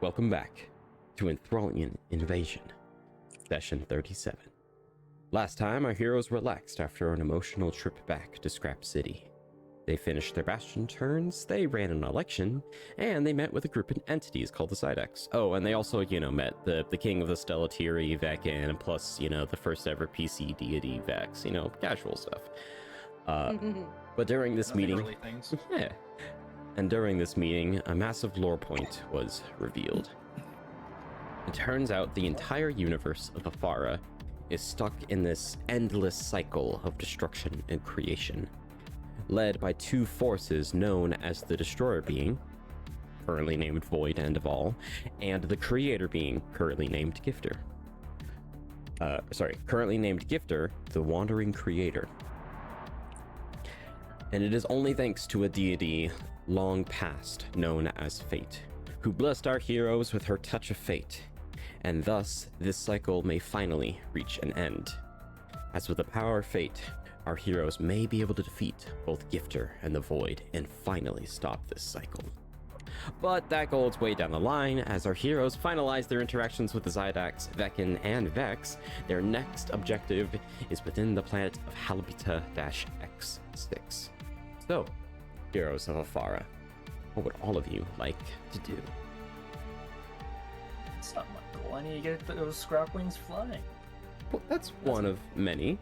Welcome back to Enthralian Invasion Session 37. Last time, our heroes relaxed after an emotional trip back to Scrap City. They finished their bastion turns, they ran an election, and they met with a group of entities called the Zidaks. Oh, and they also, met the king of the Stellatiri, Vekin, plus, the first ever PC deity, Vex, casual stuff. But during this meeting... Yeah. And during this meeting, a massive lore point was revealed. It turns out the entire universe of Aphara is stuck in this endless cycle of destruction and creation, led by two forces known as the Destroyer being, currently named Void End of All, and the Creator being, currently named Gifter. Currently named Gifter, the Wadnering Creator. And it is only thanks to a deity long past known as Fate, who blessed our heroes with her touch of fate, and thus this cycle may finally reach an end. As with the power of fate, our heroes may be able to defeat both Gifter and the Void and finally stop this cycle. But that goal is way down the line. As our heroes finalize their interactions with the Zidaks, Vekin, and Vex, their next objective is within the planet of Halibita-X6. So, heroes of Aphara, what would all of you like to do? It's not my goal. I need to get those scrap wings flying. Well, that's one of many.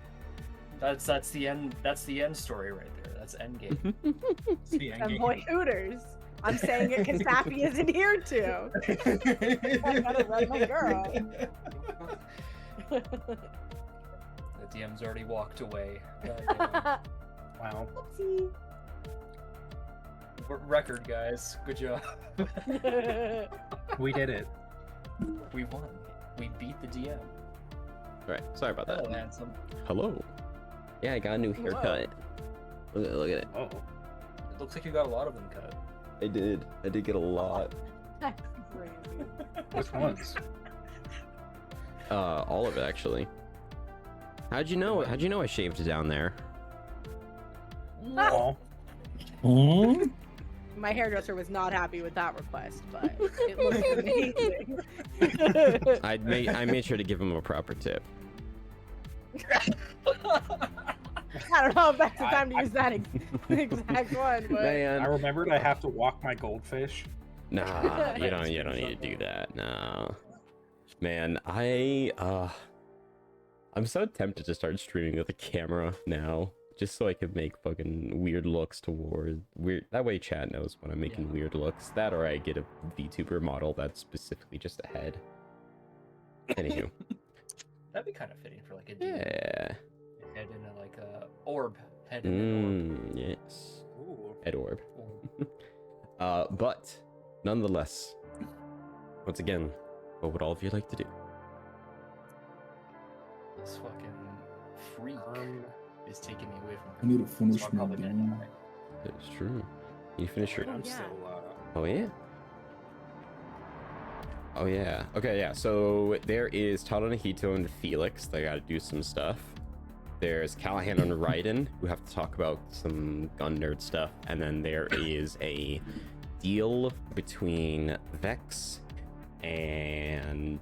That's the end. That's the end story right there. That's end game. It's the end game. Boy Hooters. I'm saying it because Sappy isn't here too. I gotta run my girl. The DM's already walked away. Wow. Oopsie. Record, guys. Good job. We did it. We won. We beat the DM. Alright, sorry about that. Hello, handsome. Hello. Yeah, I got a new haircut. Look at it. Oh. It looks like you got a lot of them cut. I did get a lot. That's crazy. Which ones? All of it, actually. How'd you know I shaved down there? Oh. My hairdresser was not happy with that request, but it looks amazing. I made sure to give him a proper tip. I don't know if that's the time to use that exact one, but Man, I remembered I have to walk my goldfish. nah, you don't need to do that. No, man, I'm so tempted to start streaming with a camera now, just so I can make fucking weird looks toward weird. That way, chat knows when I'm making weird looks. That, or I get a VTuber model that's specifically just a head. Anywho, That'd be kind of fitting for like a DM. yeah. Head in a like a orb. Head in an orb. Yes. Ooh. Head orb. Orb. But nonetheless, once again, what would all of you like to do? This fucking freak is taking me away from. I need to finish So I'm my probably gonna game. die. It's true. You finish your. I'm yeah. still, Oh yeah. Oh yeah. Okay, yeah. So there is Tadonahito and Felix. They gotta do some stuff. There's Callahan and Raiden, who have to talk about some gun nerd stuff. And then there is a deal between Vex and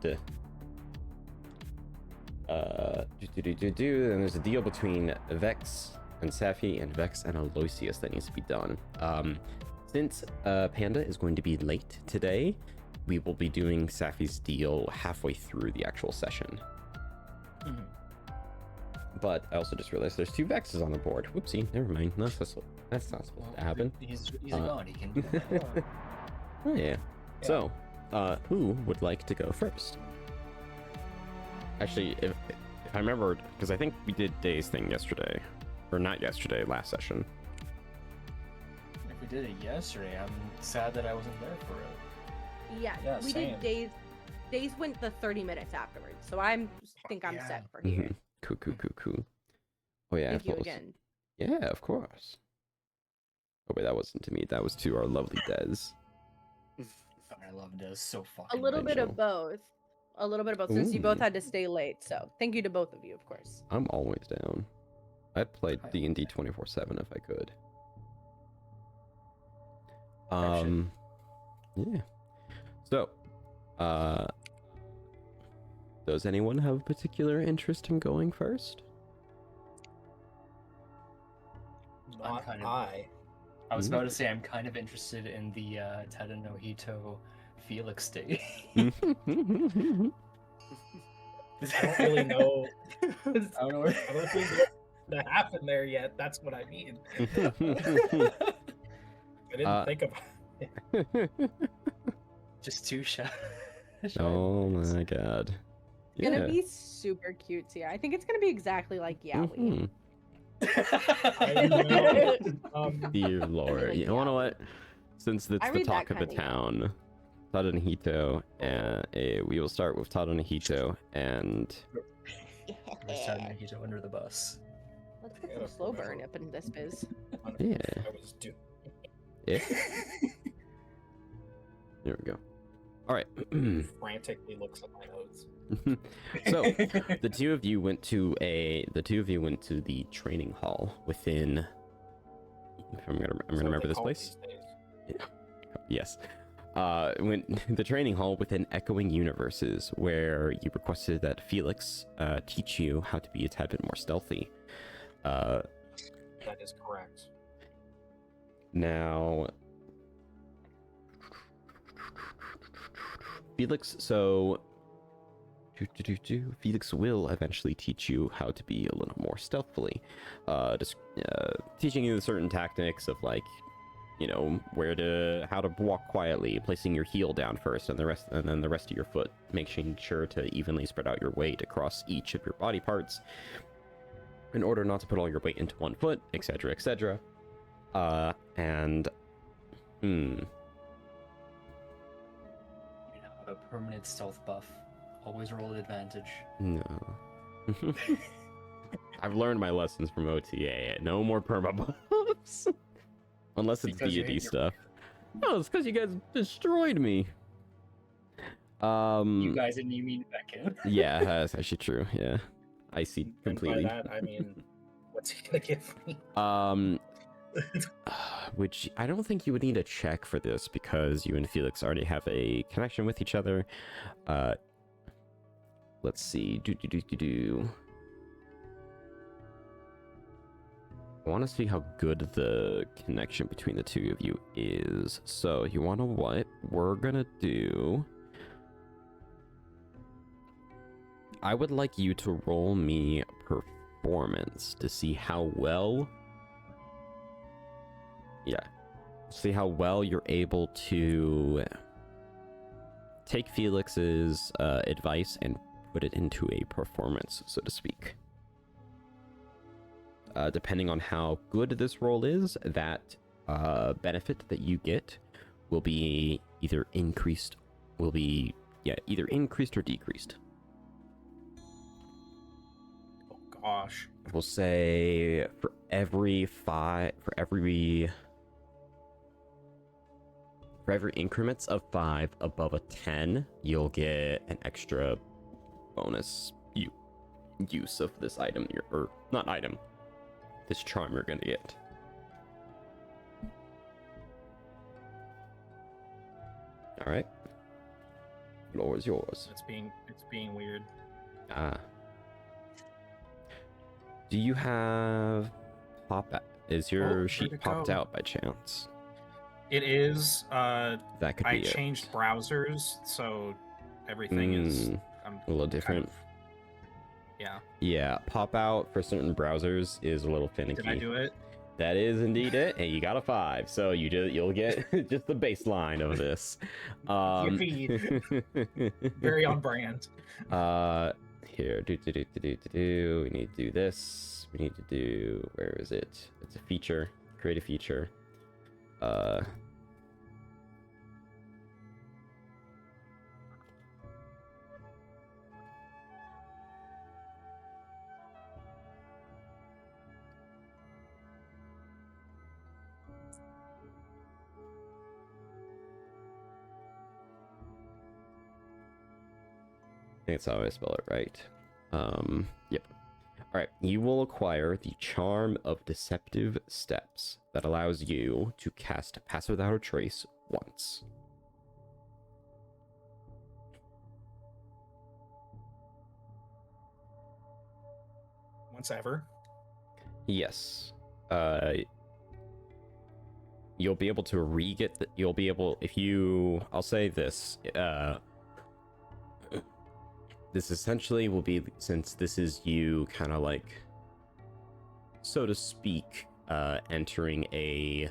and there's a deal between Vex and Safi and Vex and Aloysius that needs to be done. Since Panda is going to be late today, we will be doing Safi's deal halfway through the actual session. Mhm. But I also just realized there's two Vexes on the board. Whoopsie, never mind. That's not supposed to happen. He's a god. He can do that. Oh yeah. So, who would like to go first? Actually, if I remember, because I think we did Day's thing yesterday, or not yesterday, last session. If we did it yesterday, I'm sad that I wasn't there for it. yeah, Yeah, we same. did days. Days went the 30 minutes afterwards, so I'm think I'm yeah. set for here. Cool. Oh yeah. Thank you of course. again. Yeah, of course. Oh wait, that wasn't to me. That was to our lovely Des. I love this so A fucking. little I bit know. of both. A little bit of both, since you both Ooh. had to stay late. So thank you to both of you, of course. I'm always down. I'd play I- D&D 24/7 if I could. I should. Yeah. So, Does anyone have a particular interest in going first? Not kind of- I. I was about to say I'm kind of interested in the Tada no Hito Felix state. I don't really know. I don't know where. I don't think that happened there yet. That's what I mean. I didn't think about it. Just two shy. Oh my god. It's gonna be super cutesy. I think it's gonna be exactly like Yaoi. I know. Dear Lord. Like, You know what? Since it's I the read talk that of the kinda town, Tada no Hito, we will start with Tada no Hito and We're starting to Hito under the bus. Let's get some slow burn up in this biz. Yeah. I was doing. Yeah. There we go. All right. Frantically looks at my notes. So the two of you went to the training hall within. If I'm gonna remember this place. Yes. Went the training hall within Echoing Universes, where you requested that Felix teach you how to be a tad bit more stealthy. That is correct. Now, Felix, so Felix will eventually teach you how to be a little more stealthily. Just teaching you the certain tactics of, like, you know, how to walk quietly, placing your heel down first, and then the rest of your foot, making sure to evenly spread out your weight across each of your body parts, in order not to put all your weight into one foot, etc., etc. And You have a permanent stealth buff. Always roll at advantage. no. I've learned my lessons from OTA. No more perma buffs. Unless it's Because you deity hate your- stuff. No, it's because you guys destroyed me. You guys didn't even mean Vekin. Yeah, that's actually true. Yeah, I see And by completely. that, I mean, what's he gonna give me? Which I don't think you would need a check for this because you and Felix already have a connection with each other. Let's see. I want to see how good the connection between the two of you is. So you want to what? We're gonna do. I would like you to roll me performance to see how well. Yeah. See how well you're able to take Felix's advice and put it into a performance, so to speak. Depending on how good this roll is, that benefit that you get will be either increased or decreased. Oh gosh. We'll say for every increments of 5 above a 10, you'll get an extra bonus use of this item, or not item, this charm you're gonna get. All right, floor is yours. It's being weird. Do you have is your Oh, sheet where'd it popped go? out by chance? It is. That could I be it. changed browsers, so everything is a little different. Yeah. Yeah, pop out for certain browsers is a little finicky. Did I do it? That is indeed it, and you got a 5, so you'll get just the baseline of this. Very on brand. Here, we need to do this. We need to do, where is it? It's a feature. Create a feature. I think that's how I spell it right. Yep. Alright, you will acquire the Charm of Deceptive Steps that allows you to cast Pass Without a Trace once. once ever. Yes. You'll be able to re-get the, you'll be able, if you, I'll say this, this essentially will be, since this is you kind of like, so to speak, entering a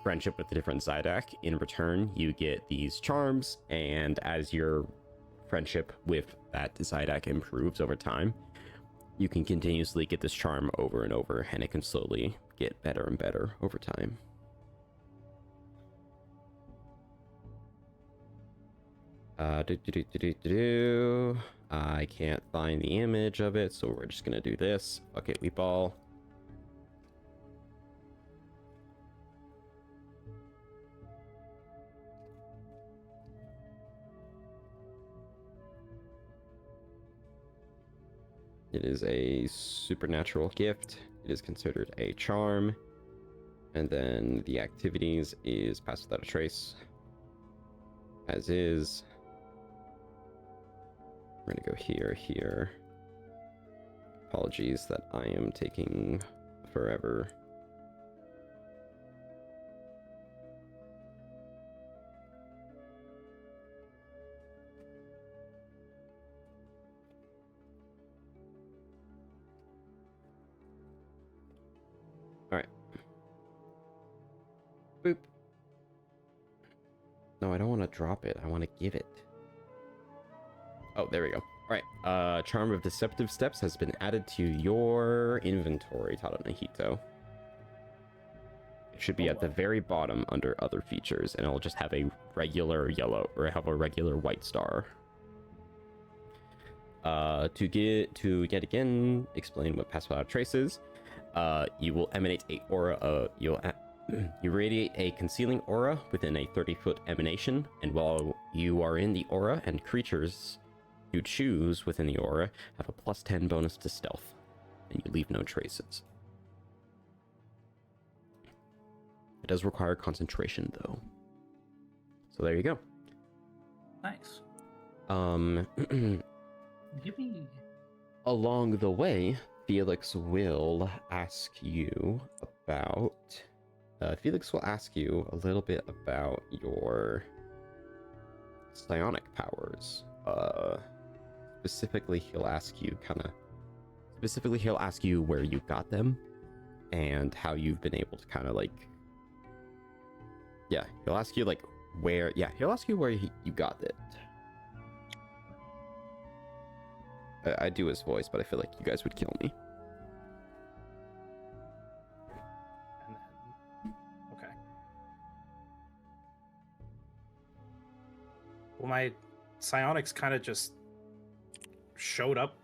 friendship with a different Zidak. In return, you get these charms, and as your friendship with that Zidak improves over time, you can continuously get this charm over and over, and it can slowly get better and better over time. I can't find the image of it, so we're just gonna do this. Fuck it, we ball. It is a supernatural gift. It is considered a charm. And then the activities is pass without a trace. As is. We're gonna go here, here. Apologies that I am taking forever. Alright. Boop. No, I don't want to drop it. I want to give it. Oh, there we go. Alright, Charm of Deceptive Steps has been added to your inventory, Tadanahito. It should be at the very bottom under other features, and it'll just have a regular yellow, or have a regular white star. To yet again explain what Pass Without Trace is, you will emanate a aura, you radiate a concealing aura within a 30-foot emanation, and while you are in the aura, and creatures you choose within the aura have a +10 bonus to stealth, and you leave no traces. It does require concentration, though. So there you go. Nice. Yippee. Along the way, Felix will ask you about... Felix will ask you a little bit about your psionic powers. Specifically, he'll ask you where you got them and how you've been able to kind of like, yeah, he'll ask you like where, yeah, he'll ask you where you got it. I do his voice, but I feel like you guys would kill me. And then, okay. Well, my psionics kind of just showed up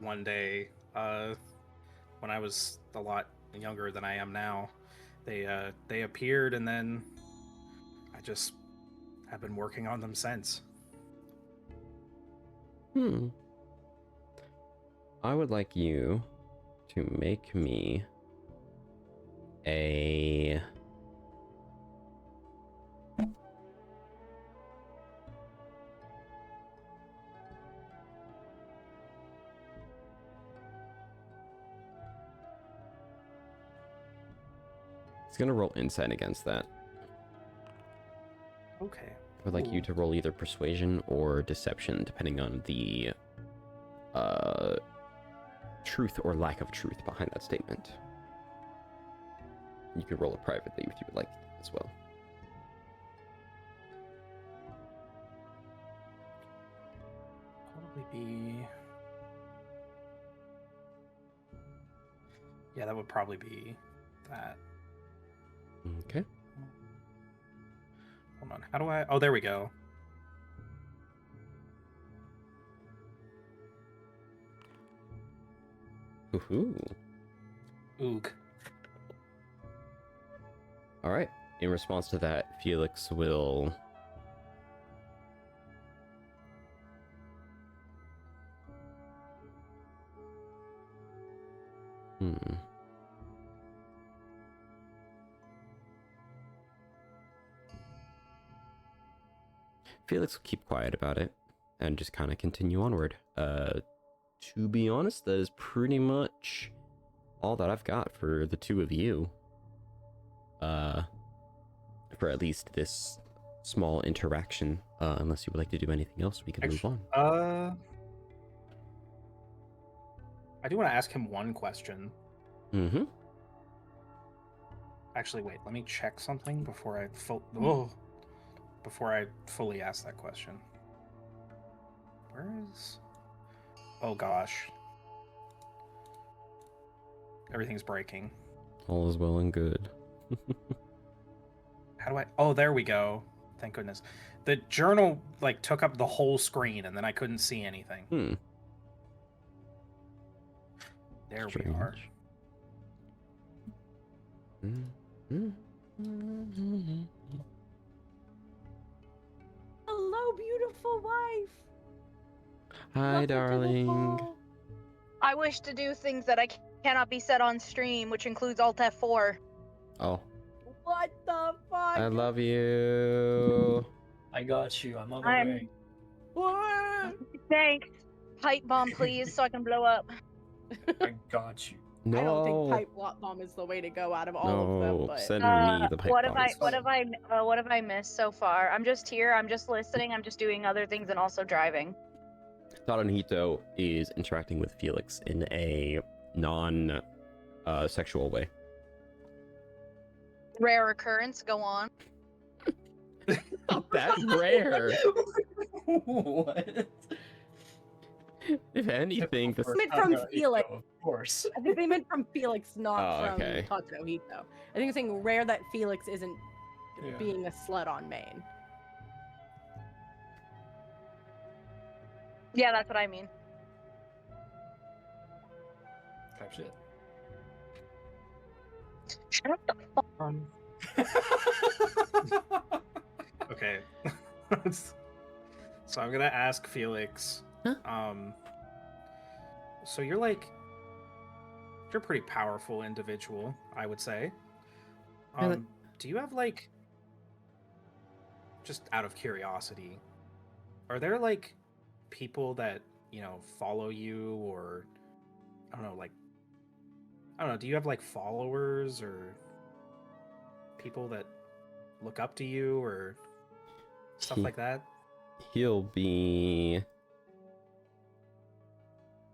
one day when I was a lot younger than I am now. They appeared, and then I just have been working on them since. I would like you to make me a... It's gonna roll insight against that. Okay. I would like you to roll either persuasion or deception, depending on the truth or lack of truth behind that statement. You could roll it privately if you would like as well. Probably be... Yeah, that would probably be that. Okay. Hold on. How do I... Oh, there we go. Woohoo. Ook. All right. In response to that, Felix will... Felix will keep quiet about it and just kind of continue onward. to be honest, that is pretty much all that I've got for the two of you. For at least this small interaction. Unless you would like to do anything else, we can move on. I do want to ask him one question. Mm-hmm. Actually, wait. Let me check something before I fully ask that question. Where is? Oh gosh. Everything's breaking. All is well and good. How do I? Oh, there we go. Thank goodness. The journal like took up the whole screen, and then I couldn't see anything. There we are. Hello, beautiful wife. Hi, Welcome to the darling. ball. I wish to do things that I cannot be said on stream, which includes Alt F4. Oh, What the fuck? I love you. I got you. I'm on the I'm- way. What? Thanks. Pipe bomb, please, so I can blow up. I got you. No. I don't think pipe bomb is the way to go out of all of them. No, But send me the pipe what have bombs. what have I missed so far? I'm just here. I'm just listening. I'm just doing other things and also driving. Taranhito is interacting with Felix in a non-sexual way. Rare occurrence. Go on. Not that rare. What? If anything, this... Meant from Felix. Of course. I think they meant from Felix, not Oh, from okay. Tatsuhito. I think it's saying rare that Felix isn't Yeah. being a slut on main. Yeah, that's what I mean. Type shit. Shut up the fuck. Okay. So I'm gonna ask Felix. Huh? So you're a pretty powerful individual, I would say. Really? Do you have just out of curiosity, are there people that follow you, or I don't know, do you have followers or people that look up to you or stuff like that? He'll be...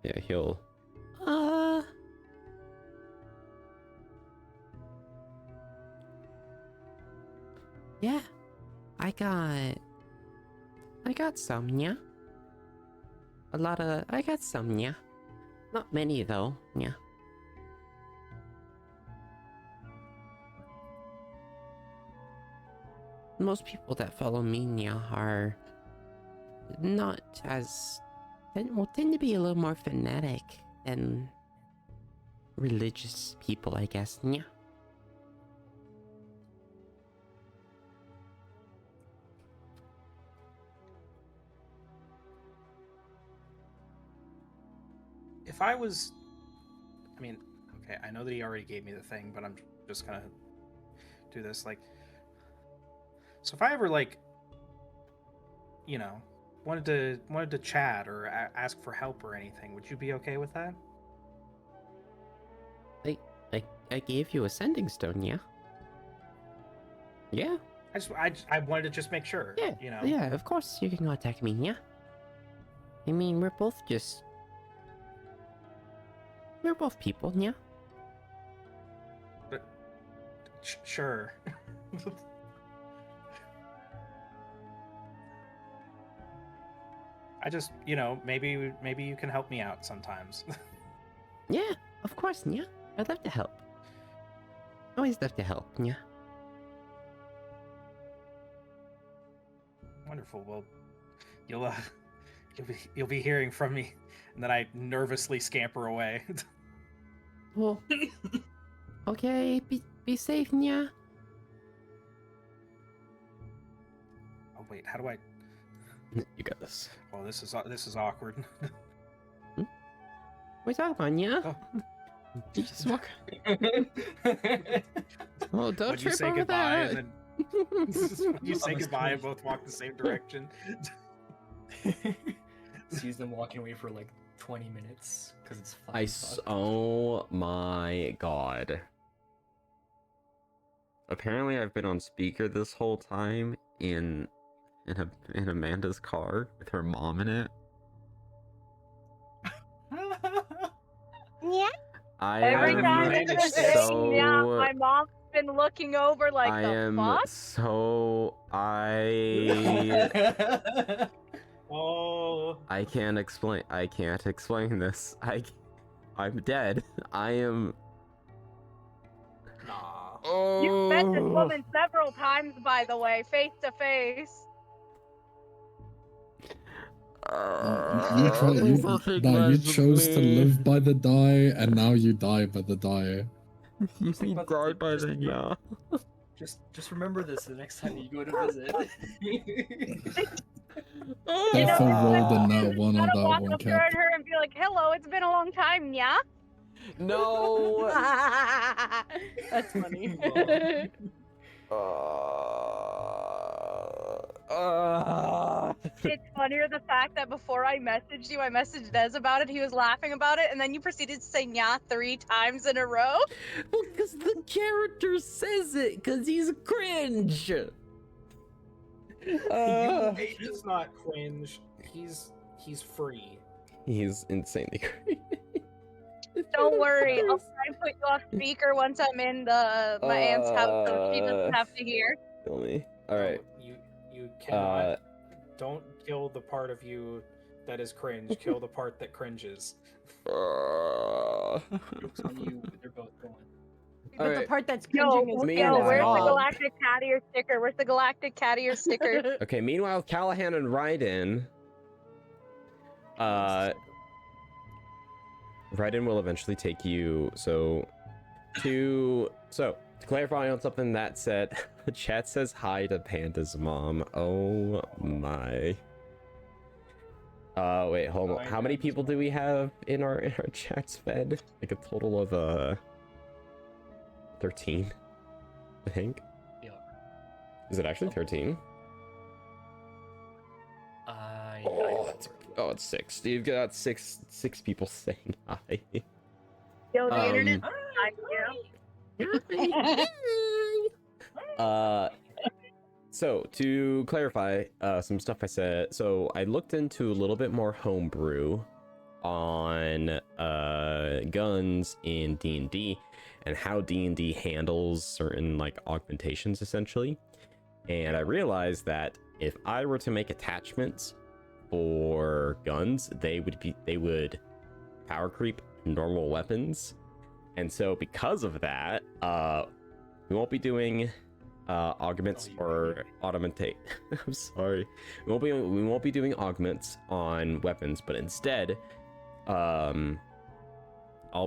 Yeah, he'll... Yeah. I got some, yeah. I got some, yeah. Not many, though, yeah. Most people that follow me, yeah, are not as... tend to be a little more fanatic than religious people, I guess, yeah. If I was, okay, I know that he already gave me the thing, but I'm just gonna do this. So if I ever wanted to chat or ask for help or anything, would you be okay with that? I gave you a sending stone, yeah? Yeah? I wanted to just make sure. Yeah, yeah, of course you can contact me, yeah? I mean, we're both people, yeah? But sure. I just, maybe you can help me out sometimes. Yeah, of course, yeah. I'd love to help. Always love to help, yeah. Wonderful. Well, you'll be hearing from me, and then I nervously scamper away. Well, okay, be safe, yeah. Oh wait, how do I? You got this. Oh, this is awkward. What are you talking about, yeah? Oh. You just walk. Oh, don't When you trip say over goodbye, that. and then when you say On the goodbye and screen. both walk the same direction. Sees them walking away for 20 minutes because it's Oh my god. Apparently I've been on speaker this whole time in Amanda's car with her mom in it. Yeah. Every am time managed it's to- saying, yeah, my mom's been looking over like I the am fuck. so Oh, I can't explain this. I'm dead. I am nah. You've met this Oh. woman several times, by the way, face to face. You chose to live by the die, and now you die by the die. You But died by just- then, yeah. Just remember this the next time you go to visit. If I rolled a nat one You on gotta that walk one, up there at Cap. her and be like, "Hello, it's been a long time, yeah." No. That's funny. It's funnier the fact that before I messaged you, I messaged Des about it. He was laughing about it, and then you proceeded to say "yeah" 3 times in a row. Well, because the character says it, because he's cringe. He's not cringe. He's free. He's insanely cringe. Don't worry, I'll try and put you off speaker once I'm in my aunt's house, so she doesn't have to hear. Kill me. All right. You cannot. Don't kill the part of you that is cringe. Kill the part that cringes. Jokes on you, they're both going. But the Alright. part that's Yo, cringing is Meanwhile- where's the Bob. Galactic Cat Ear sticker? Where's the Galactic Cat Ear sticker? Okay. Meanwhile, Callahan and Raiden. Raiden will eventually take you. To clarify on something that said, the chat says hi to Panda's mom. Oh my. Wait, hold on. Hi, How many Panda's people do we have in our chat's fed? Like a total of 13, I think. Yeah. Is it actually 13? Oh, it's 6. You've got six people saying hi. Yo, the Um, internet. So to clarify some stuff I said, so I looked into a little bit more homebrew on guns in D&D and how D&D handles certain like augmentations essentially, and I realized that if I were to make attachments for guns, they would power creep normal weapons. And so because of that, we won't be doing augments or augmentate. I'm sorry. We won't be doing augments on weapons, but instead, I'll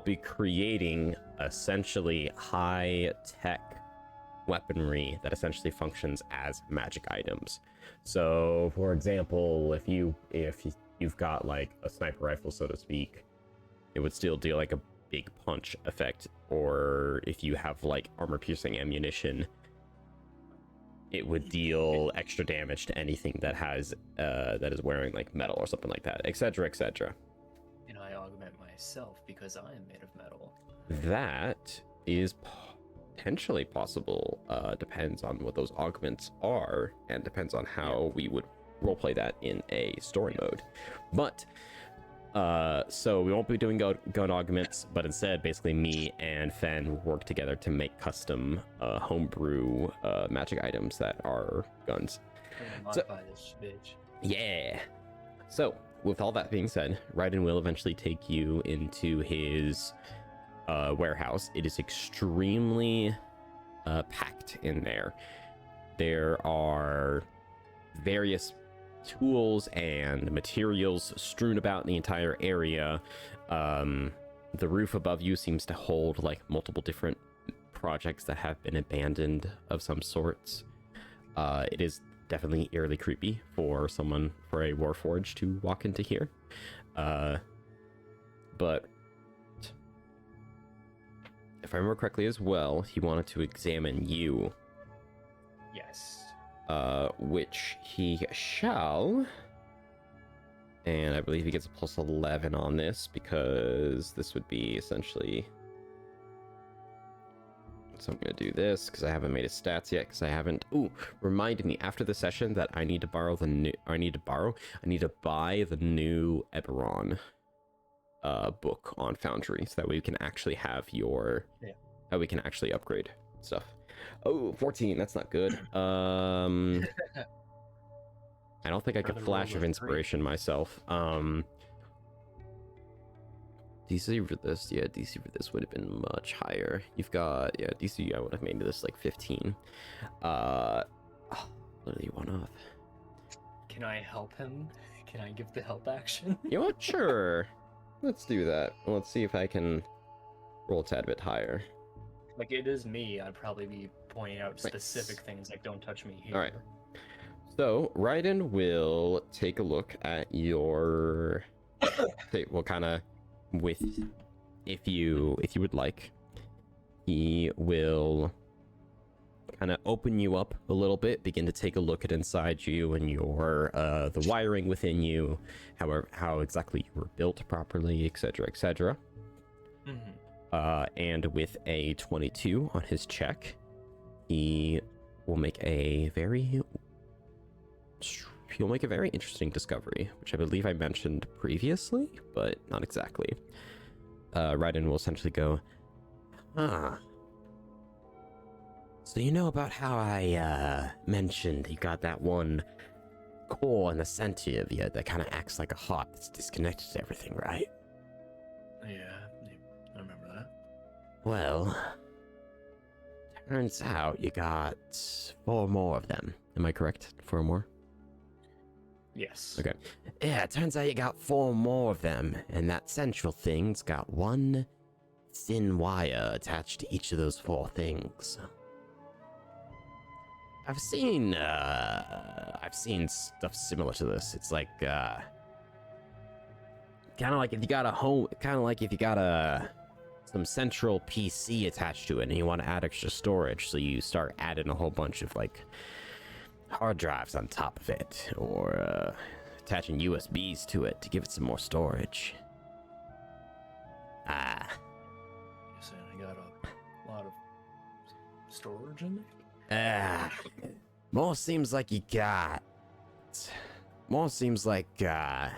be creating essentially high-tech weaponry that essentially functions as magic items. So, for example, if you've got like a sniper rifle, so to speak, it would still deal like a big punch effect. Or if you have like armor-piercing ammunition, it would deal extra damage to anything that has that is wearing like metal or something like that, etc., etc. And I augment myself because I am made of metal. That is potentially possible. Depends on what those augments are, and depends on how we would roleplay that in a story mode. But so we won't be doing gun augments, but instead, basically, me and Fen will work together to make custom homebrew magic items that are guns. So- Modify this bitch. Yeah. So, with all that being said, Raiden will eventually take you into his warehouse. It is extremely packed in there. There are various tools and materials strewn about in the entire area. The roof above you seems to hold like multiple different projects that have been abandoned of some sorts. It is definitely eerily creepy for a Warforged to walk into here. But if I remember correctly as well, he wanted to examine you, Yes. which he shall. And I believe he gets a plus 11 on this because this would be essentially... So I'm going to do this because I haven't made his stats yet because I haven't... Ooh, reminded me after the session that I need to borrow the new... I need to buy the new Eberron book on Foundry so that we can actually have your... Yeah. How we can actually upgrade stuff. Oh, 14, that's not good. I don't think I could Another Flash roll of of Inspiration myself. DC for this, yeah, DC for this would have been much higher. You've got, yeah, DC, I would have made this like 15. Literally one off. Can I help him? Can I give the help action? You know what? Sure. Let's do that. Let's see if I can roll a tad bit higher. Like, it is me. I'd probably be pointing out Nice. specific things like, don't touch me here. All right. So, Raiden will take a look at your... well, kind of with... If you would like, he will kind of open you up a little bit, begin to take a look at inside you and your the wiring within you, how exactly you were built properly, etc., etc. And with a 22 on his check, he will make a very interesting discovery, which I believe I mentioned previously, but not exactly. Raiden will essentially go, so you know about how I mentioned you got that one core in the center of you that kind of acts like a heart that's disconnected to everything, right? Yeah, I remember that. Well, turns out you got 4 more of them. Am I correct? 4 more? Yes. Okay. Yeah, it turns out you got 4 more of them, and that central thing's got one thin wire attached to each of those 4 things. I've seen stuff similar to this. It's like, kind of like if you got some central PC attached to it and you want to add extra storage, so you start adding a whole bunch of like hard drives on top of it, or attaching USBs to it to give it some more storage. You're saying I got a lot of storage in there? More seems like you got. More seems like you've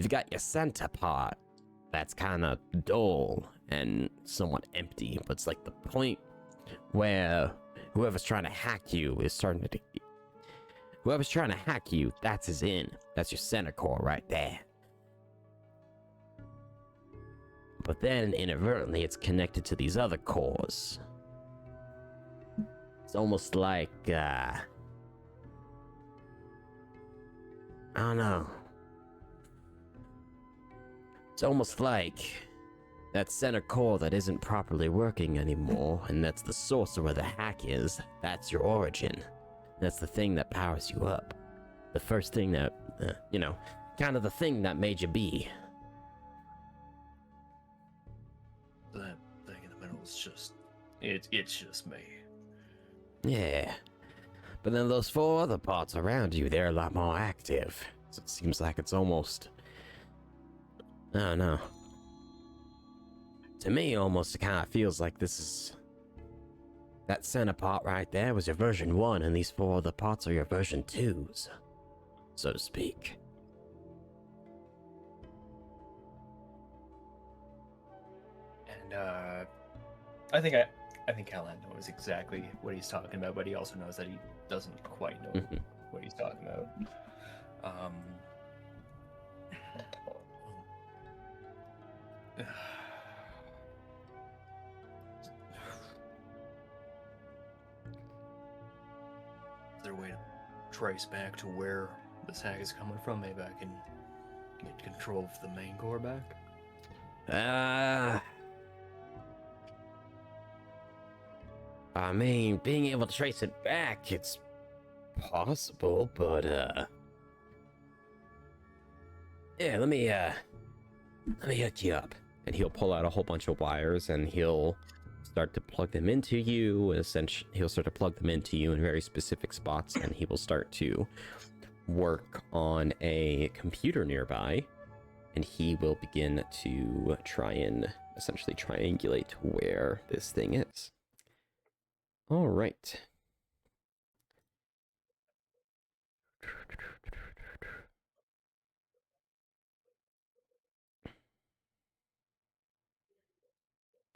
got your center part that's kind of dull and somewhat empty, but it's like the point where whoever's trying to hack you is starting to. Whoever's trying to hack you, that's his in. That's your center core right there. But then inadvertently, it's connected to these other cores. It's almost like, I don't know. It's almost like that center core that isn't properly working anymore, and that's the source of where the hack is. That's your origin. That's the thing that powers you up. The first thing that, kind of the thing that made you be. That thing in the middle is just... It's just me. Yeah. But then those 4 other parts around you, they're a lot more active. So it seems like it's almost... I don't know. To me, almost it kind of feels like this is... That center part right there was your version 1, and these 4 other parts are your version 2s, so to speak. And, I think Alan knows exactly what he's talking about, but he also knows that he doesn't quite know what he's talking about. Is there a way to trace back to where this hack is coming from? Maybe I can get control of the main core back? I mean, being able to trace it back, it's possible, but, yeah, let me hook you up. And he'll pull out a whole bunch of wires, and he'll start to plug them into you. Essentially, he'll start to plug them into you in very specific spots, and he will start to work on a computer nearby, and he will begin to try and essentially triangulate where this thing is. All right.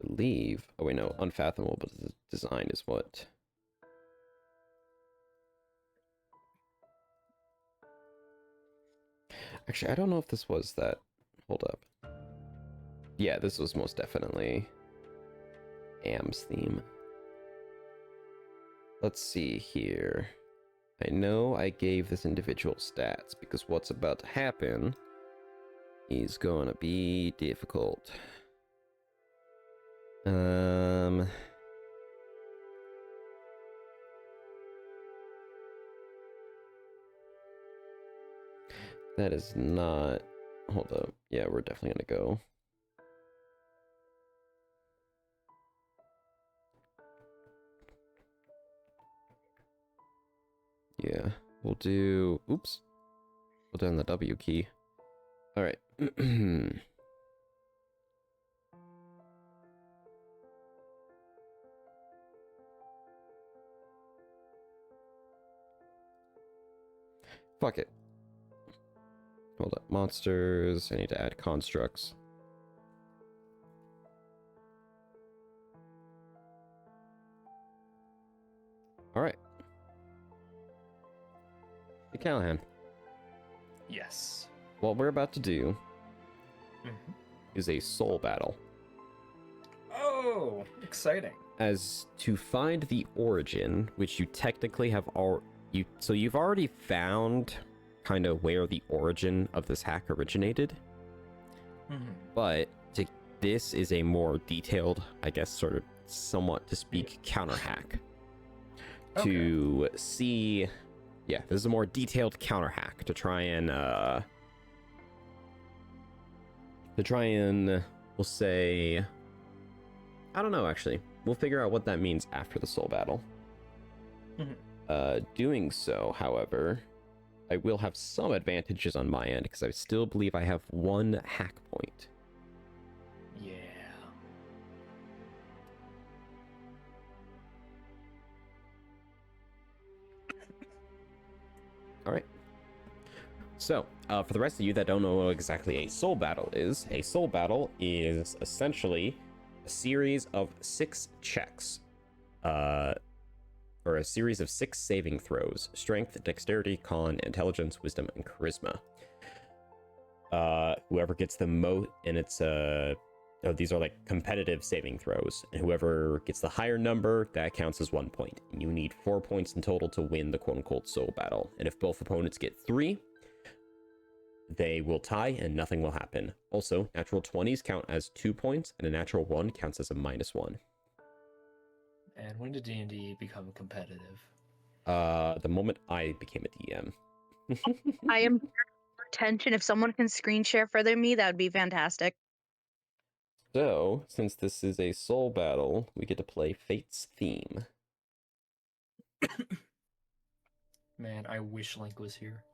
Believe. Oh wait, no. Unfathomable design is what. Actually, I don't know if this was that. Hold up. Yeah, this was most definitely Am's theme. Let's see here. I know I gave this individual stats because what's about to happen is gonna be difficult. That is not... Hold up. Yeah, we're definitely gonna go. Yeah, we'll do... Oops. We'll down the W key. Alright. Fuck it. Hold up. Monsters. I need to add constructs. Alright. Hey, Callahan. Yes. What we're about to do Mhm. is a soul battle. Oh, exciting. As to find the origin, which you technically have so you've already found kind of where the origin of this hack originated, but this is a more detailed, I guess, sort of somewhat to speak, counter hack. Okay. To see, yeah, this is a more detailed counter hack to try and we'll say, I don't know, actually. We'll figure out what that means after the soul battle. Doing so, however, I will have some advantages on my end because I still believe I have one hack point. Yeah. All right. So, for the rest of you that don't know what exactly a soul battle is essentially a series of 6 checks, or a series of 6 saving throws: strength, dexterity, con, intelligence, wisdom, and charisma. Whoever gets the most, and it's these are like competitive saving throws, and whoever gets the higher number, that counts as 1 point. And you need 4 points in total to win the quote-unquote soul battle. And if both opponents get 3, they will tie and nothing will happen. Also, natural 20s count as 2 points, and a natural 1 counts as a -1. And when did D&D become competitive? The moment I became a DM. I am here for attention. If someone can screen share for me, that would be fantastic. So, since this is a soul battle, we get to play Fate's theme. Man, I wish Link was here.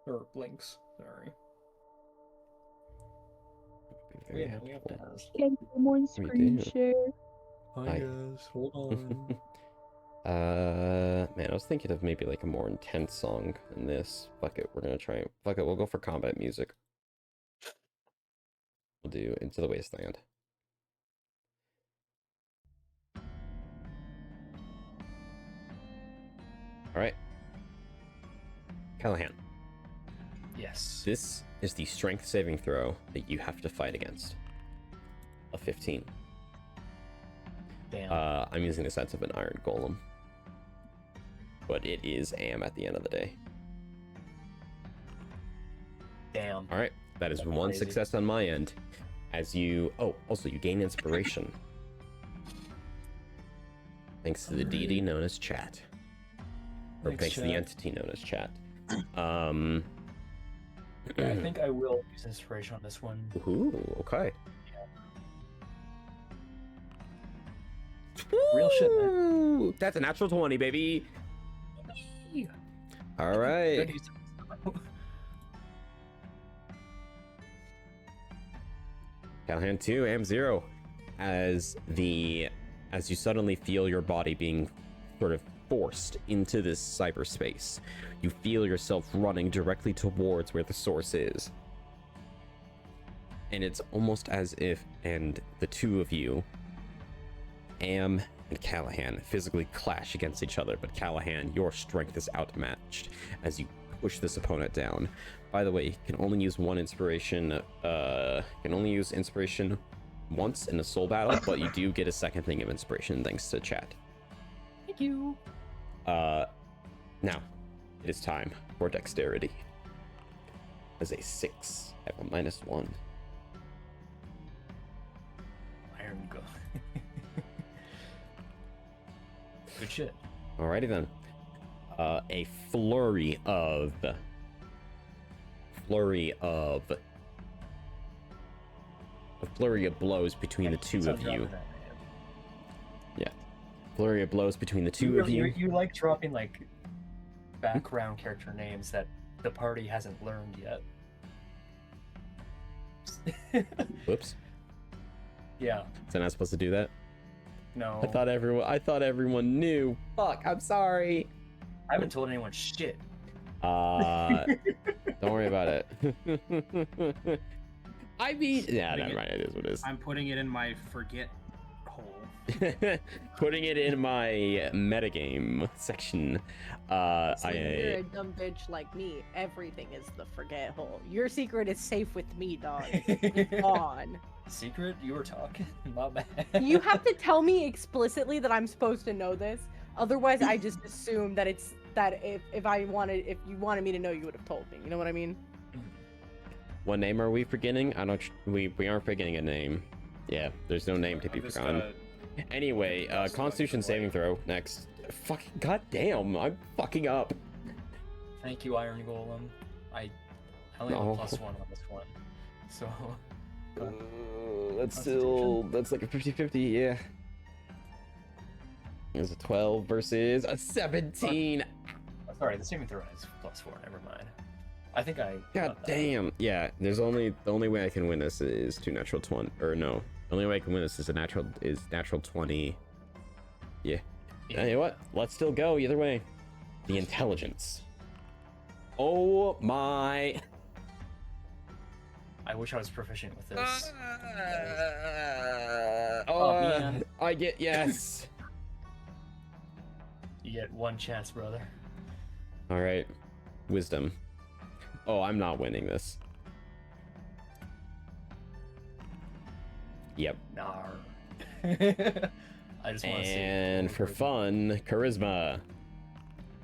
Or Links, sorry. Very Yeah, we have to helpful. ask. Can someone screen share? I guess. Hold on. Man, I was thinking of maybe like a more intense song than this. Fuck it, we're gonna try. Fuck it, we'll go for combat music. We'll do Into the Wasteland. Alright. Callahan. Yes. This is the strength saving throw that you have to fight against. A 15. Damn. I'm using the sense of an iron golem. But it is Am at the end of the day. Damn. Alright, that is That's one crazy. success on my end. As you... Oh, also you gain inspiration. Thanks to the deity known as Chat. Or thanks to the entity known as Chat. I think I will use inspiration on this one. Ooh, okay. Real shit, man. Ooh, that's a natural 20, baby. All right. Good use of- Callahan 2, Am 0. As you suddenly feel your body being sort of forced into this cyberspace, you feel yourself running directly towards where the source is. And it's almost as if, and the two of you, Am and Callahan, physically clash against each other, but Callahan, your strength is outmatched as you push this opponent down. By the way, you can only use one inspiration, once in a soul battle, but you do get a second thing of inspiration thanks to chat. Thank you. Now, it is time for dexterity. As a 6, I have a -1. Iron go. Good shit. Alrighty then. A flurry of blows between the two of you. Yeah. Flurry of blows between the two of you. You like dropping like background character names that the party hasn't learned yet. Whoops. Yeah. Is I not supposed to do that? No. I thought everyone knew. Fuck, I'm sorry. I haven't told anyone shit. Don't worry about it. I mean, yeah, never mind. It is what it is. I'm putting it in my forget hole. Putting it in my metagame section. So you're a dumb bitch like me. Everything is the forget hole. Your secret is safe with me, dog. It's on. Secret? You were talking? My bad. You have to tell me explicitly that I'm supposed to know this. Otherwise, I just assume that it's that if you wanted me to know, you would have told me. You know what I mean? What name are we forgetting? We aren't forgetting a name. Yeah, there's no name to be forgotten. Anyway, Constitution saving throw next. Fucking goddamn, I'm fucking up. Thank you, Iron Golem. I only have a +1 on this one. So that's like a 50-50, yeah. It's a 12 versus a 17. Sorry, the saving throw is +4. Never mind. I think I. God damn. Yeah, the only way I can win this is 2 natural 20. Or no, the only way I can win this is natural 20. Yeah. You know what? Let's still go either way. The intelligence. Oh my. I wish I was proficient with this. Man. I get yes. You get one chance, brother. All right. Wisdom. Oh, I'm not winning this. Yep. Nar. I just want to see. And for fun, charisma.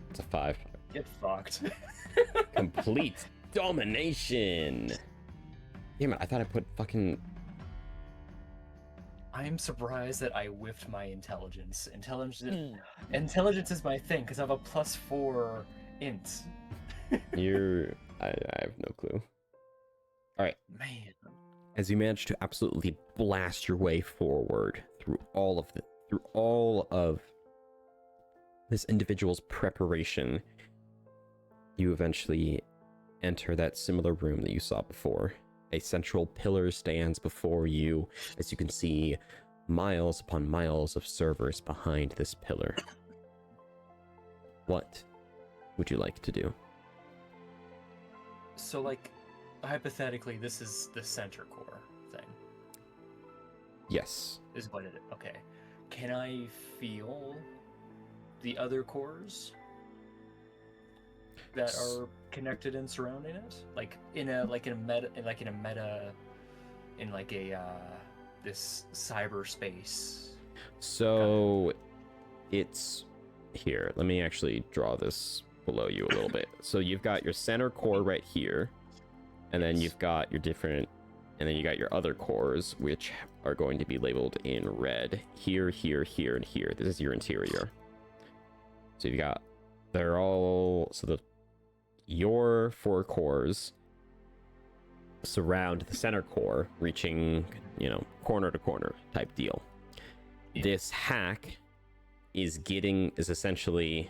It's a 5. Get fucked. Complete domination. Damn it, I thought I put fucking... I'm surprised that I whiffed my intelligence. Intelligence is my thing, because I have a +4 int. I have no clue. Alright. Man. As you manage to absolutely blast your way forward through all of this individual's preparation, you eventually enter that similar room that you saw before. A central pillar stands before you, as you can see miles upon miles of servers behind this pillar. What would you like to do? So, like, hypothetically, this is the center core thing. Yes. Is what it is. Okay. Can I feel the other cores that are connected and surrounding it? Like in a this cyberspace. So it's here. Let me actually draw this below you a little bit. So you've got your center core right here, and then you've got your different, and then you got your other cores, which are going to be labeled in red. Here, here, here, and here. This is your interior. So you got, they're all, so your 4 cores surround the center core, reaching, corner to corner type deal. Yeah. This hack is essentially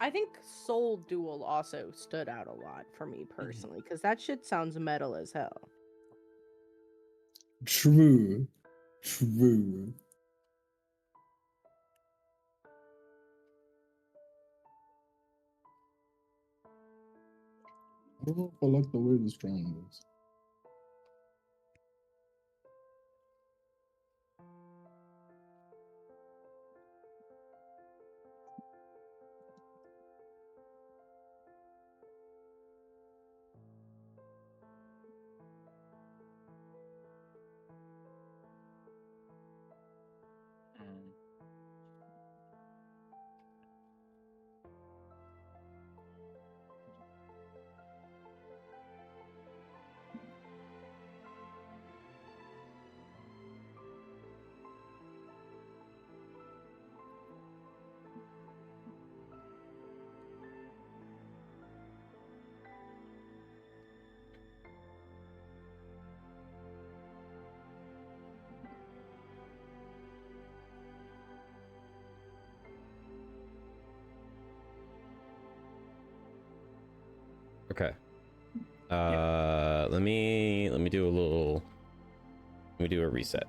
I think Soul Duel also stood out a lot for me personally, because that shit sounds metal as hell. True. True. I don't know if I like the way this drawing looks. Mm. Okay. Let me do a little. Let me do a reset.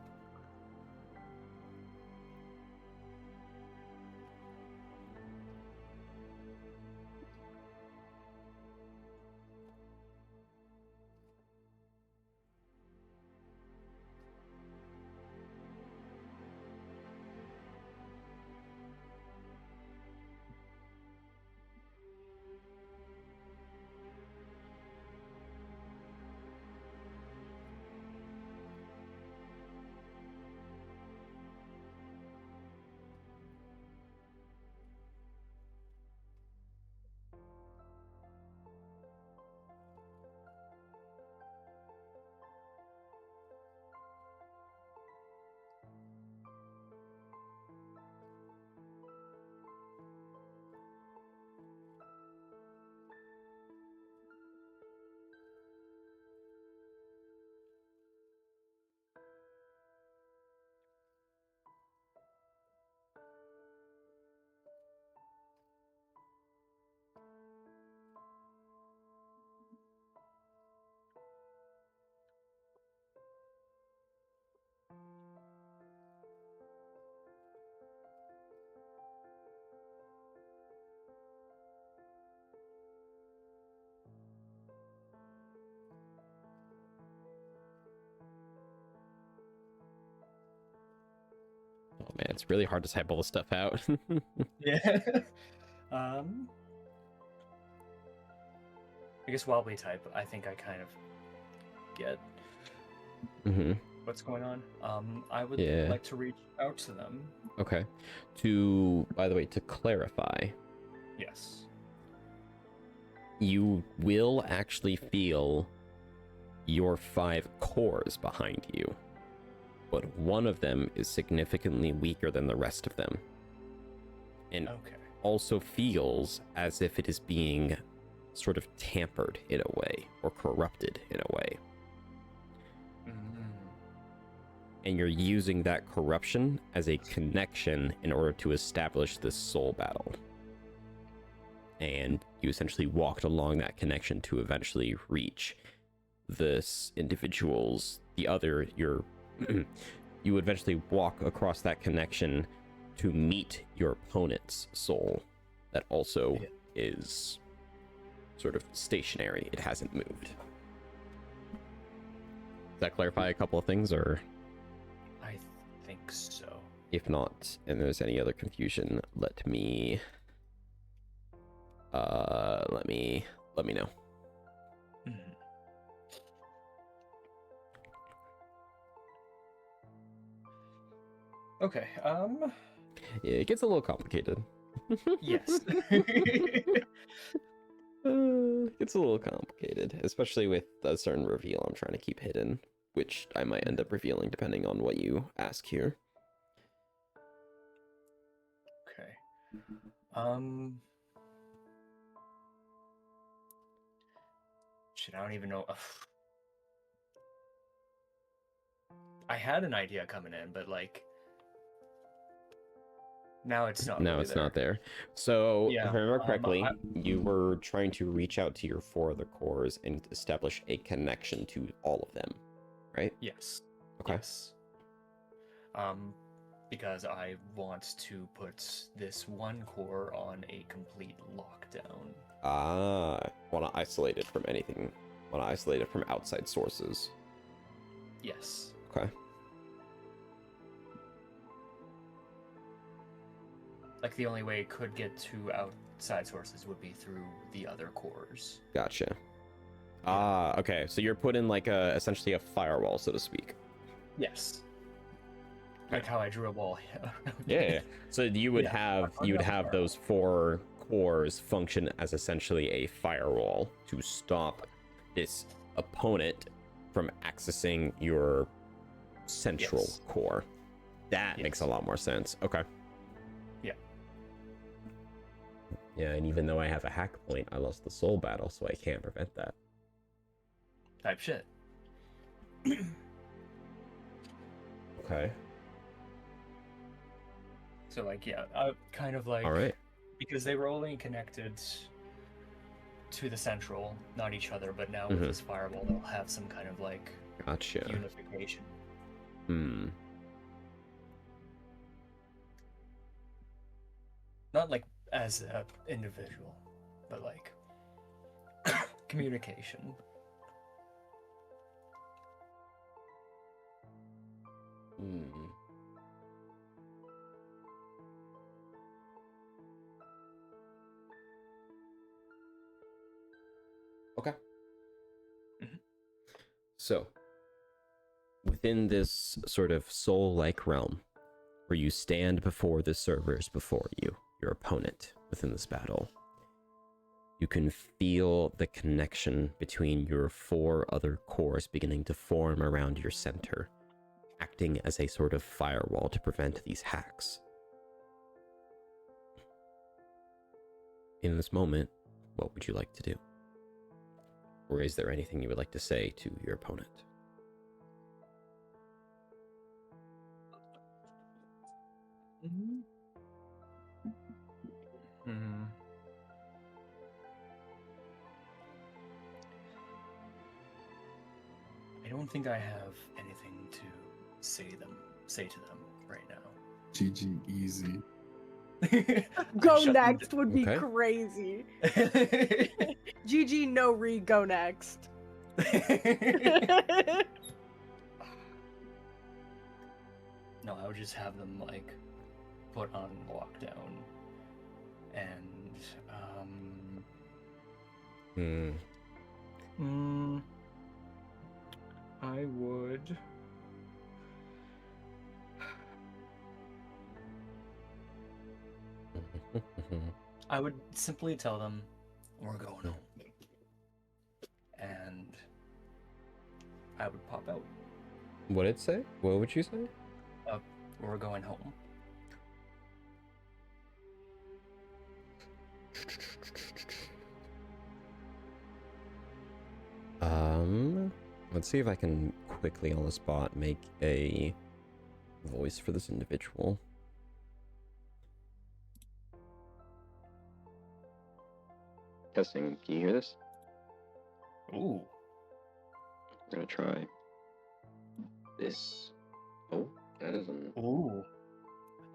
Oh man, it's really hard to type all this stuff out. Yeah. I guess while we type, I think I kind of get Mm-hmm. what's going on. I would Yeah. like to reach out to them. Okay. By the way, to clarify, Yes. you will actually feel your 5 cores behind you, but one of them is significantly weaker than the rest of them, and Okay. also feels as if it is being sort of tampered in a way or corrupted in a way, and you're using that corruption as a connection in order to establish this soul battle. And you essentially walked along that connection to eventually reach this individual's, you would eventually walk across that connection to meet your opponent's soul that also is sort of stationary. It hasn't moved. Does that clarify a couple of things, or? I think so. If not, and there's any other confusion, let me know. Mhm. Okay. Yeah, it gets a little complicated. Yes. It's a little complicated, especially with a certain reveal I'm trying to keep hidden, which I might end up revealing depending on what you ask here. Okay. Shit, I don't even know. I had an idea coming in, but like, Now it's not. No, really it's not there. So, Yeah, if I remember correctly, I- you were trying to reach out to your 4 other cores and establish a connection to all of them, right? Yes. Okay. Yes. Because I want to put this one core on a complete lockdown. Want to isolate it from anything. Want to isolate it from outside sources. Yes. Okay. Like the only way it could get to outside sources would be through the other cores. Gotcha. Okay. So you're putting like essentially a firewall, so to speak. Yes. Like how I drew a wall. Yeah. So you would Yeah, have those 4 cores function as essentially a firewall to stop this opponent from accessing your central Yes. core. That makes a Yes. lot more sense. Okay. Yeah. Yeah, and even though I have a hack point, I lost the soul battle, so I can't prevent that. Type shit. Okay. So like yeah, kind of like All right. because they were only connected to the central, not each other, but now with Mhm. this firewall they'll have some kind of like Gotcha. unification. Hmm. Not like as an individual, but like communication. Hmm. Okay. Mhm. So, within this sort of soul-like realm, where you stand before the servers before you, your opponent within this battle, you can feel the connection between your 4 other cores beginning to form around your center, acting as a sort of firewall to prevent these hacks. In this moment, what would you like to do? Or is there anything you would like to say to your opponent? Hmm. I don't think I have anything to say to them right now. GG easy. Go Shut them next would be Okay. crazy. GG no re go next. No, I would just have them like put on lockdown, and I would. I would simply tell them we're going home, and I would pop out. What did it say? What would you say? We're going home. Let's see if I can quickly on the spot make a voice for this individual. Testing, can you hear this? Ooh. I'm gonna try this. Oh, that isn't. Ooh.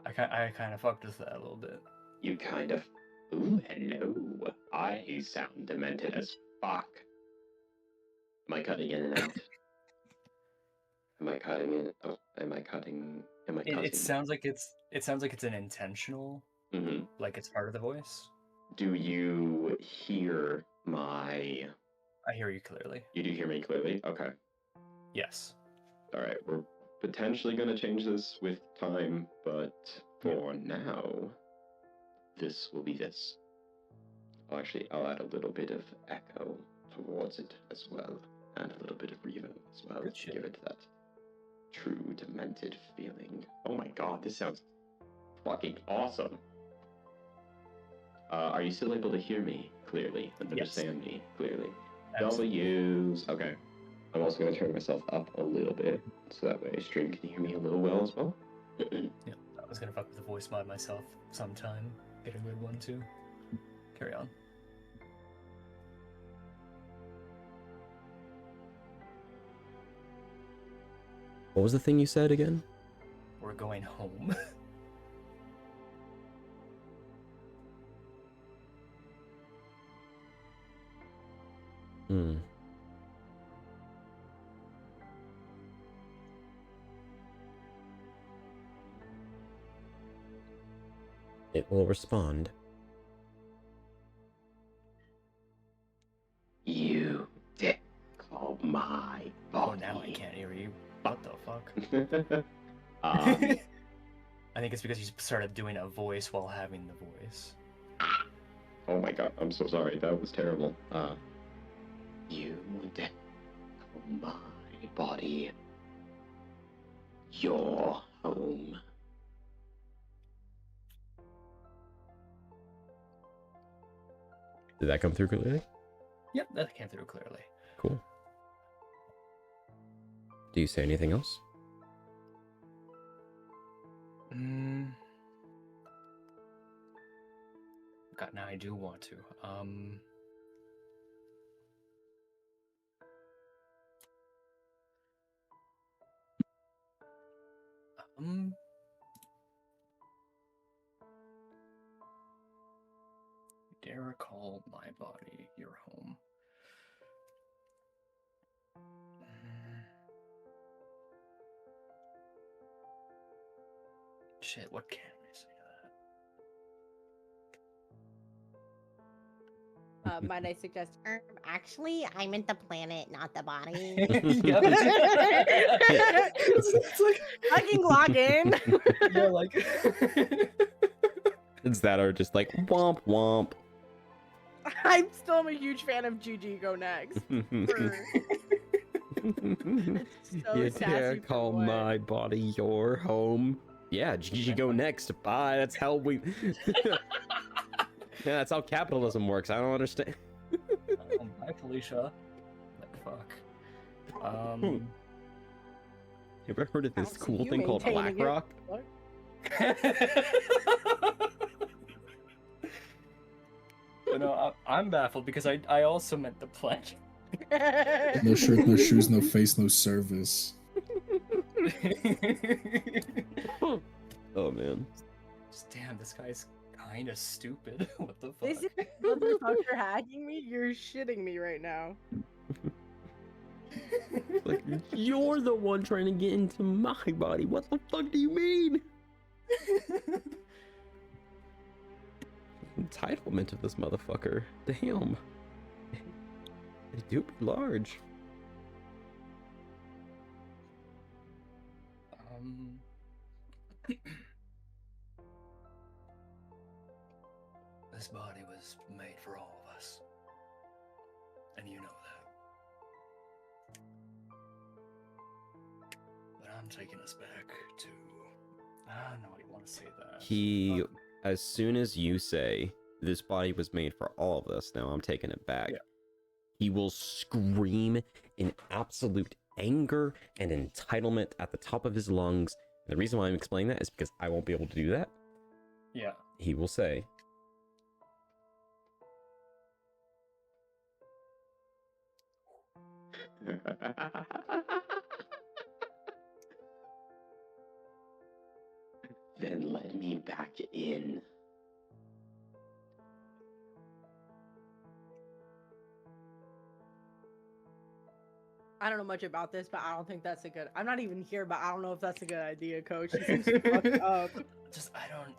I kind of fucked with that a little bit. You kind of. Ooh, hello. I sound demented as fuck. Am I cutting in and out? Am I cutting in? Oh, am I cutting? Am I cutting? It sounds like it's an intentional, Mm-hmm. like it's part of the voice. Do you hear my? I hear you clearly. You do hear me clearly? Okay. Yes. All right. We're potentially going to change this with time, but for now, this will be this. I'll add a little bit of echo towards it as well, and a little bit of reverb as well Good to shit. give it that true demented feeling. Oh my god, this sounds fucking awesome. Are you still able to hear me clearly and understand me clearly? Absolutely. W's. Okay. I'm also going to turn myself up a little bit so that way stream can hear me a little well as well. Yeah, was gonna fuck with the voice mod myself sometime. Get a good one too. Carry on. What was the thing you said again? We're going home. Hmm. It will respond. You dick call my body. Oh, now I can't hear you. What the fuck? um, I think it's because you started doing a voice while having the voice. oh my god, I'm so sorry. That was terrible. You dick call my body your home. Did that come through clearly? Yep, that came through clearly. Cool. Do you say anything else? God, now I do want to. Dare call my body your home. Shit, what can we say to Might I suggest? Actually, I meant the planet, not the body. that? It's like, Fucking log in. yeah, like. It's that or just like womp womp. I'm still a huge fan of GG Go Next. So You sassy dare for call what? my body your home? Yeah, GG go next. Bye. That's how we. Yeah, that's how capitalism works. I don't understand. Bye, Felicia. What the fuck? You ever heard of I this don't see cool you thing called maintaining it. BlackRock? But no, I'm baffled because I also meant the pledge. No shirt, no shoes, no face, no service. Oh man. Damn, this guy's kind of stupid. What the fuck? This is motherfucker hacking me. You're shitting me right now. Like, you're the one trying to get into my body. What the fuck do you mean? Entitlement of this motherfucker. Damn. They do be large. This body was made for all of us. And you know that. But I'm taking us back to... I don't know what you want to say that. He, as soon as you say, this body was made for all of us, now I'm taking it back, Yeah. he will scream in absolute anger and entitlement at the top of his lungs. And the reason why I'm explaining that is because I won't be able to do that. Yeah. He will say, Then let me back in. I don't know much about this, but I don't think that's a good. I'm not even here, but I don't know if that's a good idea, Coach. He seems fucked up. Just,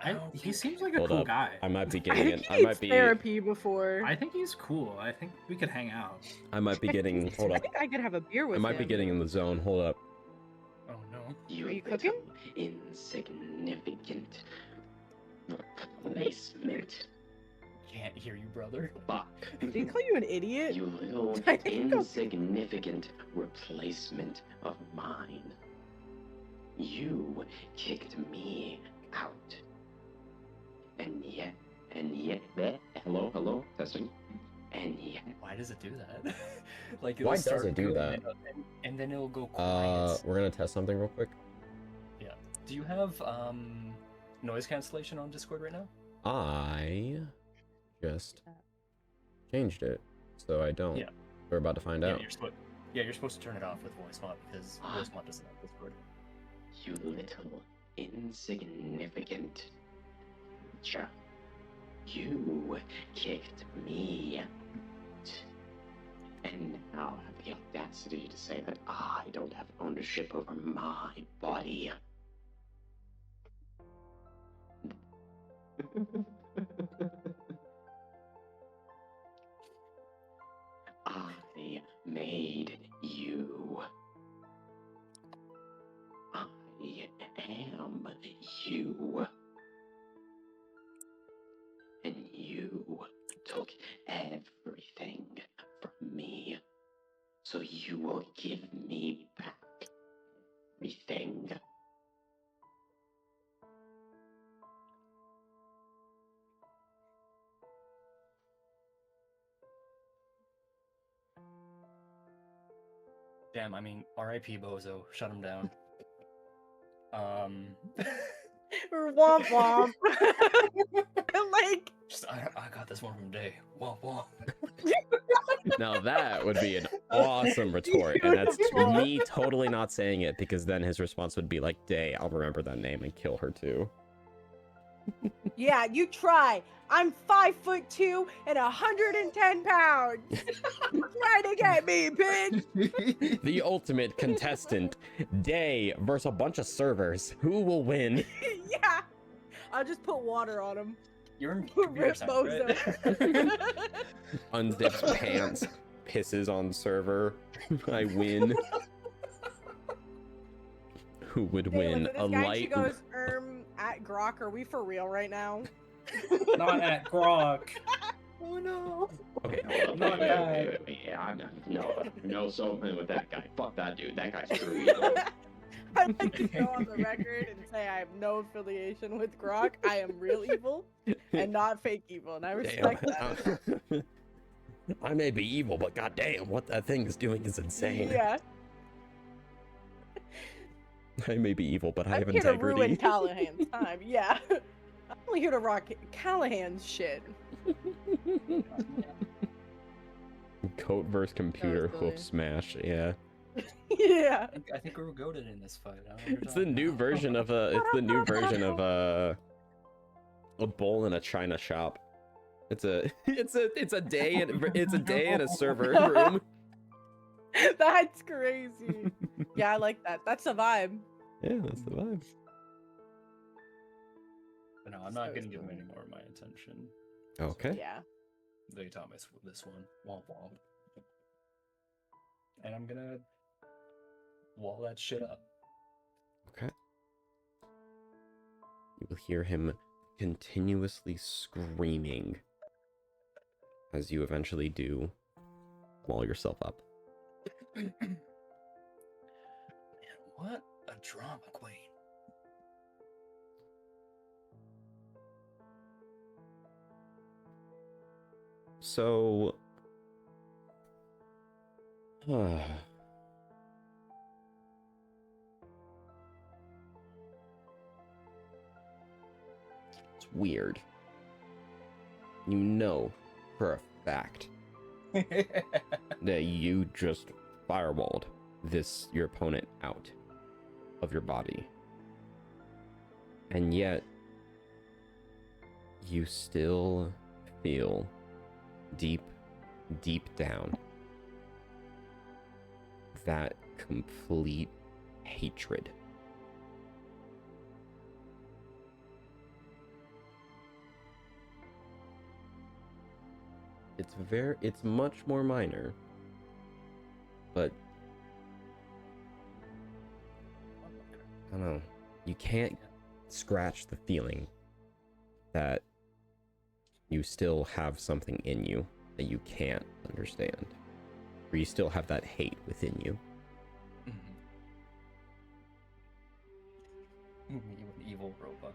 I don't He think- seems like a Hold cool up. guy. I might be I getting think it. he I needs might be therapy before. I think he's cool. I think we could hang out. I might be getting hold I up. think I could have a beer with I might be him. getting in the zone. Hold up. Oh no. You Are you little cooking? insignificant replacement. Can't hear you, brother. Fuck. Did he call you an idiot? You little I think I'll- insignificant replacement of mine. You kicked me out. And yet, hello, testing. And yet, Why does it do that? Like, Why it'll start does it do good that? And then it'll go quiet. We're gonna test something real quick. Yeah. Do you have noise cancellation on Discord right now? I just changed it, so I don't. Yeah. We're about to find out. You're supposed to turn it off with voice mod because voice mod doesn't have Discord. You little insignificant creature. You kicked me out. And now have the audacity to say that I don't have ownership over my body. I made you. I am you. And you took everything from me. So you will give me back everything. Damn, I mean, R.I.P. Bozo. Shut him down. Or womp womp. Like, I got this one from Day. Womp womp. Now that would be an awesome retort, and that's me totally not saying it, because then his response would be like, "Day, I'll remember that name and kill her too." yeah, you try. I'm 5'2" and 110 pounds. Try to get me, bitch. The ultimate contestant, Day versus a bunch of servers. Who will win? Yeah. I'll just put water on him. You're in computer Rip science, Bozo. right? Unzips pants, pisses on server. I win. Who would Hey, win? look at A this guy, light. She goes, at Grok, are we for real right now? Not at Grok. Oh no. Okay. Hold Not on, bad. wait. Yeah, no something with that guy. Fuck that dude. That guy's screwy. I'd like to go on the record and say I have no affiliation with Grok. I am real evil and not fake evil, and I respect that. I may be evil, but goddamn, what that thing is doing is insane. Yeah. I may be evil, but I I'm have here to ruin integrity. Callahan's time. Yeah. I'm only here to rock Callahan's shit. Coat versus computer silly. hoof smash. Yeah, Yeah. I think we're goated in this fight. I don't know what you're it's the talking new about. version of a. It's the new version of a bowl in a china shop. It's a day in a server room. That's crazy. Yeah, I like that. That's a vibe. Yeah, that's the vibe. But no, I'm not So gonna give him silly. any more of my attention. Okay. Yeah. They taught me this one. Womp womp. And I'm gonna wall that shit up. Okay. You will hear him continuously screaming as you eventually do wall yourself up. Man, what a drama queen. So, it's weird. You know for a fact that you just firewalled your opponent out of your body. And yet you still feel deep down that complete hatred. It's much more minor, but I don't know, you can't scratch the feeling that you still have something in you that you can't understand, or you still have that hate within you. You an evil robot.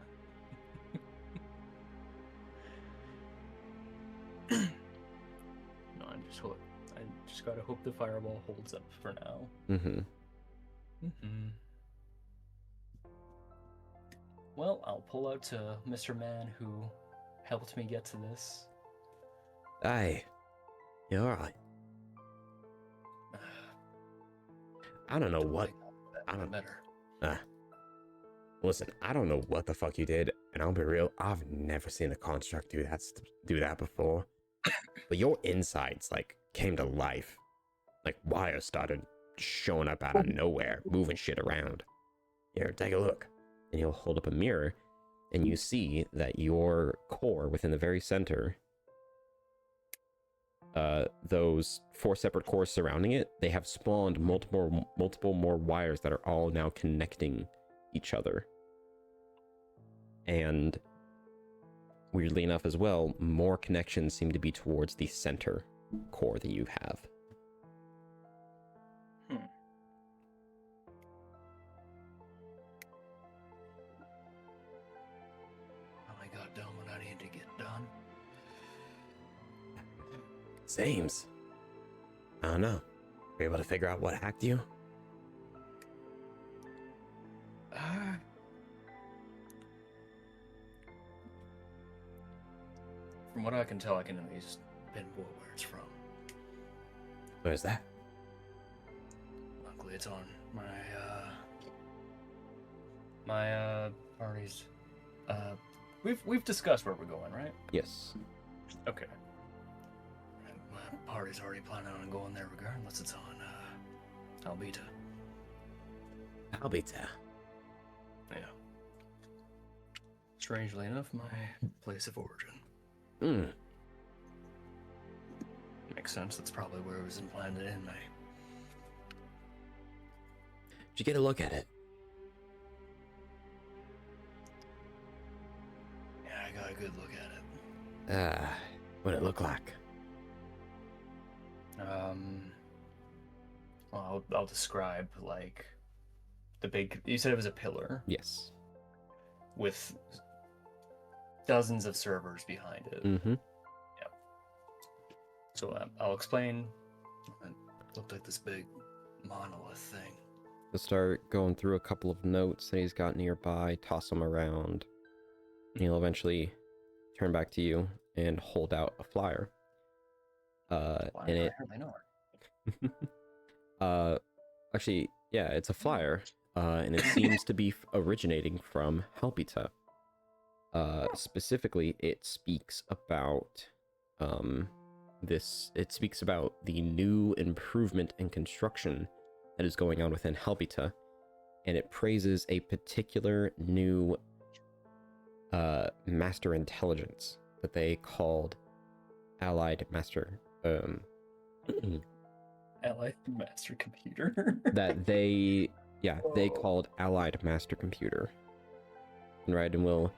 No, I just gotta hope the fireball holds up for now. Mm-hmm. well, I'll pull out to Mr. Man who helped me get to this. Hey, you alright? I don't know what. I don't. Better. Listen, I don't know what the fuck you did, and I'll be real. I've never seen a construct do that before. But your insides like came to life. Like wires started showing up out of nowhere, moving shit around. Here, take a look. And he'll hold up a mirror, and you see that your core within the very center, those 4 separate cores surrounding it, they have spawned multiple more wires that are all now connecting each other. And weirdly enough as well, more connections seem to be towards the center core that you have. I got done what I needed to get done. Seems. I don't know. Were you able to figure out what hacked you? From what I can tell, I can at least pinpoint where it's from. Where's that? Luckily, it's on my party's. We've discussed where we're going, right? Yes. Okay. My party's already planning on going there regardless. It's on Albita. Albita. Yeah. Strangely enough, my place of origin. Hmm. Makes sense. That's probably where it was implanted in me. Did you get a look at it? Yeah, I got a good look at it. What'd it look like? Well, I'll describe like the big. You said it was a pillar Yes. with dozens of servers behind it. Mm-hmm. Yep. So I'll explain. It looked like this big monolith thing. He'll start going through a couple of notes that he's got nearby, toss them around, and he'll eventually turn back to you and hold out a flyer. Why And I it, hardly know her. actually, yeah, it's a flyer, and it seems to be originating from Halbita. Specifically, it speaks about, it speaks about the new improvement and construction that is going on within Halbita, and it praises a particular new, master intelligence that they called Allied Master, Allied Master Computer. that they called Allied Master Computer. And Raiden will,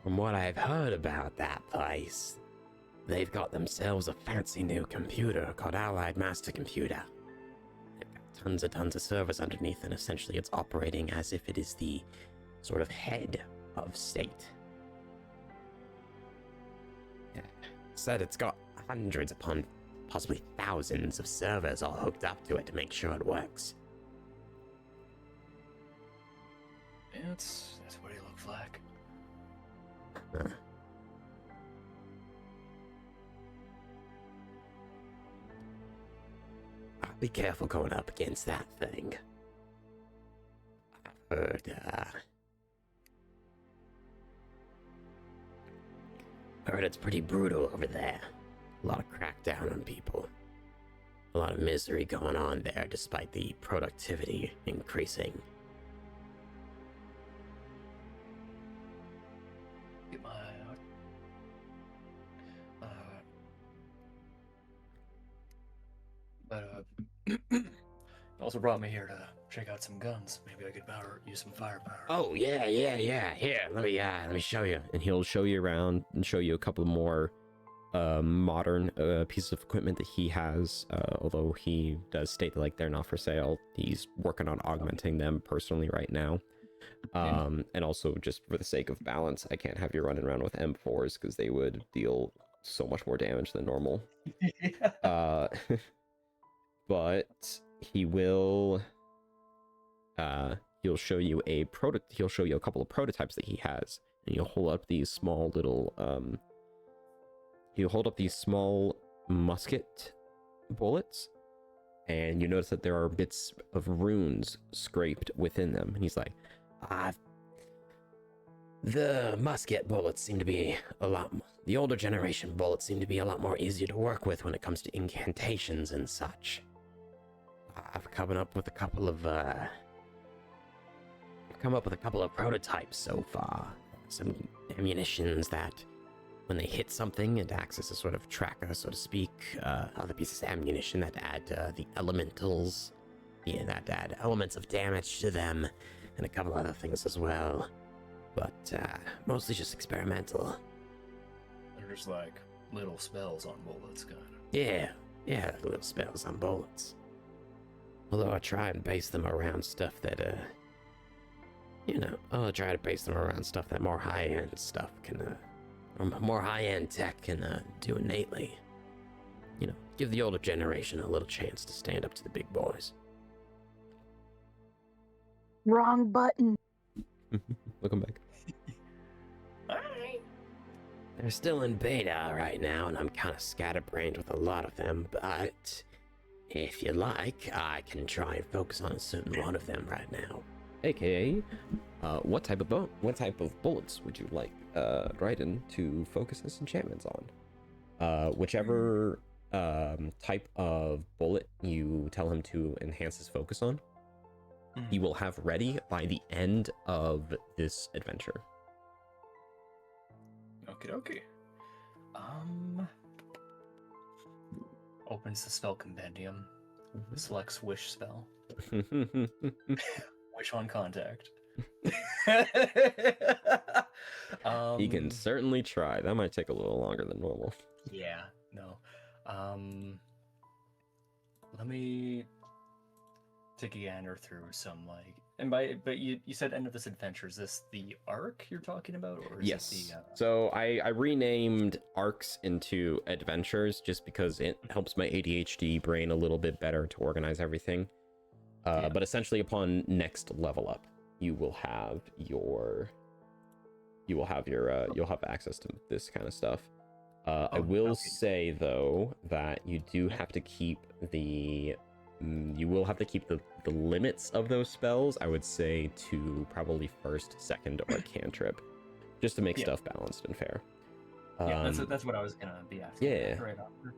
from what I've heard about that place, they've got themselves a fancy new computer called Allied Master Computer. They've got tons of servers underneath, and essentially it's operating as if it is the sort of head of state. Yeah. Said it's got hundreds upon possibly thousands of servers all hooked up to it to make sure it works. Yeah, that's what he looks like. Be careful going up against that thing. I've heard it's pretty brutal over there. A lot of crackdown on people. A lot of misery going on there despite the productivity increasing. Get my also brought me here to check out some guns. Maybe I could use some firepower. Oh yeah. Here, let me show you. And he'll show you around and show you a couple more modern pieces of equipment that he has. Although he does state that like they're not for sale. He's working on augmenting them personally right now. And also just for the sake of balance, I can't have you running around with M4s because they would deal so much more damage than normal. But he will he'll show you a couple of prototypes that he has, and he'll hold up these small little musket bullets, and you notice that there are bits of runes scraped within them, and he's like, the musket bullets seem to be the older generation bullets seem to be a lot more easier to work with when it comes to incantations and such. I've come up with a couple of prototypes so far. Some ammunitions that, when they hit something, it acts as a sort of tracker, so to speak. Other pieces of ammunition that add the elementals, that add elements of damage to them, and a couple other things as well. But mostly just experimental. There's like little spells on bullets, kind of. Yeah, little spells on bullets. Although I try and base them around stuff that, more high-end stuff can, or more high-end tech can do innately. Give the older generation a little chance to stand up to the big boys. Wrong button. Welcome back. Alright. They're still in beta right now, and I'm kind of scatterbrained with a lot of them, but if you like, I can try and focus on a certain one of them right now. AKA, what type of bullets would you like Dryden to focus his enchantments on? Whichever type of bullet you tell him to enhance his focus on, he will have ready by the end of this adventure. Okay. Opens the spell compendium. Selects wish spell. Wish on contact. He can certainly try. That might take a little longer than normal. Yeah, no. Let me take a gander through some, like, but you said end of this adventure. Is this the arc you're talking about, or is yes. it the, So I renamed arcs into adventures just because it helps my ADHD brain a little bit better to organize everything. But essentially, upon next level up, you'll have access to this kind of stuff. I will say though that you do have to keep the limits of those spells, I would say, to probably first, second, or cantrip, just to make stuff balanced and fair. Yeah, that's what I was gonna be asking. Yeah. Right after.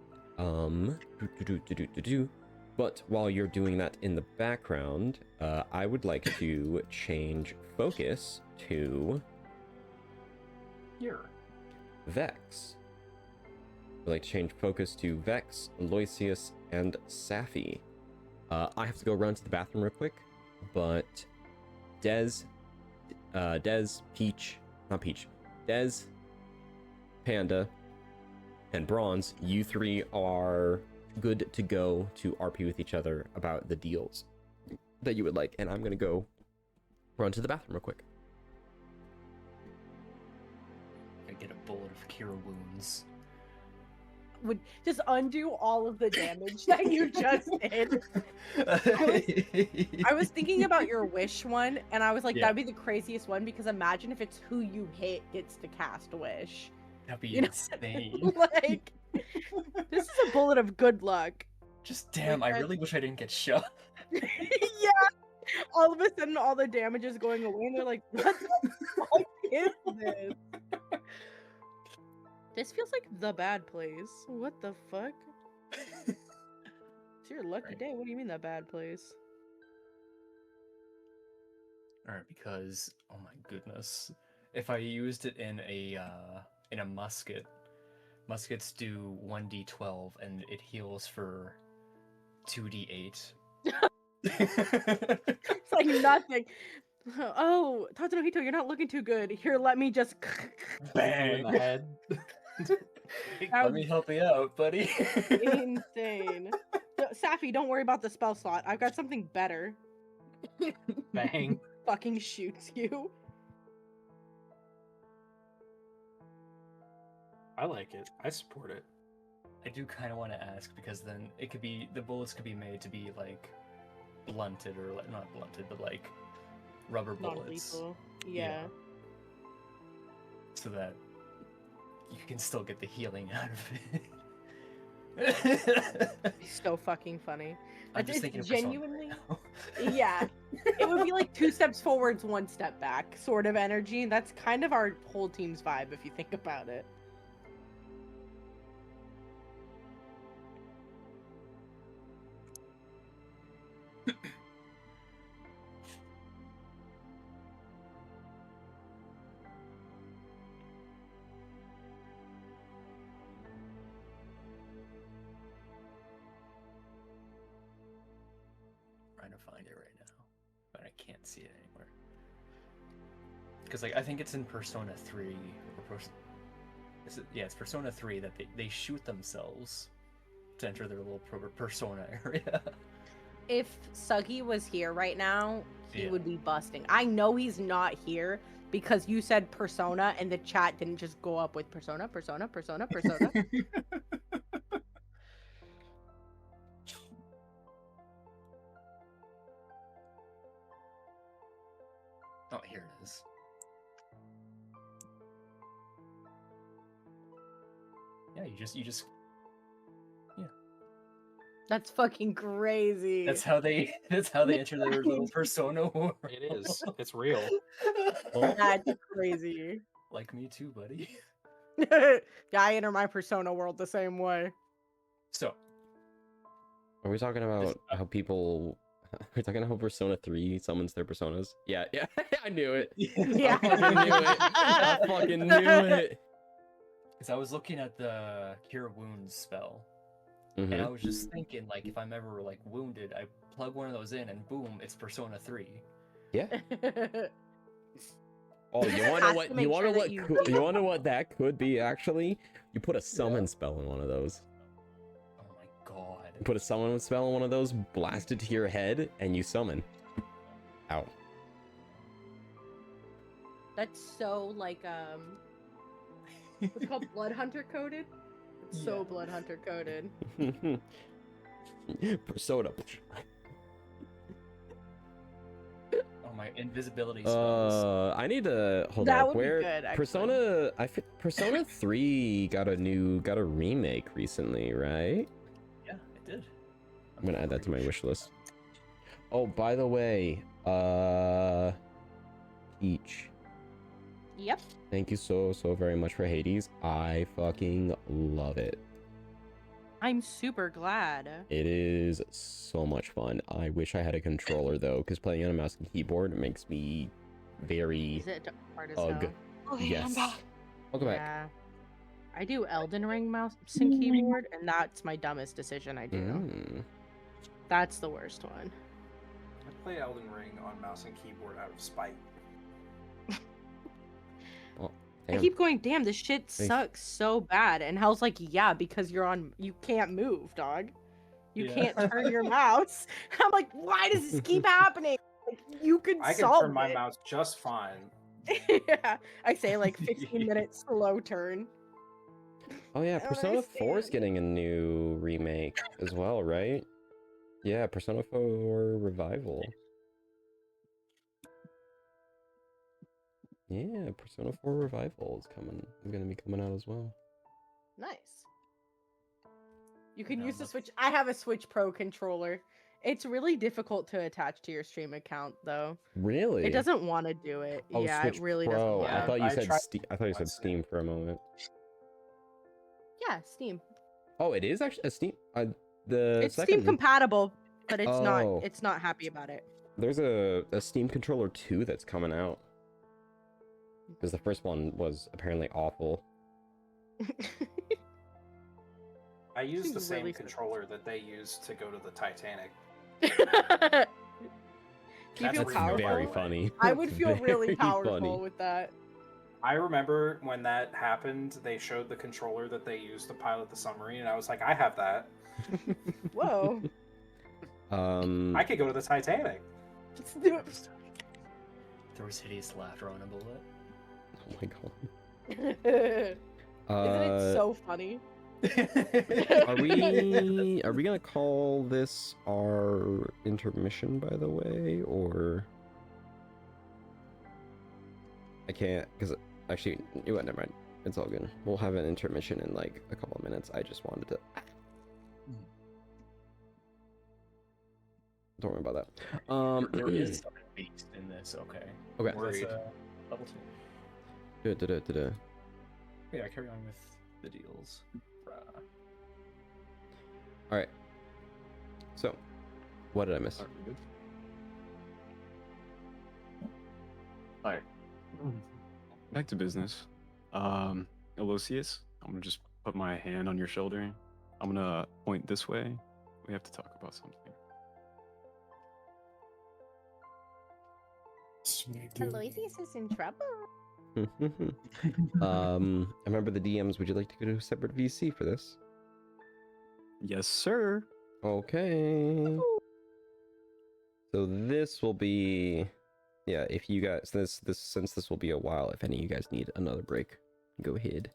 But while you're doing that in the background, I would like to change focus to Here. Vex. I'd like to change focus to Vex, Aloysius, and Safi. I have to go run to the bathroom real quick, but Dez, Panda, and Bronze, you three are good to go to RP with each other about the deals that you would like, and I'm gonna go run to the bathroom real quick. I get a bullet of cure wounds. Would just undo all of the damage that you just did. I was thinking about your wish one, and I was like, that'd be the craziest one, because imagine if it's who you hit gets to cast a wish. That'd be insane. Like, this is a bullet of good luck. Just damn, I really wish I didn't get shot. Yeah. All of a sudden, all the damage is going away, and they're like, what the fuck is this? This feels like the bad place. What the fuck? It's your lucky day. What do you mean, that bad place? Alright, because, oh my goodness. If I used it in a musket, muskets do 1d12 and it heals for 2d8. It's like nothing. Oh, Tatsunohito, you're not looking too good. Here, let me just Bang in the head. Let me help you out, buddy. Insane. Safi, don't worry about the spell slot. I've got something better. Bang. Fucking shoots you. I like it. I support it. I do kind of want to ask, because then the bullets could be made to be like blunted, or not blunted, but like rubber bullets. Non-lethal. Yeah. Yeah. So that you can still get the healing out of it. So fucking funny. I'm just It's thinking of Persona genuinely. right Yeah. It would be like 2 steps forwards, 1 step back sort of energy. That's kind of our whole team's vibe if you think about it. trying to find it right now, but I can't see it anywhere. Because like I think it's in Persona 3 or it's Persona 3 that they shoot themselves to enter their little persona area. If Suggy was here right now, he Yeah. would be busting. I know he's not here because you said persona and the chat didn't just go up with persona. Oh, here it is. Yeah, you just That's fucking crazy. that's how they enter their little persona world. It is. It's real. That's crazy. Like me too, buddy. Yeah, I enter my persona world the same way. So, Are we talking about how people? Are we talking about how Persona 3 summons their personas? Yeah, yeah, I knew it. Yeah. I fucking knew it. I fucking knew it. because I was looking at the Cure Wounds spell, Mhm. and I was just thinking, like, if I'm ever like wounded, I plug one of those in, and boom, it's Persona 3. Yeah. Oh, you want to Has know to what? make You want to sure what? that you- You want to know what that could be? Actually, you put a summon spell in one of those. Oh my god. You put a summon spell in one of those, blast it to your head, and you summon. Ow. That's so like it's called Blood Hunter coded. It's so Yeah. Blood Hunter coded. Persona. Oh my invisibility spells. I need to hold That up. would be Where good, actually. Persona 3 got a remake recently, right? Yeah, it did. I'm gonna add that to my pretty wish list. Oh, by the way, Peach, Yep. thank you so very much for Hades. I fucking love it. I'm super glad. It is so much fun. I wish I had a controller though, because playing on a mouse and keyboard makes me very Is it hard as ugh. hell? Okay, Yes. I'm back. Welcome back. Yeah. I do Elden Ring mouse and keyboard, and that's my dumbest decision I do. Mm. That's the worst one. I play Elden Ring on mouse and keyboard out of spite. I Damn. keep going, damn, this shit Thanks. sucks so bad. And Hell's like, yeah, because you can't move, dog. You Yeah. can't turn your mouse. I'm like, why does this keep happening? Like, you could I can solve turn my it. mouse just fine. Yeah, I say like 15-minute slow turn. Oh yeah, I don't Persona 4 is understand. getting a new remake as well, right? Yeah, Persona 4 Revival. Yeah, Persona 4 Revival is gonna be coming out as well. Nice. You can No, use the but- Switch. I have a Switch Pro controller. It's really difficult to attach to your stream account, though. Really? It doesn't want to do it. Oh, Yeah, Switch it really Pro. doesn't. Yeah, I thought you I said tried- Steam. I thought you said Steam for a moment. Yeah, Steam. Oh, it is actually a Steam. The It's second Steam compatible, but it's Oh. not. It's not happy about it. there's a Steam controller 2 that's coming out because the first one was apparently awful. I use the Seems same really controller that they use to go to the Titanic. Do you That's feel really powerful? Very funny. I would That's feel really very powerful funny. with that. I remember when that happened, they showed the controller that they used to pilot the submarine, and I was like, I have that. Whoa. I could go to the Titanic. Let's do it. There was hideous laughter on a bullet. Oh my god. Isn't it so funny? Are we gonna call this our intermission, by the way, or I can't, because actually, you what? Never mind. It's all good. We'll have an intermission in like a couple of minutes. I just wanted to. Don't worry about that. There is something based in this. Okay. Okay. Where's Agreed. level 2? Da-da-da-da-da. Yeah, carry on with the deals. All right. So, what did I miss? Alright. Back to business. Aloysius, I'm gonna just put my hand on your shoulder. I'm gonna point this way. We have to talk about something. Sweet dude. Aloysius is in trouble. I remember the DMs. Would you like to go to a separate VC for this? Yes, sir. Okay. So this will be, yeah. If you guys, since this will be a while, if any of you guys need another break, go ahead.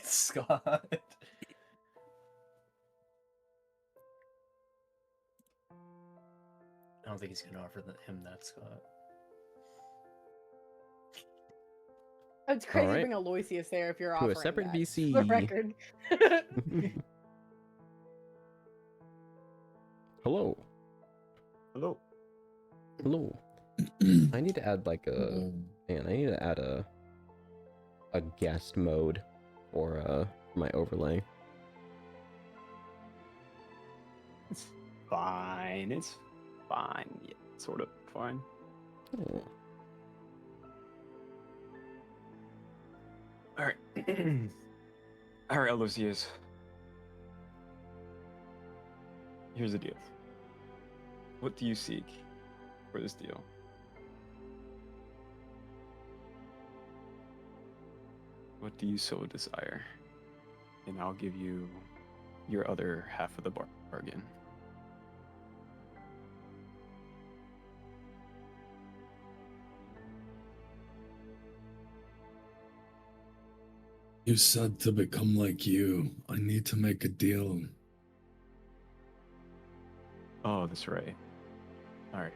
Scott. I don't think he's gonna offer him that, Scott. It's crazy to Alright. bring Aloysius there if you're To a offering separate that, VC. for the record. Hello. Hello. Hello. I need to add like a, man, I need to add a guest mode for my overlay. It's fine. It's fine. Yeah, sort of fine. Oh. All right. All right, Aloysius. Here's the deal. What do you seek for this deal? What do you so desire? And I'll give you your other half of the bargain. You said to become like you. I need to make a deal. Oh, that's right. All right.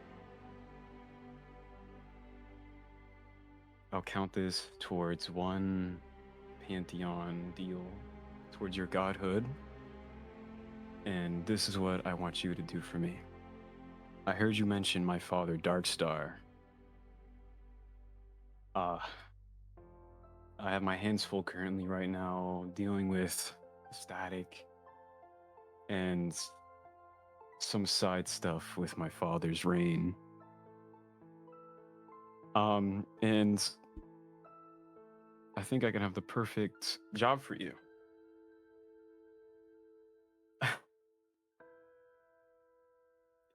I'll count this towards one Pantheon deal towards your godhood. And this is what I want you to do for me. I heard you mention my father, Darkstar. I have my hands full currently right now dealing with static and some side stuff with my father's reign. And I think I can have the perfect job for you.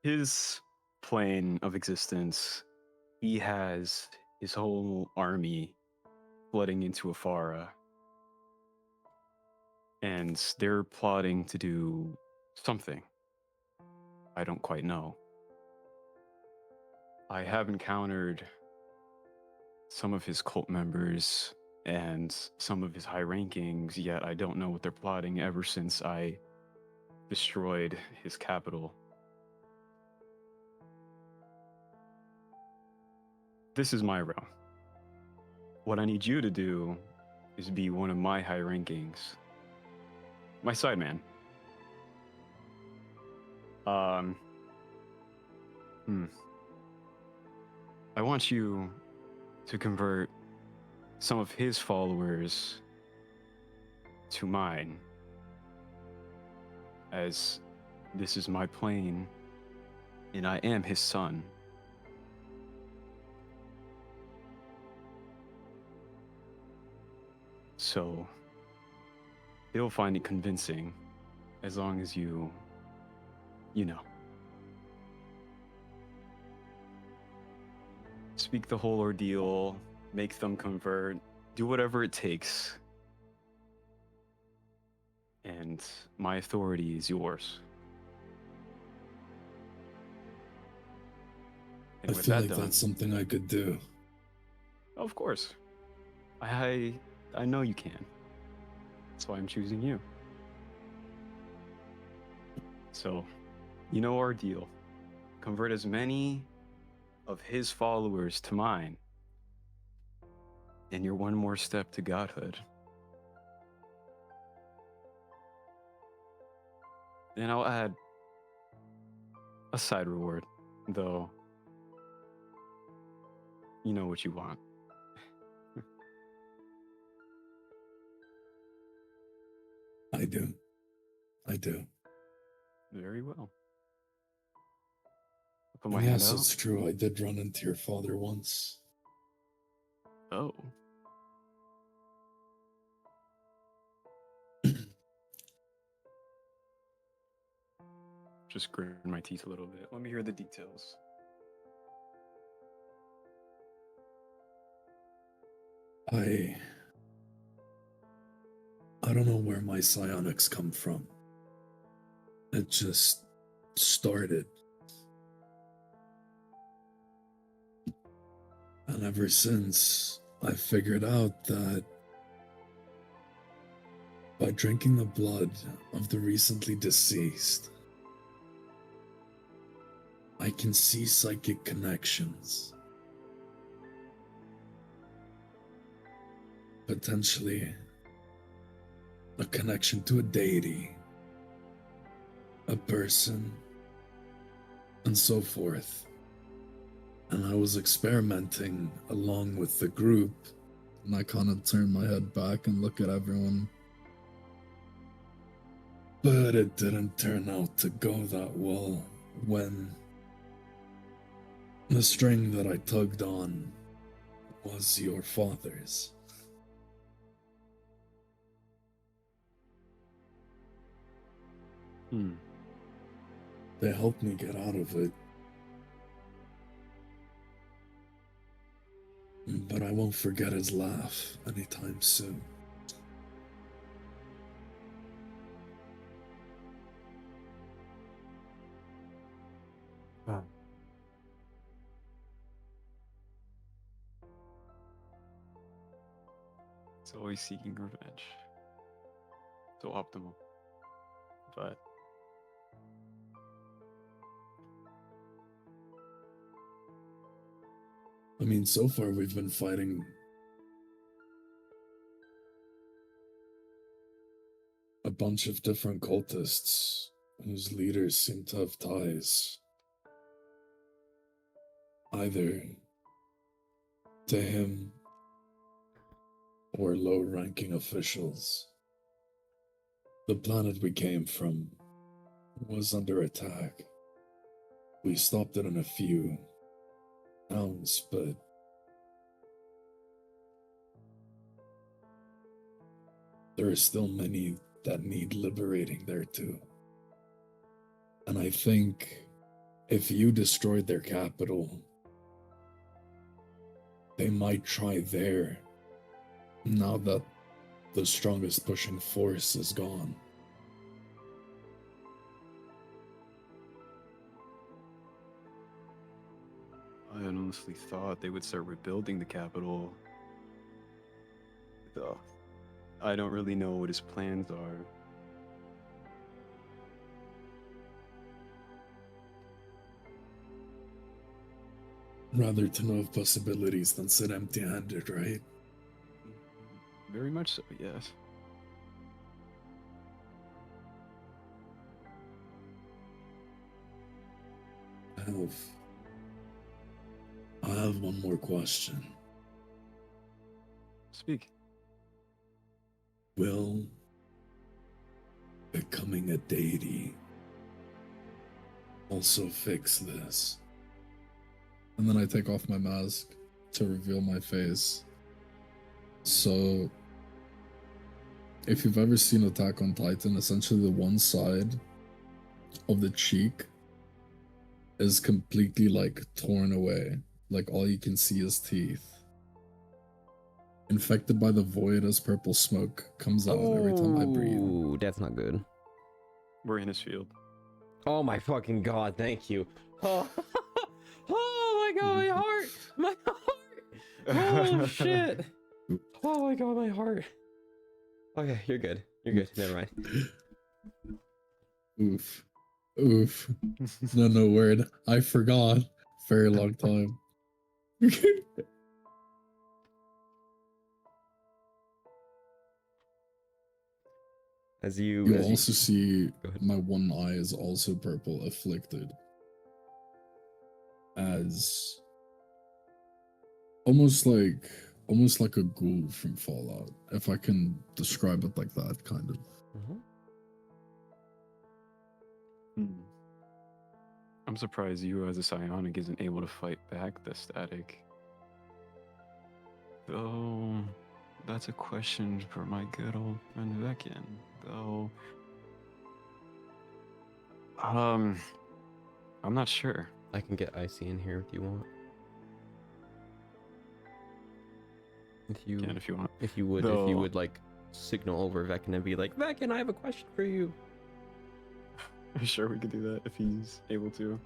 His plane of existence, he has his whole army flooding into Aphara. And they're plotting to do something. I don't quite know. I have encountered some of his cult members and some of his high rankings, yet I don't know what they're plotting ever since I destroyed his capital. This is my realm. What I need you to do is be one of my high rankings. My sideman. I want you to convert some of his followers to mine, as this is my plane and I am his son. So he'll find it convincing as long as you know. Speak the whole ordeal, make them convert, do whatever it takes. And my authority is yours. And I with feel that like done, that's something I could do. of course. I know you can. That's why I'm choosing you. So, you know our deal. Convert as many of his followers to mine, and you're one more step to godhood. And I'll add a side reward, though you know what you want. I do. I do. Very well. I'll put my And hand yes, out. it's true. I did run into your father once. Oh. Just grin my teeth a little bit. Let me hear the details. I don't know where my psionics come from. It just started. And ever since, I figured out that by drinking the blood of the recently deceased, I can see psychic connections. Potentially a connection to a deity, a person, and so forth. And I was experimenting along with the group, and I kind of turn my head back and look at everyone. But it didn't turn out to go that well when the string that I tugged on was your father's. They helped me get out of it. But I won't forget his laugh anytime soon. It's always seeking revenge. So optimal. But I mean, so far we've been fighting a bunch of different cultists whose leaders seem to have ties either to him or low-ranking officials. The planet we came from was under attack. We stopped it in a few rounds, but there are still many that need liberating there too. And I think if you destroyed their capital, they might try there, now that the strongest pushing force is gone. I honestly thought they would start rebuilding the capital. Though I don't really know what his plans are. Rather to know of possibilities than sit empty-handed, right? Very much so, yes. I have one more question. Speak. Will becoming a deity also fix this? And then I take off my mask to reveal my face. So, if you've ever seen Attack on Titan, essentially the one side of the cheek is completely like torn away. Like all you can see is teeth. Infected by the void as purple smoke comes out every time I breathe. Ooh, that's not good. We're in his field. Oh my fucking god, thank you. Oh, oh my god, my heart! My heart! Oh shit! Oh my god, my heart. Okay, you're good. You're good. Never mind. Oof. Oof. No word. I forgot. very long time. As you You also see Go ahead. my one eye is also purple, afflicted. As almost like a ghoul from Fallout, if I can describe it like that, kind of. Mhm. I'm surprised you as a psionic isn't able to fight back the static. Though that's a question for my good old friend Vekin. Though I'm not sure. I can get Icy in here if you want. If you Can if you want. if you Though- would like signal over Vekin and be like, Vekin, I have a question for you. I'm sure we could do that if he's able to.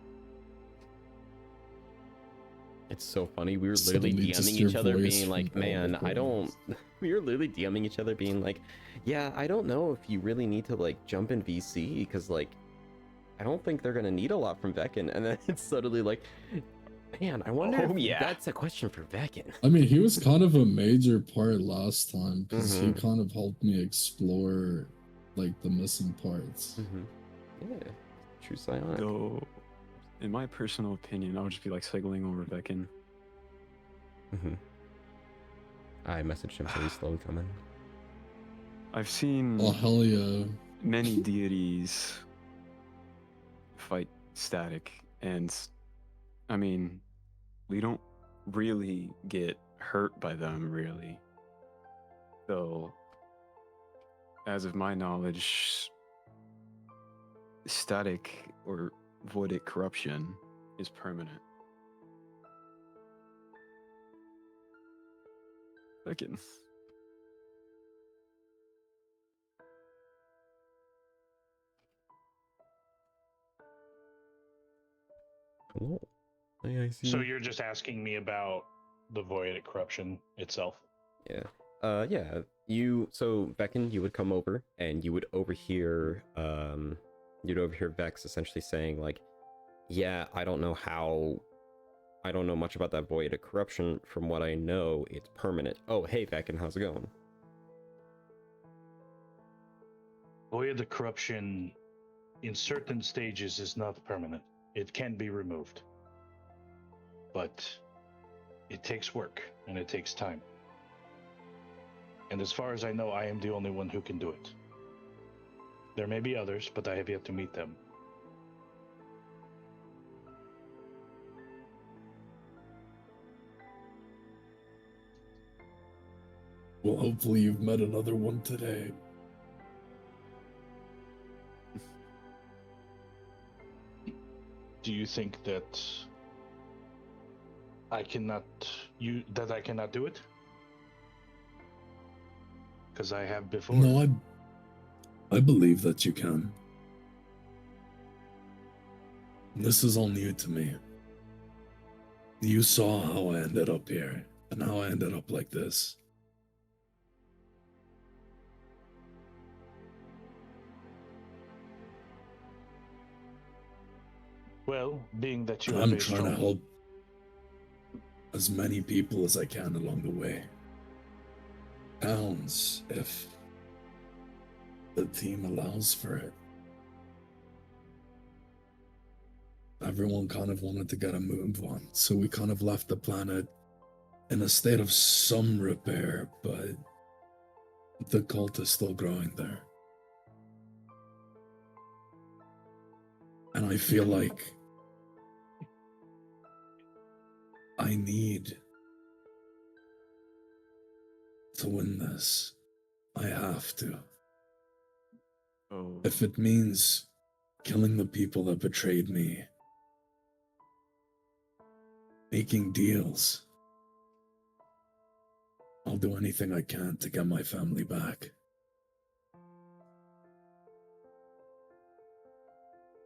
It's so funny. We were Suddenly literally just DMing your each other, voice being from like, all the "Man, I don't." corners. We were literally DMing each other, being like, "Yeah, I don't know if you really need to like jump in VC because like, I don't think they're gonna need a lot from Vekin." And then it's suddenly like, "Man, I wonder Oh, if yeah. that's a question for Vekin." I mean, he was kind of a major part last time because he Mhm. kind of helped me explore like the missing parts. Yeah, true psionic. Though, in my personal opinion, I would just be like signaling over Vekin. I messaged him, so he's slowly coming. I've seen Oh hell yeah! many deities fight static, and I mean, we don't really get hurt by them, really. So, as of my knowledge, static or voidic corruption is permanent. Second. Cool. Hey, I see. So you're just asking me about the void corruption itself? Yeah. Yeah. So Vekin, you would come over and you would overhear Vex essentially saying like, yeah, I don't know much about that void of corruption. From what I know, it's permanent. Oh, hey Vekin, how's it going? Void of corruption in certain stages is not permanent. It can be removed. But it takes work and it takes time. And as far as I know, I am the only one who can do it. There may be others, but I have yet to meet them. Well, hopefully you've met another one today. Do you think that I cannot do it? Because I have before. No, I believe that you can. This is all new to me. You saw how I ended up here and how I ended up like this. Well, being that you have I'm a trying to strong... help as many people as I can along the way. Pounds, if the team allows for it. Everyone kind of wanted to get a move on, so we kind of left the planet in a state of some repair, but the cult is still growing there. And I feel like I need to win this. I have to. Oh, If it means killing the people that betrayed me, making deals, I'll do anything I can to get my family back.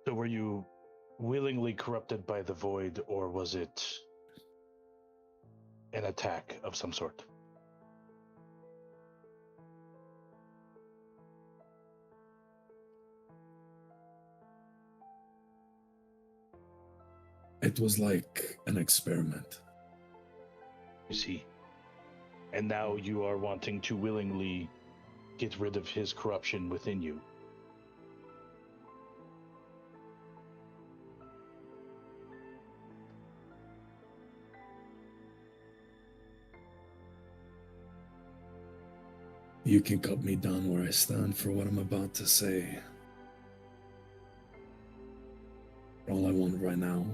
So were you willingly corrupted by the void, or was it an attack of some sort? It was like an experiment. You see. And now you are wanting to willingly get rid of his corruption within you. You can cut me down where I stand for what I'm about to say. All I want right now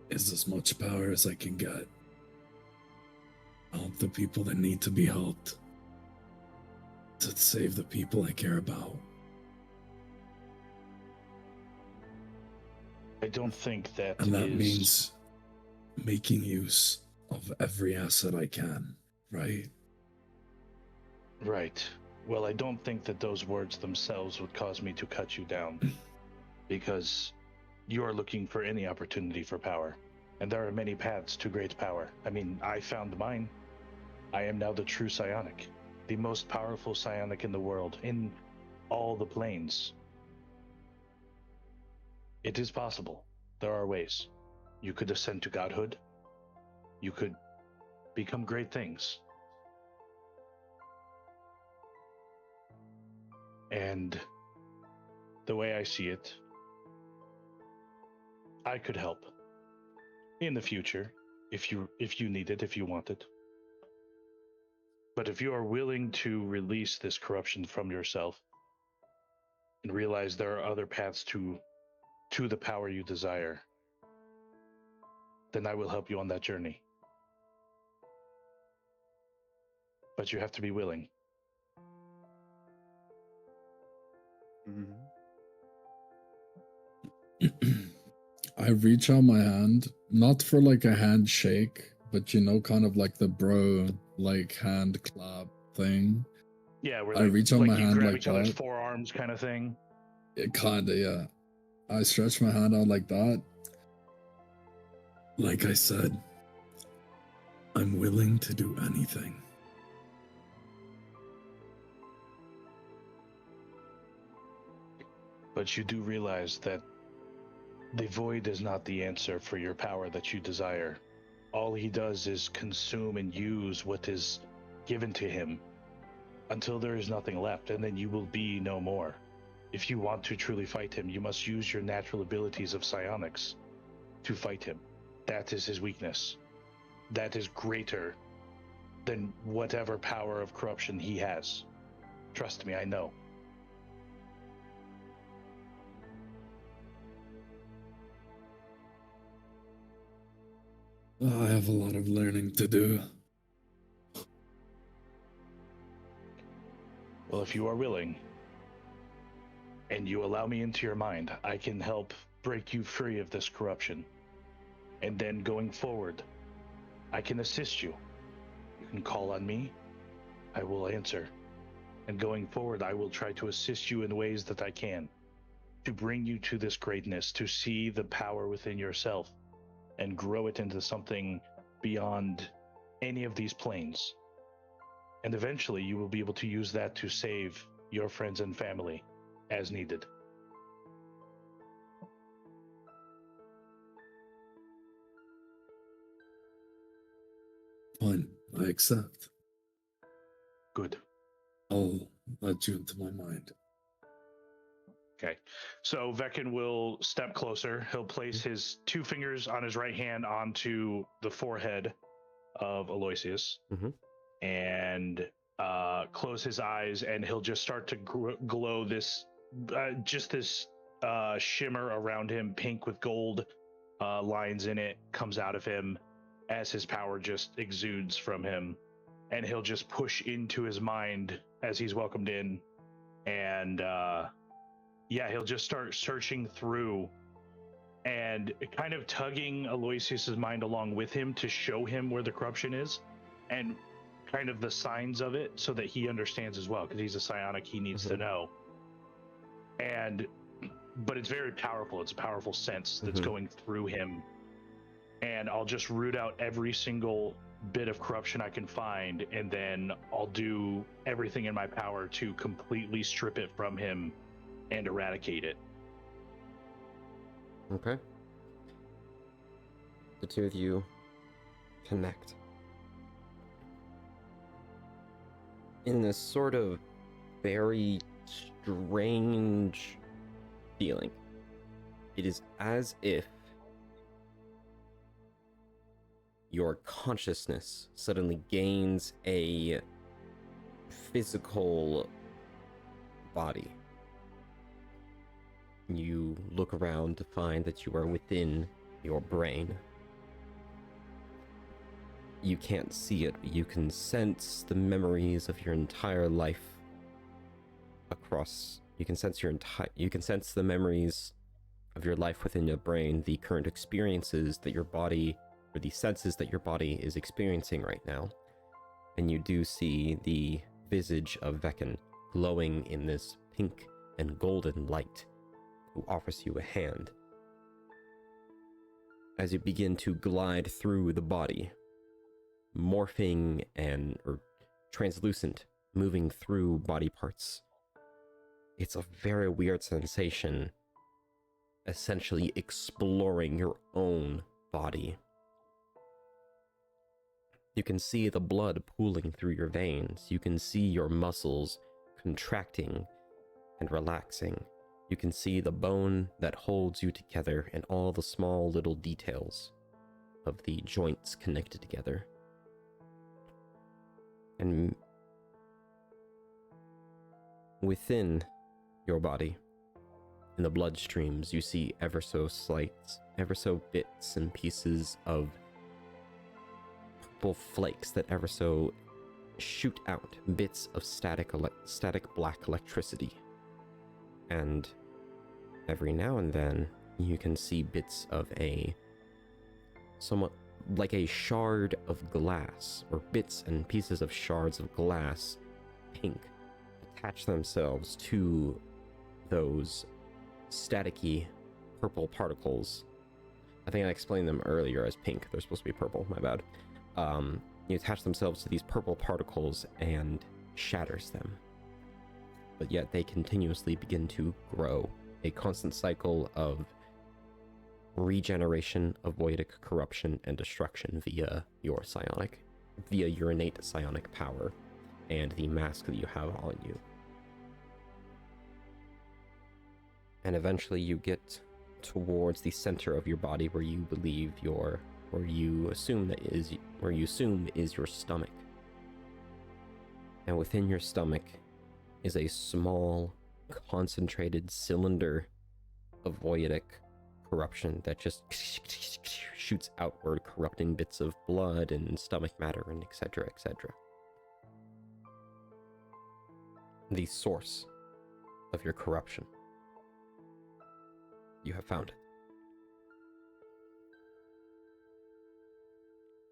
is as much power as I can get. Help the people that need to be helped. To save the people I care about. I don't think that And that is... means making use of every asset I can, right? Right. Well, I don't think that those words themselves would cause me to cut you down. Because you are looking for any opportunity for power. And there are many paths to great power. I mean, I found mine. I am now the true psionic. The most powerful psionic in the world. In all the planes. It is possible. There are ways. You could ascend to godhood. You could become great things. And the way I see it, I could help in the future if you need it, if you want it. But if you are willing to release this corruption from yourself and realize there are other paths to the power you desire, then I will help you on that journey. But you have to be willing. I reach out my hand, not for like a handshake, but you know, kind of like the bro, like hand clap thing. Yeah, where I reach out my you hand grab like each other's that. forearms kind of thing. It kinda, yeah. I stretch my hand out like that. Like I said, I'm willing to do anything. But you do realize that the void is not the answer for your power that you desire. All he does is consume and use what is given to him until there is nothing left, and then you will be no more. If you want to truly fight him, you must use your natural abilities of psionics to fight him. That is his weakness. That is greater than whatever power of corruption he has. Trust me, I know. I have a lot of learning to do. Well, if you are willing, and you allow me into your mind, I can help break you free of this corruption. And then going forward, I can assist you. You can call on me, I will answer. And going forward, I will try to assist you in ways that I can, to bring you to this greatness, to see the power within yourself, and grow it into something beyond any of these planes. And eventually you will be able to use that to save your friends and family as needed. Fine, I accept. Good. I'll let you into my mind. Okay, so Vekin will step closer. He'll place his two fingers on his right hand onto the forehead of Aloysius, and close his eyes, and he'll just start to glow this, this shimmer around him, pink with gold lines in it, comes out of him as his power just exudes from him, and he'll just push into his mind as he's welcomed in, and yeah, he'll just start searching through and kind of tugging Aloysius's mind along with him to show him where the corruption is and kind of the signs of it so that he understands as well, because he's a psionic, he needs to know. But it's very powerful. It's a powerful sense that's going through him. And I'll just root out every single bit of corruption I can find, and then I'll do everything in my power to completely strip it from him and eradicate it. Okay. The two of you connect. In this sort of very strange feeling. It is as if your consciousness suddenly gains a physical body. You look around to find that you are within your brain. You can't see it, but you can sense the memories of your entire life across. You can sense the memories of your life within your brain, the current experiences that your body, or the senses that your body is experiencing right now. And you do see the visage of Vekin glowing in this pink and golden light, who offers you a hand. As you begin to glide through the body, morphing or translucent, moving through body parts. It's a very weird sensation, essentially exploring your own body. You can see the blood pooling through your veins. You can see your muscles contracting and relaxing. You can see the bone that holds you together and all the small little details of the joints connected together. And within your body, in the bloodstreams, you see ever so bits and pieces of purple flakes that ever so shoot out bits of static black electricity. And every now and then, you can see bits of somewhat like a shard of glass, or bits and pieces of shards of glass, pink, attach themselves to those staticky purple particles. I think I explained them earlier as pink. They're supposed to be purple, my bad. You attach themselves to these purple particles and shatters them. But yet they continuously begin to grow. A constant cycle of regeneration, avoidic corruption, and destruction via your innate psionic power and the mask that you have on you. And eventually you get towards the center of your body where you assume is your stomach. And within your stomach is a small, concentrated cylinder of voidic corruption that just shoots outward, corrupting bits of blood and stomach matter and etc., etc. The source of your corruption. You have found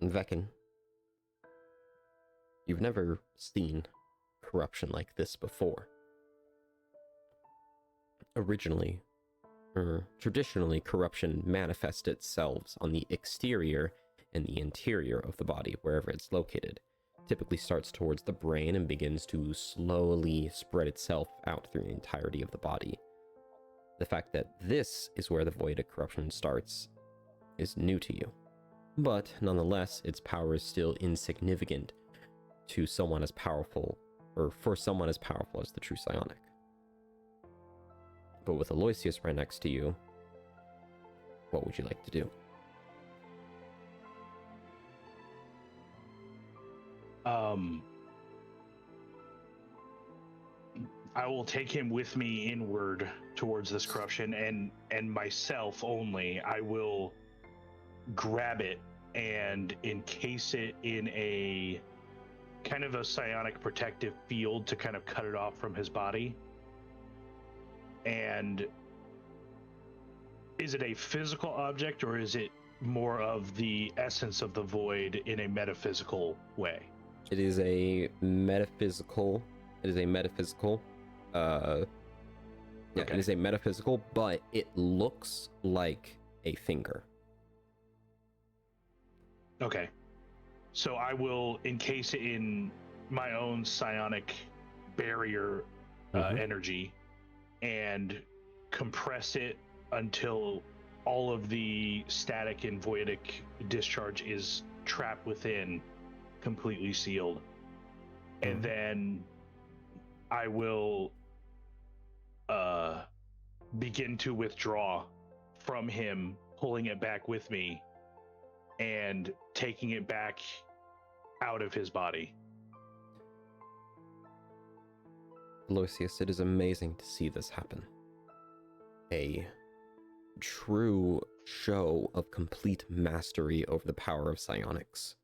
it. Vekin, you've never seen corruption like this before. Traditionally, corruption manifests itself on the exterior and the interior of the body, wherever it's located. Typically starts towards the brain and begins to slowly spread itself out through the entirety of the body. The fact that this is where the void of corruption starts is new to you. But nonetheless, its power is still insignificant to someone as powerful, or for someone as powerful as the true psionic. But with Aloysius right next to you, what would you like to do? I will take him with me inward towards this corruption, and myself only. I will grab it and encase it in a kind of a psionic protective field to kind of cut it off from his body. And is it a physical object, or is it more of the essence of the void in a metaphysical way? It is a metaphysical. It is a metaphysical. Okay. It is a metaphysical, but it looks like a finger. Okay. So I will encase it in my own psionic barrier energy and compress it until all of the static and voidic discharge is trapped within, completely sealed. And then I will begin to withdraw from him, pulling it back with me and taking it back out of his body. Aloysius, it is amazing to see this happen. A true show of complete mastery over the power of psionics.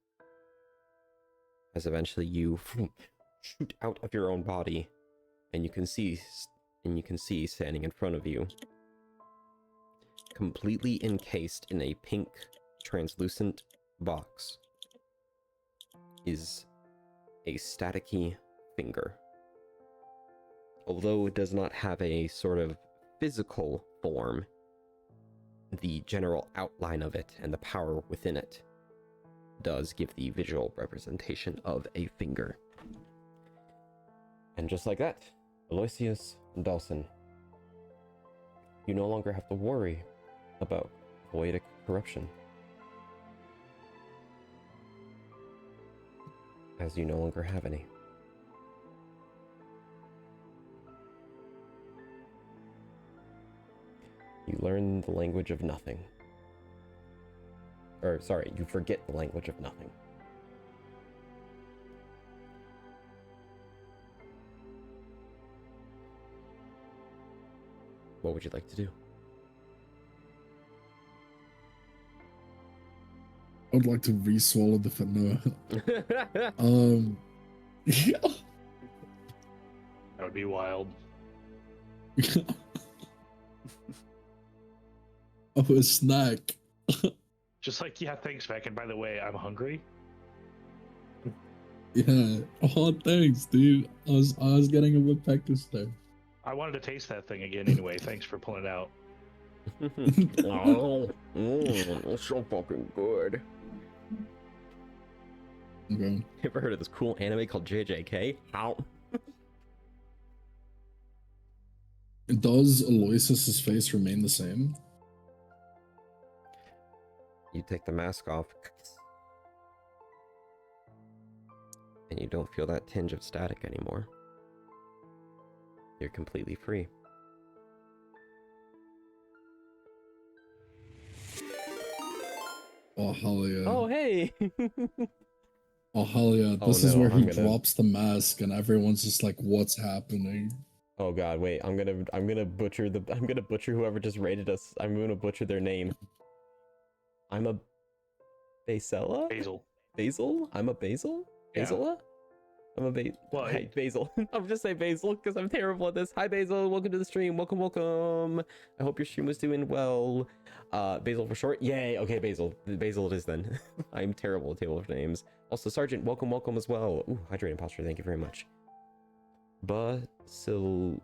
As eventually you shoot out of your own body, and you can see standing in front of you, completely encased in a pink, translucent box, is a staticky finger. Although it does not have a sort of physical form, the general outline of it and the power within it does give the visual representation of a finger. And just like that, Aloysius Dawson, you no longer have to worry about voidic corruption, as you no longer have any. You learn the language of nothing. Or, sorry, you forget the language of nothing. What would you like to do? I would like to re-swallow the no. Yeah. That would be wild. Of a snack. Just like, yeah, thanks, Vekin. By the way, I'm hungry. Yeah. Oh, thanks, dude. I was getting a bit peckish there. I wanted to taste that thing again anyway. Thanks for pulling it out. Oh, it's so fucking good. Okay. You ever heard of this cool anime called JJK? How? Does Aloysius's face remain the same? You take the mask off, and you don't feel that tinge of static anymore. You're completely free. Oh, hell yeah. Oh, hey! Oh, hell yeah. Oh, This is no, where he I'm gonna- drops the mask and everyone's just like, what's happening? Oh god, wait, I'm gonna butcher whoever just rated us. I'm gonna butcher their name. I'm a Basella? Basil. Basil? I'm a Basil? Yeah. Basila? I'm a Well, Hi, Basil. I'll just say Basil because I'm terrible at this. Hi, Basil. Welcome to the stream. Welcome, welcome. I hope your stream was doing well. Basil for short. Yay. Okay, Basil. Basil it is then. I'm terrible at table of names. Also, Sergeant, welcome, welcome as well. Ooh, Hydrate Imposter. Thank you very much. Basilia?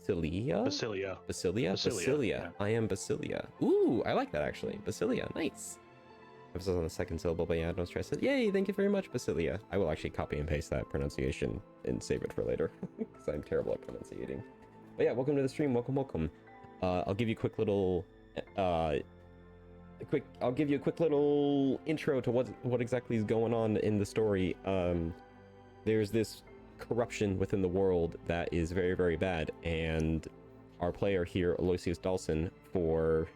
Basilia. Basilia. yeah. I am Basilia. Ooh, I like that actually. Basilia. Nice. Emphasis on the second syllable, but yeah, no stress. Yay, thank you very much, Basilia. I will actually copy and paste that pronunciation and save it for later, because I'm terrible at pronunciating. But yeah, welcome to the stream. Welcome, welcome. I'll give you a quick little, I'll give you a quick little intro to what exactly is going on in the story. There's this corruption within the world that is very, very bad, and our player here, Aloysius Dawson, for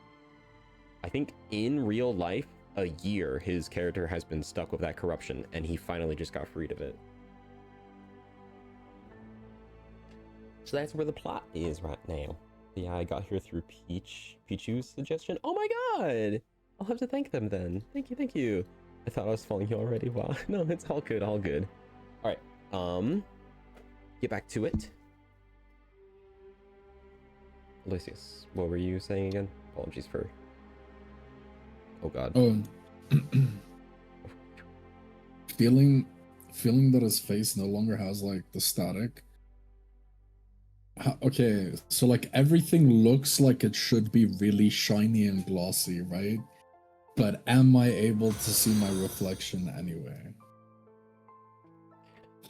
I think in real life, a year, his character has been stuck with that corruption, and he finally just got freed of it. So that's where the plot is right now. Yeah, I got here through Pichu's suggestion. Oh my god! I'll have to thank them then. Thank you, thank you. I thought I was following you already. Wow. No, it's all good, all good. Alright, get back to it. Aloysius, what were you saying again? Apologies for... Oh god. Oh, feeling that his face no longer has like the static. Okay, so like everything looks like it should be really shiny and glossy, right? But am I able to see my reflection anyway?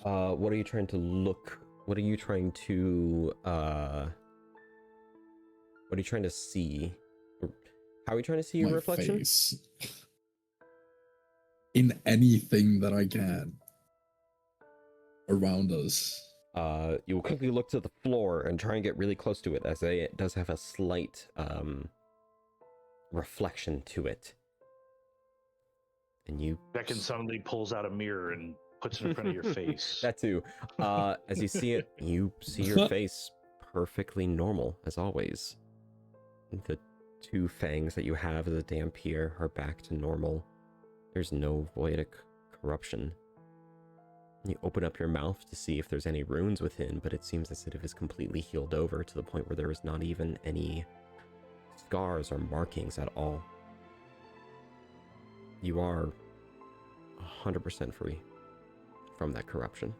What are you trying to look? What are you trying to? What are you trying to see? How are we trying to see your my reflection? face. In anything that I can around us. You will quickly look to the floor and try and get really close to it, as it does have a slight reflection to it. And you... Vekin suddenly pulls out a mirror and puts it in front of your face. That too. As you see it, you see your face perfectly normal, as always. The 2 fangs that you have as a Dampier are back to normal. There's no voidic corruption. You open up your mouth to see if there's any runes within, but it seems as if it is completely healed over to the point where there is not even any scars or markings at all. You are 100% free from that corruption.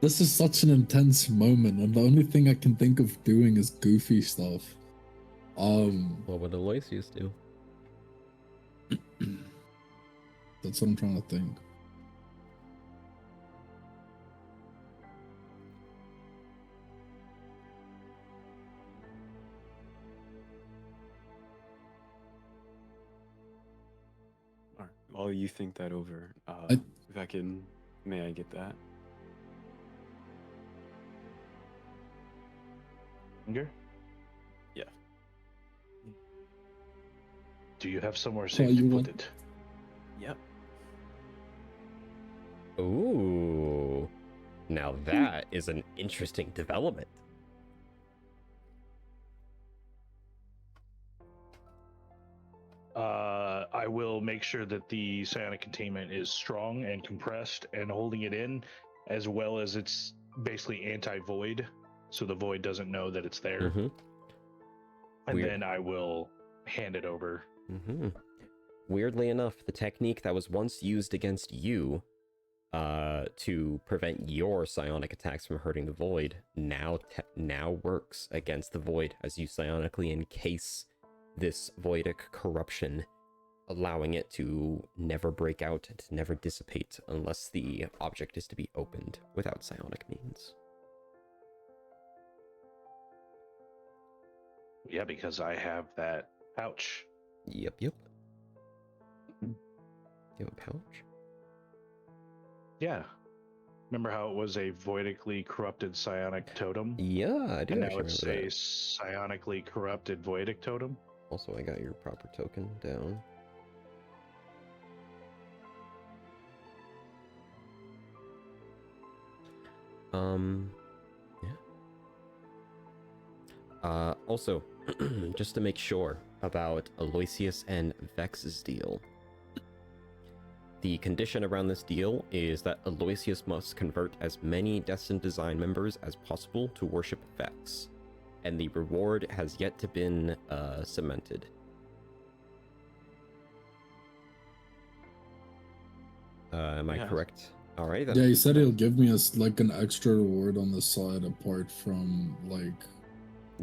This is such an intense moment, and the only thing I can think of doing is goofy stuff. What would Aloysius do? That's what I'm trying to think. Alright, while you think that over, Vekin, may I get that? Finger? Yeah. Do you have somewhere Oh, safe you to put want- it? Yep. Ooh. Now that is an interesting development. I will make sure that the psionic containment is strong and compressed and holding it in, as well as it's basically anti-void, so the void doesn't know that it's there. Mm-hmm. And Weird. then I will hand it over. Mm-hmm. Weirdly enough, the technique that was once used against you to prevent your psionic attacks from hurting the void now works against the void, as you psionically encase this voidic corruption, allowing it to never break out and to never dissipate unless the object is to be opened without psionic means. Yeah, because I have that pouch. Yep. You have a pouch? Yeah. Remember how it was a voidically corrupted psionic totem? Yeah, I do And now actually it's remember a that. psionically corrupted voidic totem? Also, I got your proper token down. Yeah. Also, just to make sure about Aloysius and Vex's deal. The condition around this deal is that Aloysius must convert as many Destined Design members as possible to worship Vex, and the reward has yet to been cemented. Am I Yeah. correct? All right then. Yeah, he said he'll give me like an extra reward on the side apart from like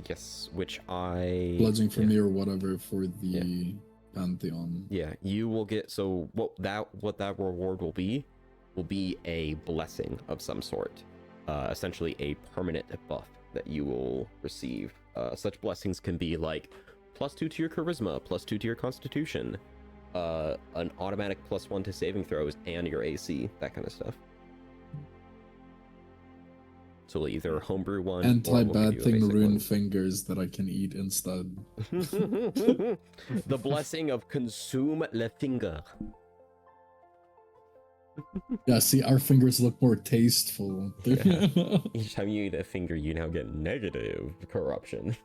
Yes, which I pledging for yeah. me or whatever for the Pantheon. Yeah, you will get, so what that reward will be a blessing of some sort. Essentially a permanent buff that you will receive. Such blessings can be like +2 to your charisma, +2 to your constitution, an automatic +1 to saving throws and your AC, that kind of stuff. So we'll either homebrew one or we'll give Anti-bad you a thing basic rune one. fingers that I can eat instead. The blessing of consume le finger. Yeah, see, our fingers look more tasteful. Yeah. Each time you eat a finger, you now get negative corruption.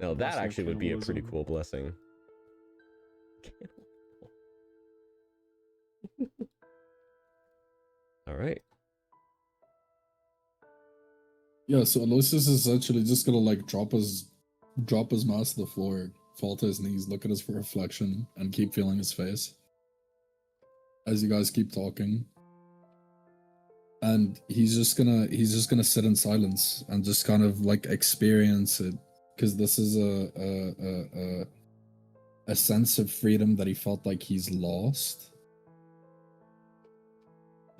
Now that Blessing of actually would be a pretty cannibalism. cool blessing. All right. Yeah, so Aloysius is actually just gonna like drop his mask to the floor, fall to his knees, look at his reflection, and keep feeling his face. As you guys keep talking. And he's just gonna sit in silence and just kind of like experience it. Because this is a sense of freedom that he felt like he's lost.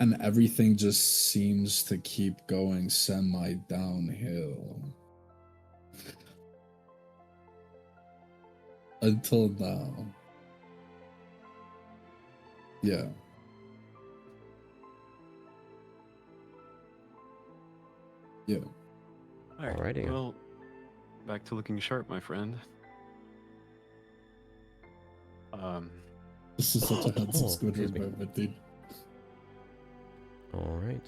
And everything just seems to keep going semi-downhill. Until now. Yeah. Yeah. Alrighty. Well, back to looking sharp, my friend. This is such a handsome excuse Squidward me. moment, dude. All right.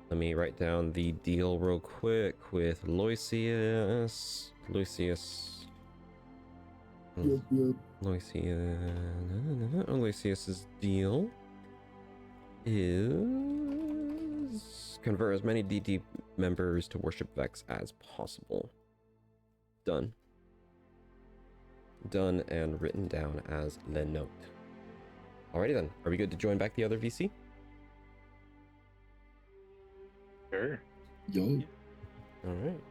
Let me write down the deal real quick with Loisius. Loisius's deal is convert as many DD members to worship Vex as possible. Done. Done and written down as le note. Alrighty then. Are we good to join back the other VC? Sure. Yo. Alright.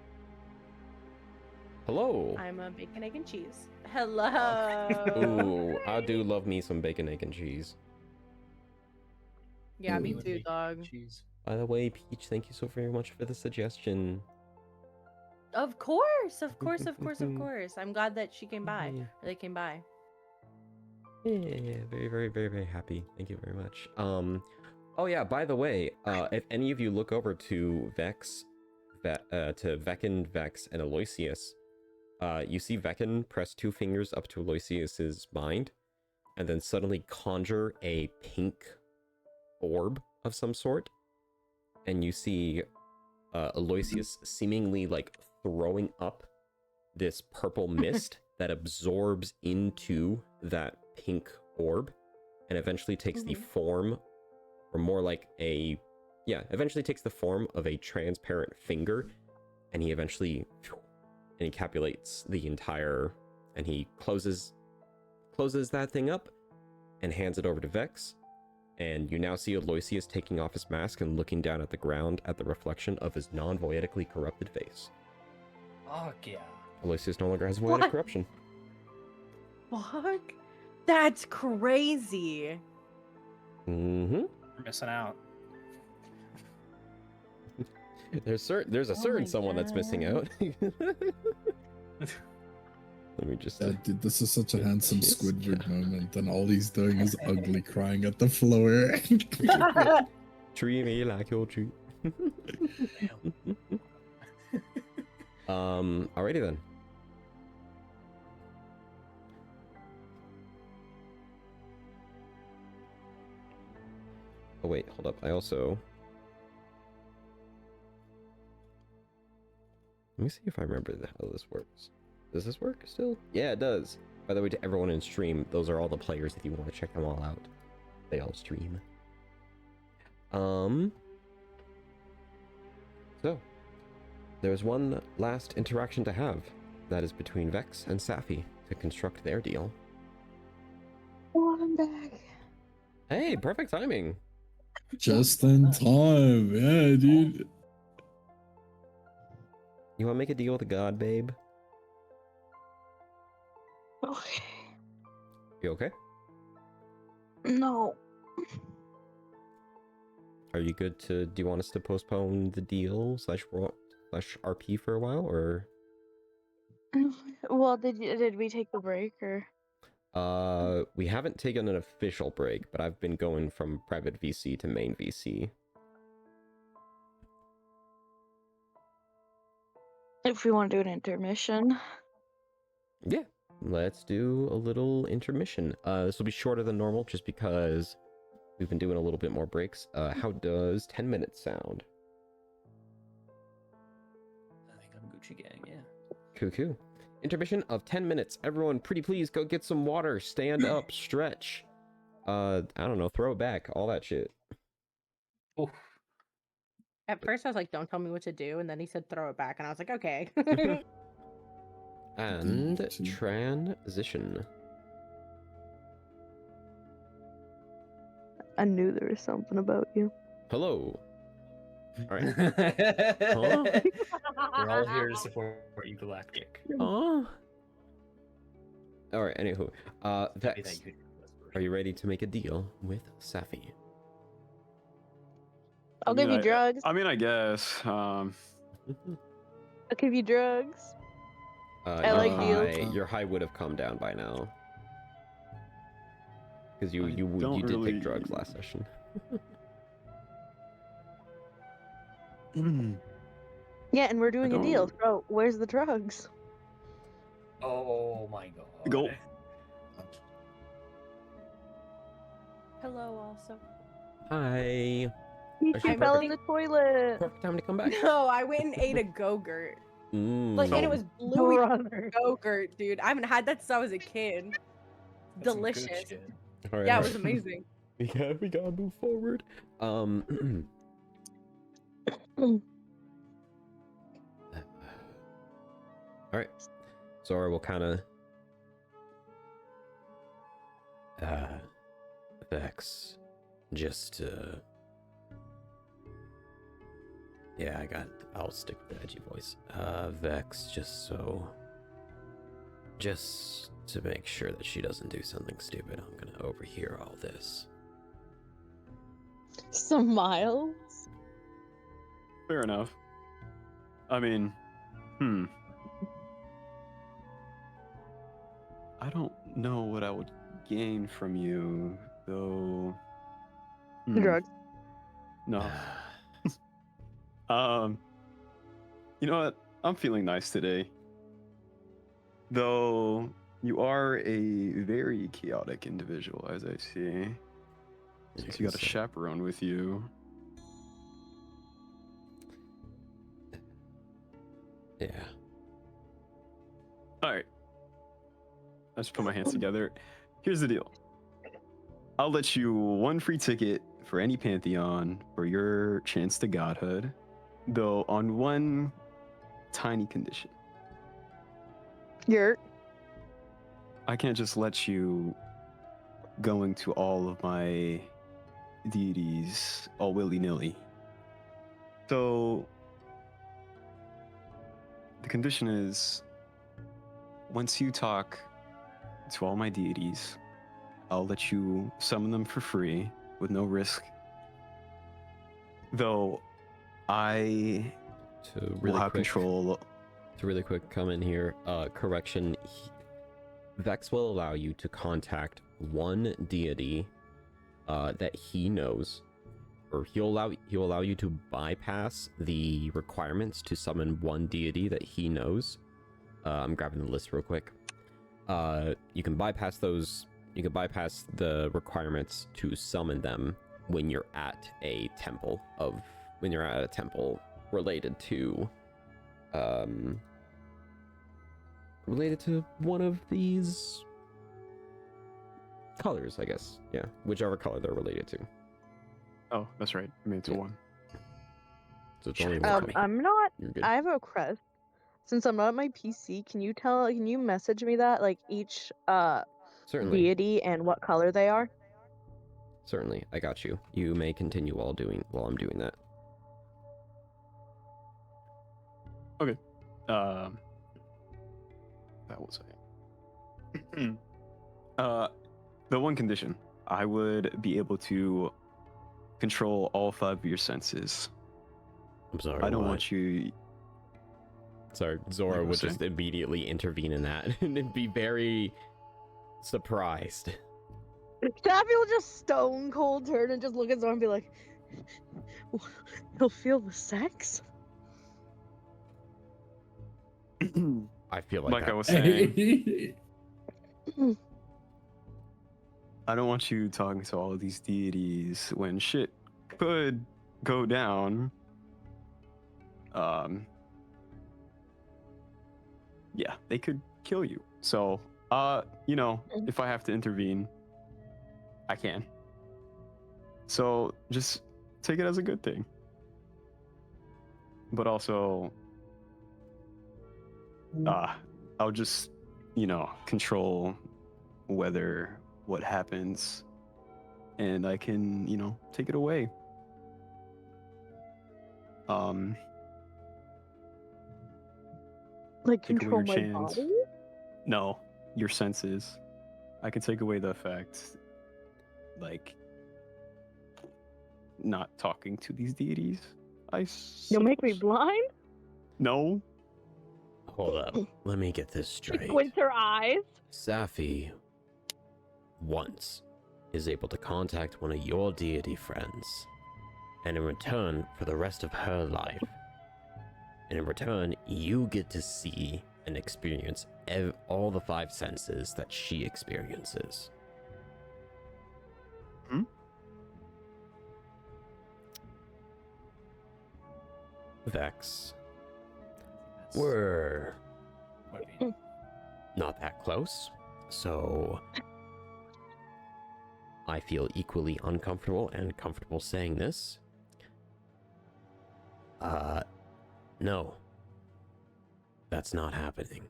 Hello. I'm a bacon, egg, and cheese. Hello. Ooh, I do love me some bacon, egg, and cheese. Yeah, me Ooh. too, dog. Jeez. By the way, Peach, thank you so very much for the suggestion. Of course. I'm glad that she came by. Yeah. Or they came by. Yeah, very, very, very, very happy. Thank you very much. Oh yeah, by the way, if any of you look over to Vex, to Vekin, Vex, and Aloysius, you see Vekin press 2 fingers up to Aloysius's mind, and then suddenly conjure a pink orb of some sort, and you see Aloysius seemingly like throwing up this purple mist that absorbs into that pink orb, and eventually takes the form, or more like eventually takes the form of a transparent finger, and he eventually encapsulates the entire, and he closes that thing up and hands it over to Vex, and you now see Aloysius taking off his mask and looking down at the ground at the reflection of his non-voidically corrupted face. Fuck yeah. Aloysius no longer has voided What? corruption. Fuck. That's crazy. Mm-hmm. We're missing out. There's a certain someone that's missing out. Let me just. Yeah, dude, this is such a handsome Yes. Squidward moment, and all he's doing is ugly crying at the floor. Treat me like your tree. Alrighty then. Oh wait, hold up. I also. Let me see if I remember how this works. Does this work still? Yeah, it does. By the way, to everyone in stream, those are all the players if you want to check them all out. They all stream. So, there's one last interaction to have. That is between Vex and Safi to construct their deal. Oh, I'm back. Hey, perfect timing. Just in time, yeah, dude. You want to make a deal with a god, babe? Okay. You okay? No. Are you good to? Do you want us to postpone the deal slash RP for a while, or? Well, did we take the break or? We haven't taken an official break, but I've been going from private VC to main VC. If we want to do an intermission. Yeah, let's do a little intermission. This will be shorter than normal just because we've been doing a little bit more breaks. How does 10 minutes sound? I think I'm Gucci gang, yeah. Cuckoo. Intermission of 10 minutes. Everyone, pretty please go get some water. Stand up, stretch. I don't know, throw it back, all that shit. Oof. At first, I was like, "Don't tell me what to do," and then he said, "Throw it back," and I was like, "Okay." And transition. I knew there was something about you. Hello. All right. We're all here to support you, Galactic. Oh. All right. Anywho, Maybe that Vex, you could whisper. are you ready to make a deal with Safi? I'll give you drugs. I mean, I guess. I'll give you drugs. I your like high, deals. your high would have come down by now. Because you don't did really- take drugs last session. Yeah, and we're doing a deal. don't- So where's the drugs? Oh my god. Go. Hello, also. Hi. He Actually, fell perfect. in the toilet. Perfect time to come back. No, I went and ate a Go-Gurt. Like, and it was bluey Brother. Go-Gurt, dude. I haven't had that since I was a kid. That's some good Delicious. shit. All right, Yeah, all it was right. amazing. we gotta move forward. All right. Zora will kind of Vex, just yeah, I'll stick with the edgy voice. Vex, just to make sure that she doesn't do something stupid, I'm gonna overhear all this. Smiles. Fair enough. I mean, I don't know what I would gain from you, though. Drugs. No. You know what? I'm feeling nice today. Though you are a very chaotic individual, as I see. Since you got a chaperone with you. Yeah. Alright. Let's put my hands together. Here's the deal. I'll let you one free ticket for any Pantheon for your chance to godhood, though on one tiny condition. Yurt. I can't just let you go into all of my deities all willy-nilly. So the condition is, once you talk to all my deities, I'll let you summon them for free with no risk. Though I will have control. To really quick come in here, correction. Vex will allow you to contact one deity that he knows, or he'll allow you to bypass the requirements to summon one deity that he knows. I'm grabbing the list real quick. You can bypass those. You can bypass the requirements to summon them when you're at a temple related to one of these colors, I guess. Yeah, whichever color they're related to. Oh, that's right. I mean, it's a one. So it's only one. I'm not. You're good. I have a request. Since I'm not at my PC, can you message me that, like, each Certainly. deity and what color they are? Certainly, I got you. You may continue while I'm doing that. Okay. That was it. The one condition, I would be able to control all 5 of your senses. I'm sorry. I don't what? want you. Sorry, Zora Like I would was just saying. immediately intervene in that and be very surprised. Daffy will just stone cold turn and just look at Zora and be like, "He'll feel the sex." I feel like Like that. I was saying, I don't want you talking to all of these deities when shit could go down. Yeah, they could kill you. So, if I have to intervene, I can. So just take it as a good thing. But also, I'll just, control what happens, and I can, take it away. Like Take away control your my chance. body? No, your senses. I can take away the effect, like not talking to these deities. You'll make me suppose. blind? No. Hold up. Let me get this She straight. squints her eyes. Safi once is able to contact one of your deity friends, and in return, for the rest of her life, and in return, you get to see and experience all the 5 senses that she experiences. Hmm? Vex, That's we're what I mean. not that close, so I feel equally uncomfortable and comfortable saying this. No. That's not happening.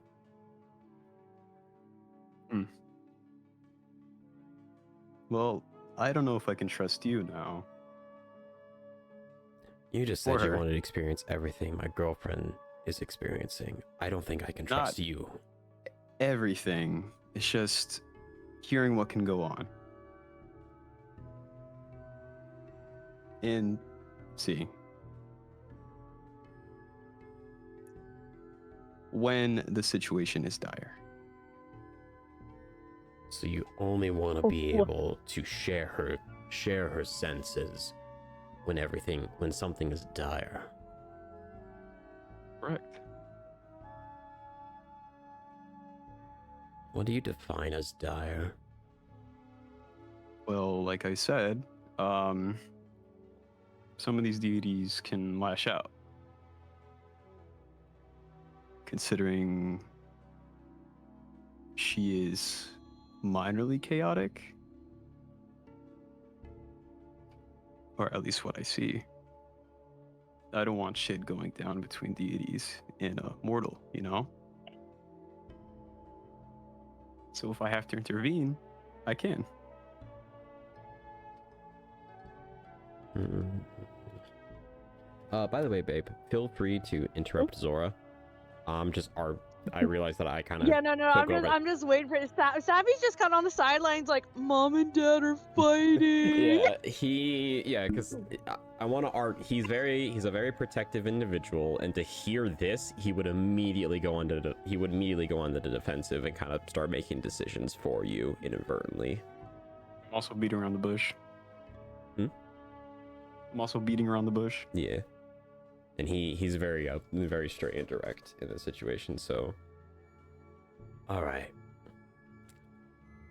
Well, I don't know if I can trust you now. You just said Or you her. wanted to experience everything my girlfriend is experiencing. I don't think I can trust Not- you. Everything. It's just hearing what can go on. And see. When the situation is dire. So you only want to be Oh, able to share her senses when something is dire. Correct. What do you define as dire? Well, like I said, some of these deities can lash out. Considering she is minorly chaotic, or at least what I see. I don't want shit going down between deities and a mortal, you know? So if I have to intervene, I can. By the way, babe, feel free to interrupt Zora. I realized that I kind of Yeah, no, I'm just waiting for it. Savvy's just kind of on the sidelines, like Mom and Dad are fighting. because I want to he's a very protective individual, and to hear this, he would immediately go on the defensive and kind of start making decisions for you inadvertently. I'm also beating around the bush. Hmm? I'm also beating around the bush. Yeah. And he's very straight and direct in this situation, so. Alright.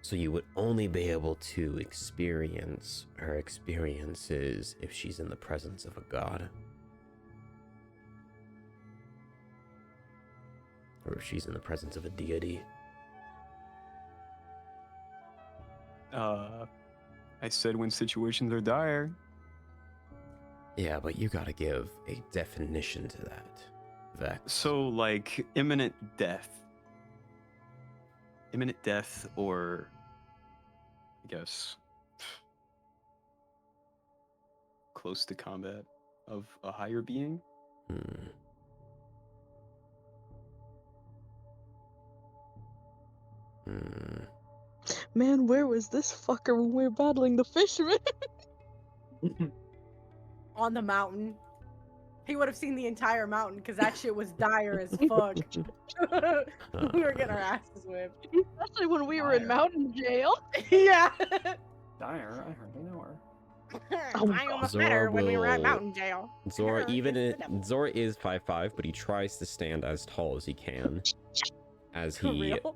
So you would only be able to experience her experiences if she's in the presence of a god. Or if she's in the presence of a deity. I said when situations are dire. Yeah, but you gotta give a definition to that, Vex. So, like, imminent death. Imminent death, or I guess close to combat of a higher being. Man, where was this fucker when we were battling the fisherman? On the mountain. He would have seen the entire mountain because that shit was dire as fuck. We were getting our asses whipped. Especially when we were in Dire. mountain jail. Yeah. Dire, I hardly know her. I almost met her when we were at will- mountain jail. Zora, It's Zora is 5'5", but he tries to stand as tall as he can. As For he real?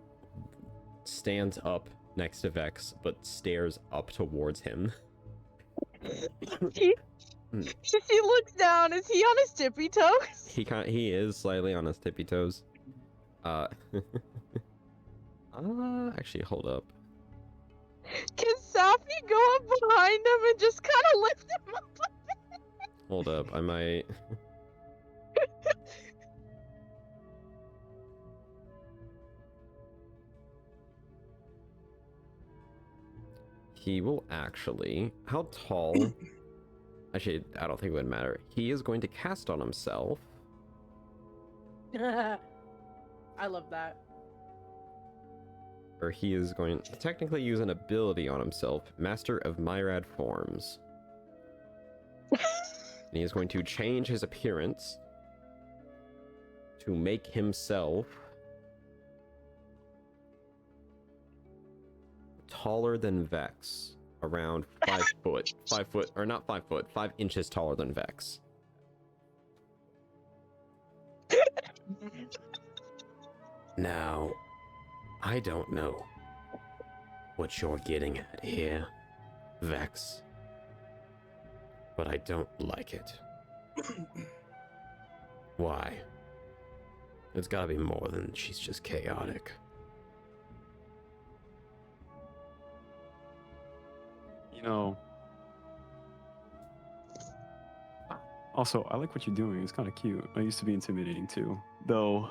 stands up next to Vex, but stares up towards him. He looks down. Is he on his tippy toes? He is slightly on his tippy toes. Actually, hold up. Can Safi go up behind him and just kind of lift him up? Hold up, I might. He will actually. How tall? Actually, I don't think it would matter. He is going to cast on himself. I love that. or he is going to technically use an ability on himself, Master of Myriad Forms. And he is going to change his appearance to make himself taller than Vex, around 5 foot. 5 foot, or not 5 foot, 5 inches taller than Vex. Now, I don't know what you're getting at here, Vex, but I don't like it. Why? It's gotta be more than she's just chaotic. You know. Also, I like what you're doing. It's kind of cute. I used to be intimidating too, though.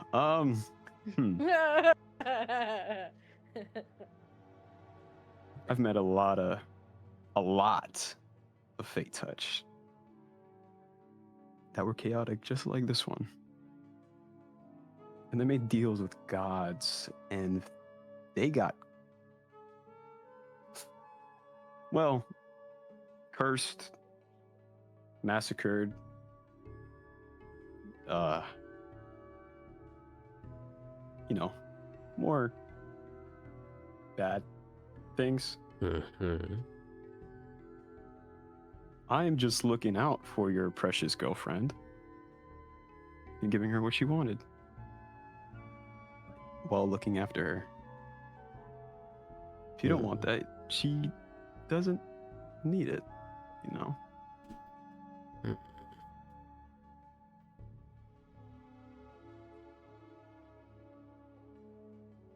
I've met a lot of Fate Touch that were chaotic, just like this one. And they made deals with gods, and they got, well, cursed, massacred, you know, more bad things. Mm-hmm. I am just looking out for your precious girlfriend and giving her what she wanted while looking after her. If you don't want that, she doesn't need it, you know?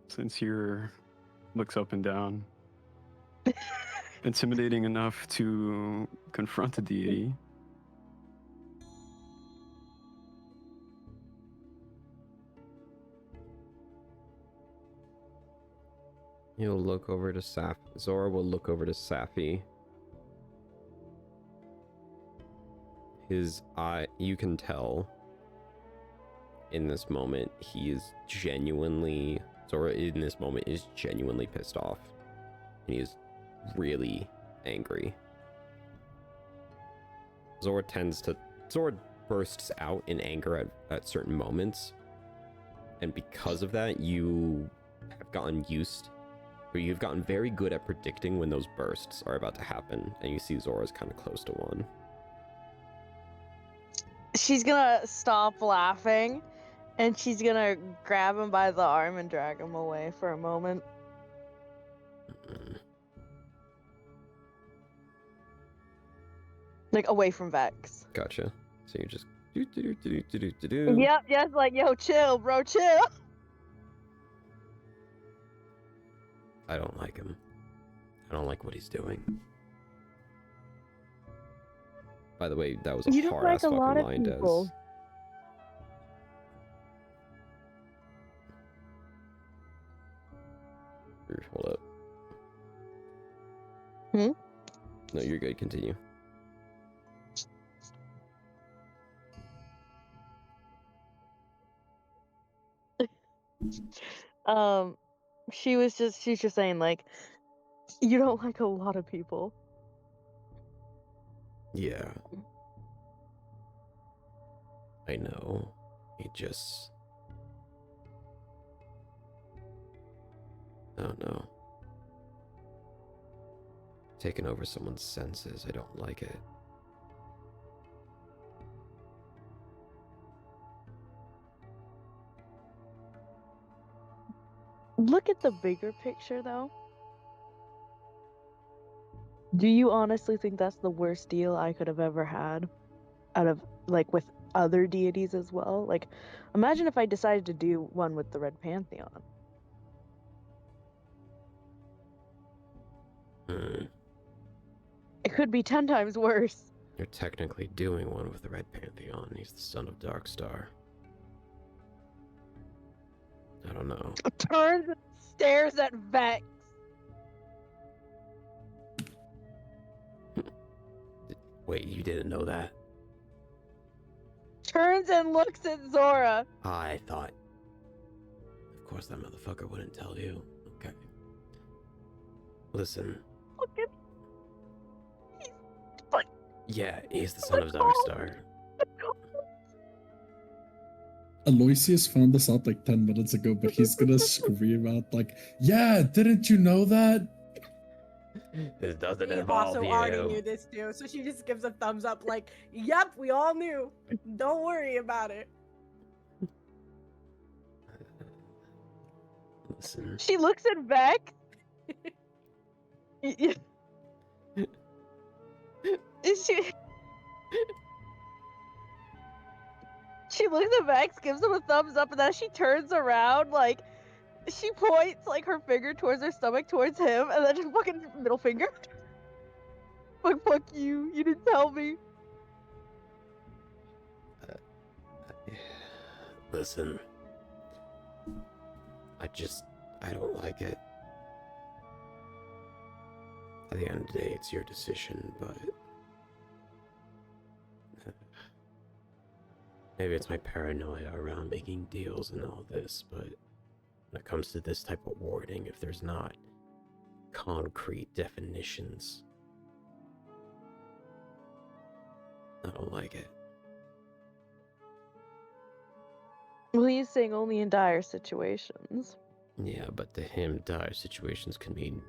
Since you're looks up and down, intimidating enough to confront the deity, He'll look over to Saf. Zora will look over to Safi. His eye, you can tell in this moment, he is genuinely, Zora in this moment is genuinely pissed off. And he is really angry. Zora bursts out in anger at certain moments. And because of that, you have gotten used, or you've gotten very good at predicting when those bursts are about to happen. And you see Zora's kind of close to one. She's gonna stop laughing, and she's gonna grab him by the arm and drag him away for a moment. Like, away from Vex. Gotcha. So you just Yep, just like, yo, chill, bro, chill. I don't like him. I don't like what he's doing. By the way, that was a You don't hard like ass a fucking lot of line, Des. people. Here, hold up. Hmm? No, you're good. Continue. She's just saying, like, you don't like a lot of people. Yeah. I know. He just... I don't know. Taking over someone's senses, I don't like it. Look at the bigger picture, though. Do you honestly think that's the worst deal I could have ever had? Out of, like, with other deities as well? Like, imagine if I decided to do one with the Red Pantheon. It could be 10 times worse. You're technically doing one with the Red Pantheon. He's the son of Darkstar. I don't know. Turns and stares at Vex. Wait, you didn't know that? Turns and looks at Zora. I thought... Of course that motherfucker wouldn't tell you. Okay. Listen. Look at Yeah, he's the son of Zarstar. Aloysius found this out like 10 minutes ago, but he's gonna scream out like, yeah, didn't you know that? This doesn't She involve also you. already knew this too, so she just gives a thumbs up like, yep, we all knew. Don't worry about it. Listen. She looks at Vex. She looks at Vex, gives him a thumbs up, and then she turns around, like, she points, like, her finger towards her stomach, towards him, and then just fucking middle finger. Like, fuck you, you didn't tell me. Listen. I don't like it. At the end of the day, it's your decision, but... Maybe it's my paranoia around making deals and all this, but when it comes to this type of warding, if there's not concrete definitions, I don't like it. Well, he's saying only in dire situations. Yeah, but to him, dire situations can mean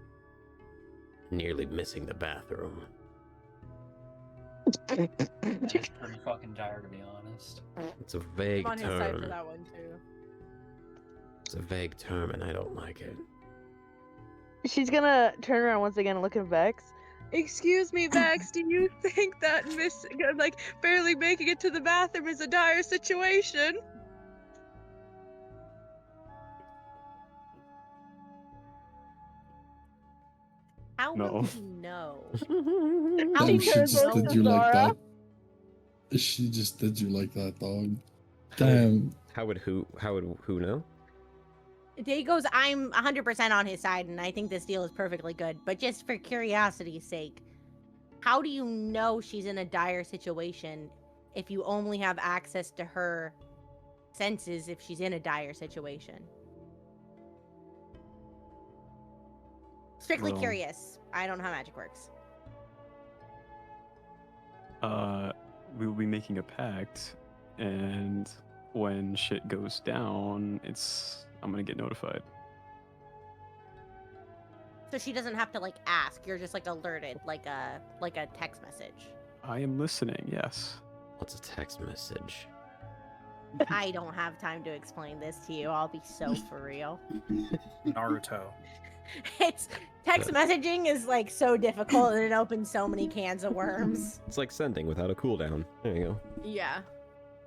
nearly missing the bathroom. Pretty fucking dire, to be honest. It's a vague I'm on his side for term. that one too. It's a vague term, and I don't like it. She's gonna turn around once again and look at Vex. Excuse me, Vex, do you think that barely making it to the bathroom is a dire situation? How No. will he know? How Damn, she she turns just over did to you like Zara. that. She just did you like that, dog. Damn. How would who know? Day goes, I'm 100% on his side, and I think this deal is perfectly good. But just for curiosity's sake, how do you know she's in a dire situation if you only have access to her senses if she's in a dire situation? Strictly Well- curious. I don't know how magic works. We will be making a pact, and when shit goes down, I'm gonna get notified. So she doesn't have to like ask. You're just like alerted, like a text message. I am listening, yes. What's a text message? I don't have time to explain this to you. I'll be so for real. Naruto. It's text messaging is like so difficult and it opens so many cans of worms. It's like sending without a cooldown. There you go. Yeah.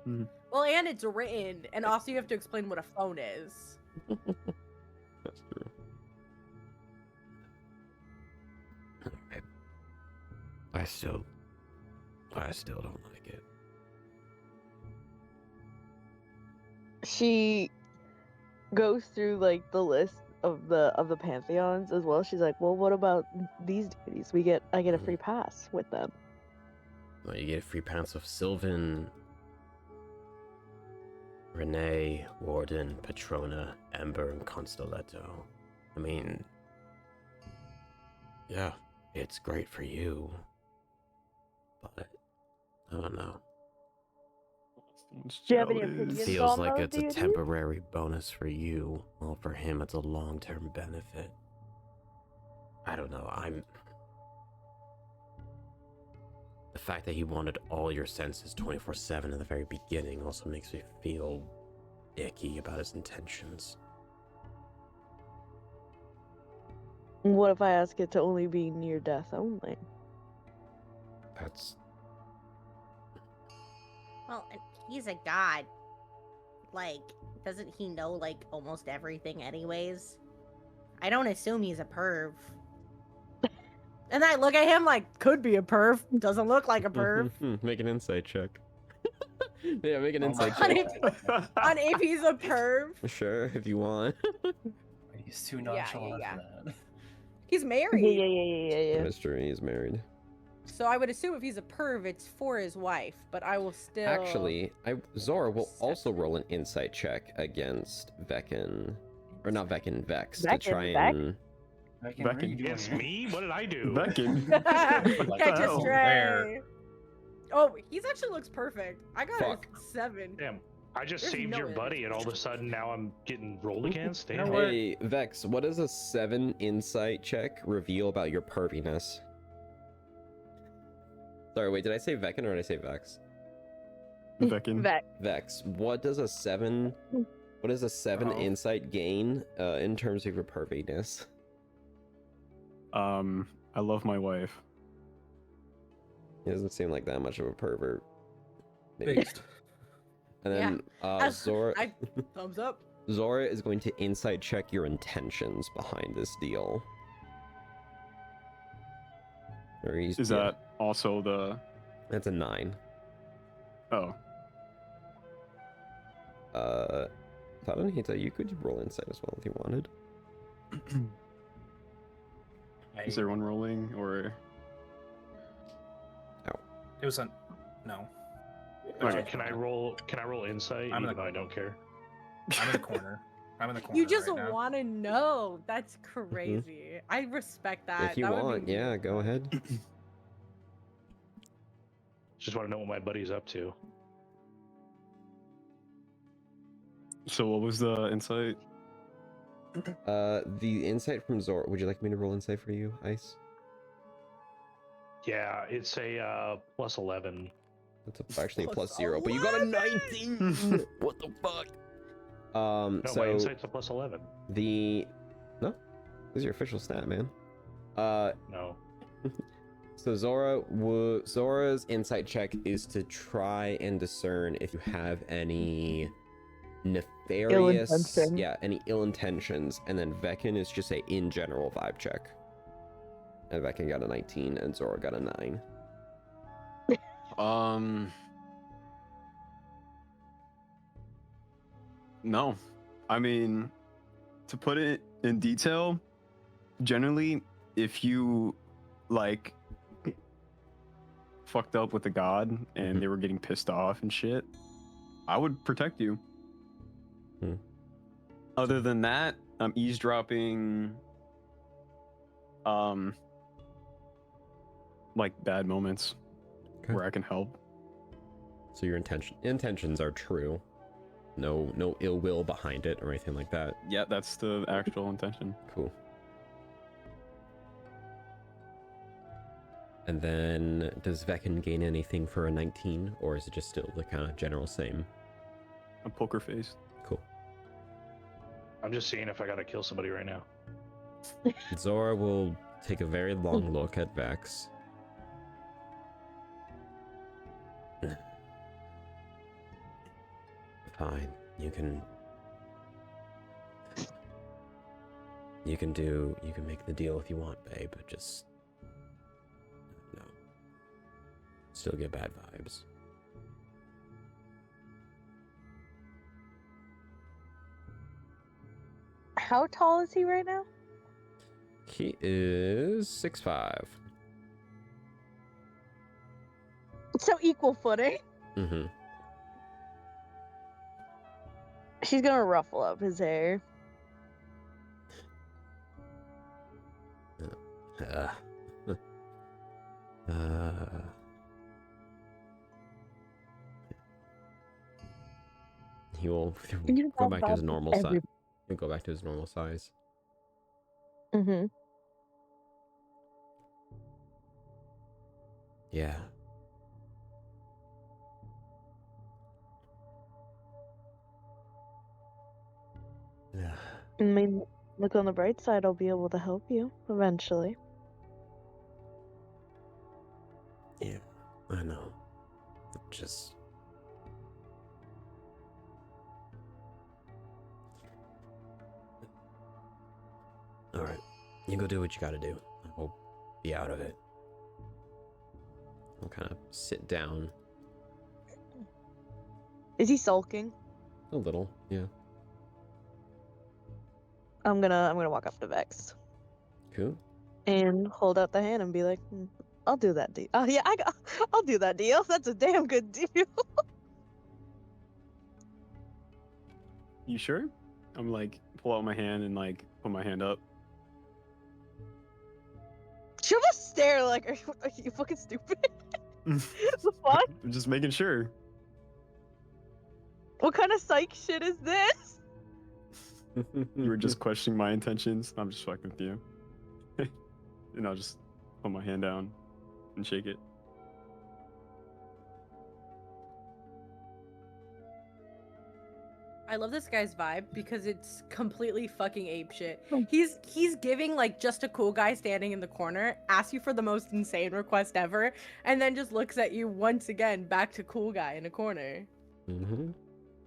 Mhm. Well, and it's written, and also you have to explain what a phone is. That's true. Alright. I still don't like it. She goes through like the list of the pantheons as well. She's like, well, what about these deities? I get a free pass with them. Well, you get a free pass of Sylvan, Renee, Warden, Patrona, Ember, and Constelletto. I mean, yeah, it's great for you, but I don't know. Do you have any Jealous. opinions? Feels on like those it's a deities? temporary bonus for you, while for him it's a long-term benefit. I don't know, The fact that he wanted all your senses 24/7 in the very beginning also makes me feel icky about his intentions. What if I ask it to only be near death only? That's... Well, and he's a god. Like, doesn't he know, like, almost everything anyways? I don't assume he's a perv. And I look at him like, could be a perv. Doesn't look like a perv. Make an insight check. Yeah, make an Oh my insight On check. if, on if he's a perv. Sure, if you want. He's too Yeah, nonchalant yeah. for that. He's married. Yeah. Mystery is married. So I would assume if he's a perv, it's for his wife. But I will still... Actually, Zora will also roll an insight check against Vekin, or not Vekin, Vex, to Vekin, try Vex? and Vekin, what are you doing It's here? me? What did I do? Vekin. Catch a hell? stray. Oh, he's actually looks perfect. I got Fuck. a 7. Damn. I just There's saved no your way buddy, and all of a sudden now I'm getting rolled against. You know Damn. what? Hey, Vex, what does a 7 insight check reveal about your perviness? Sorry, wait, did I say Vekin or did I say Vex? Vekin. Vex, what does a 7 Uh-oh. insight gain in terms of your perviness? I love my wife. He doesn't seem like that much of a pervert. Maybe. Based. And then Zora Thumbs up. Zora is going to insight check your intentions behind this deal. Is that also the... That's a 9. Oh. Tadanhita, you could roll insight as well if you wanted. Is everyone rolling, or... It was a no. Okay. Can I roll insight? I'm in Even the- though I don't care. I'm in the corner. I'm in the corner. You just right now. want to know. That's crazy. I respect that. If you That would want, be yeah, weird. go ahead. Just want to know what my buddy's up to. So what was the insight? The insight from Zora. Would you like me to roll insight for you, Ice? Yeah, it's a plus 11. That's actually Plus plus 0, but you got a 19. What the fuck? No, my So insight's a plus 11. no, this is your official stat, man. No. So Zora's insight check is to try and discern if you have any nefarious, intention. any ill intentions, and then Vekin is just a in general vibe check. And Vekin got a 19, and Zora got a 9. No. I mean, to put it in detail, generally, if you, like, fucked up with a god and they were getting pissed off and shit, I would protect you. Hmm. Other than that, I'm eavesdropping, like, bad moments Okay. where I can help. So your intentions are true. No ill will behind it or anything like that. Yeah, that's the actual intention. Cool. And then, does Vekin gain anything for a 19, or is it just still the kind of general same? A poker face. Cool. I'm just seeing if I gotta kill somebody right now. Zora will take a very long look at Vex. Fine, you can make the deal if you want, babe, but just no. Still get bad vibes. How tall is he right now? He is 6'5". So equal footing. Mm-hmm. She's gonna ruffle up his hair. He will You go know back to his about normal size. every- He'll go back to his normal size. Mm-hmm. Yeah. Yeah. I mean, look on the bright side. I'll be able to help you eventually. Yeah, I know. Just all right. You go do what you gotta do. I'll be out of it. I'll kind of sit down Is he sulking? a little. Yeah. I'm gonna walk up to Vex Cool. and hold out the hand and be like, "I'll do that deal. Oh yeah, I'll do that deal. That's a damn good deal." You sure? I'm like, pull out my hand and like put my hand up. She'll just stare like, are you fucking stupid? The fuck? I'm just making sure. What kind of psych shit is this? You were just questioning my intentions. I'm just fucking with you. And I'll just put my hand down and shake it. I love this guy's vibe because it's completely fucking apeshit. He's giving like just a cool guy standing in the corner, asks you for the most insane request ever, and then just looks at you once again back to cool guy in a corner. Mm-hmm.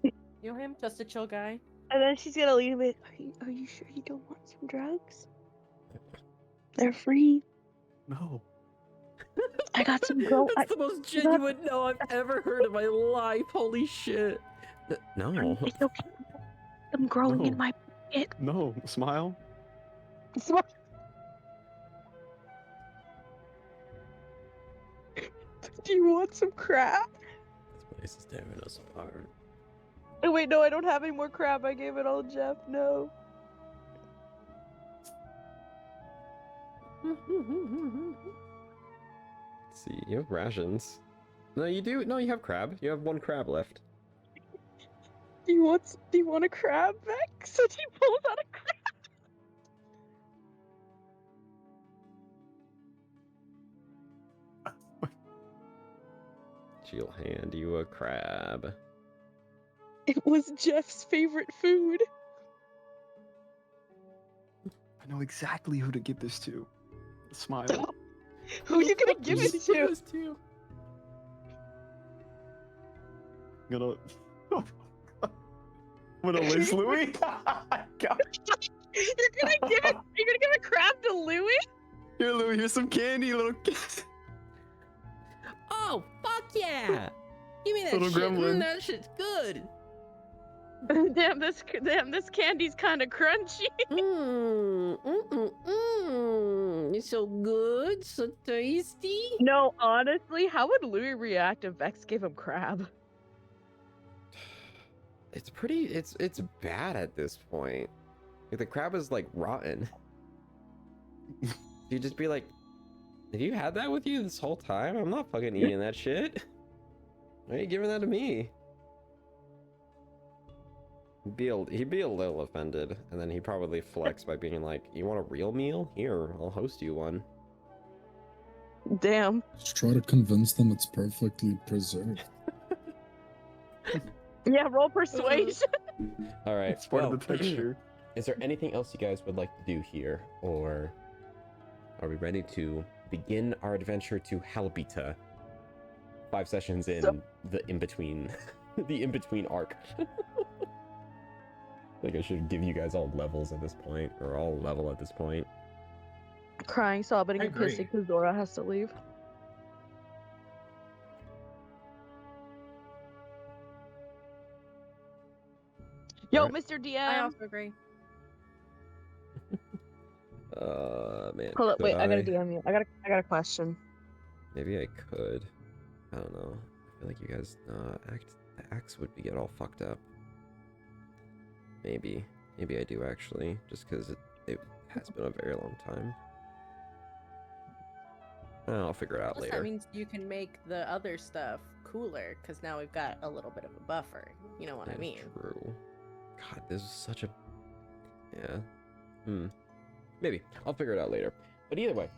You know him? Just a chill guy. And then she's gonna lean with, are you sure you don't want some drugs? They're free. No. I got some girl. That's the most genuine no I've ever heard in my life. Holy shit. No. It's okay. I'm growing in No. my pocket. No. Smile. Do you want some crab? This place is tearing us apart. Oh wait, no, I don't have any more crab. I gave it all to Jeff. No. Let's see, you have rations. No, you do. No, you have crab. You have one crab left. Do you want a crab, Vex? So he pulls out a crab. She'll hand you a crab. It was Jeff's favorite food. I know exactly who to give this to. Smile. Who are you gonna give it to? I'm gonna waste Louis. God. You're gonna give a crab to Louis? Here, Louis. Here's some candy, little. Oh, fuck yeah! Give me that Little shit. gremlin. That shit's good. Damn, this candy's kind of crunchy. It's so good, so tasty. No, honestly, how would Louis react if Vex gave him crab? It's pretty. It's bad at this point. Like, the crab is like rotten. You'd just be like, "Have you had that with you this whole time? I'm not fucking eating that shit. Why are you giving that to me?" He'd be a little offended, and then he'd probably flex by being like, "You want a real meal? Here, I'll host you one." Damn. Just try to convince them it's perfectly preserved. Yeah, roll persuasion. All right. It's part of the texture. Is there anything else you guys would like to do here, or are we ready to begin our adventure to Halbita? 5 sessions in the in-between, the in-between arc. Like, I should give you guys all levels at this point, or all level at this point. Crying, sobbing, I and pissing agree. because Zora has to leave. Yo, Alright. Mr. I DM. also agree. Man. Hold up, could wait, I gotta DM you. I got a question. Maybe I could. I don't know. I feel like you guys, the axe would get all fucked up. Maybe I do actually, just because it has been a very long time. I'll figure it out Plus, later. that means you can make the other stuff cooler, because now we've got a little bit of a buffer. You know what I Yeah, mean? True. God, this is such a... Yeah. Maybe. I'll figure it out later. But either way.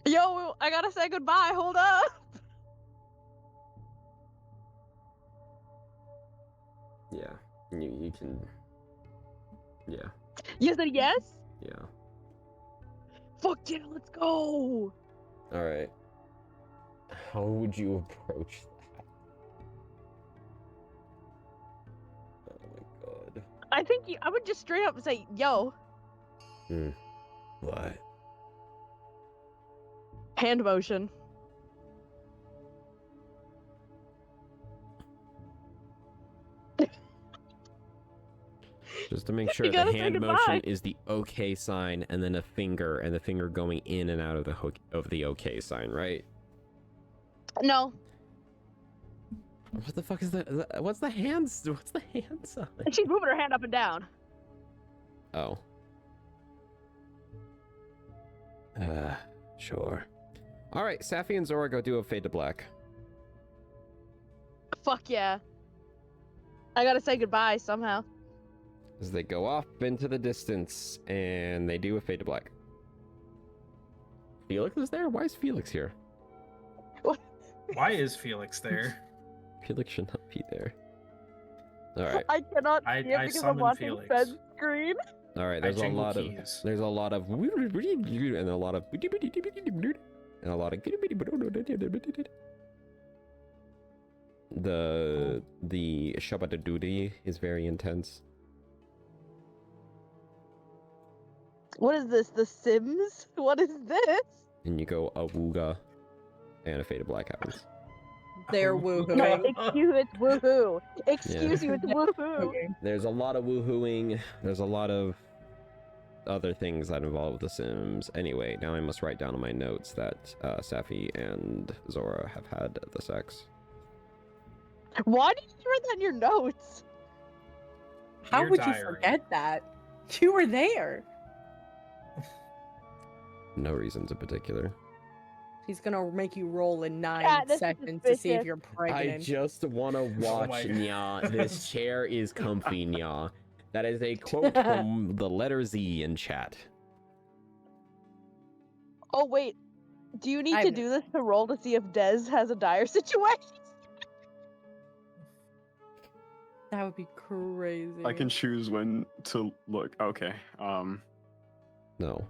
Yo, I gotta say goodbye. Hold up. Yeah. You can... Yeah. You said yes? Yeah. Fuck yeah, let's go. Alright. How would you approach that? Oh my god. I think I would just straight up say, yo, What? hand motion. Just to make sure, the gotta say hand goodbye. motion is the OK sign, and then a finger, and the finger going in and out of the hook of the OK sign, right? No. What the fuck is that? What's the hands? What's the hand sign? And she's moving her hand up and down. Oh. Sure. All right, Safi and Zora go do a fade to black. Fuck yeah. I gotta say goodbye somehow. As they go off into the distance and they do a fade to black. Felix is there? Why is Felix here? Why is Felix there? Felix should not be there. All right. I cannot I- see it I because I'm summoned watching Felix. Fed's screen. All right, I there's a jingle lot keys. of and a lot of and a lot of the Shabadadudi is very intense. What is this? The Sims? What is this? And you go awooga and a fade of black happens. They're woohooing. Excuse it's woohoo. Excuse you, it's woohoo. There's a lot of woohooing. There's a lot of other things that involve The Sims. Anyway, now I must write down in my notes that Safi and Zora have had the sex. Why did you write that in your notes? How Your would you diary. forget that? You were there. No reasons in particular. He's gonna make you roll in 9 Yeah, this is seconds to see if suspicious. you're I pregnant. just want to watch, my God. Nya. This chair is comfy, Nya. That is a quote from the letter Z in chat. Oh wait. Do you need to I'm- do this to roll to see if Dez has a dire situation? That would be crazy. I can choose when to look. Okay. No.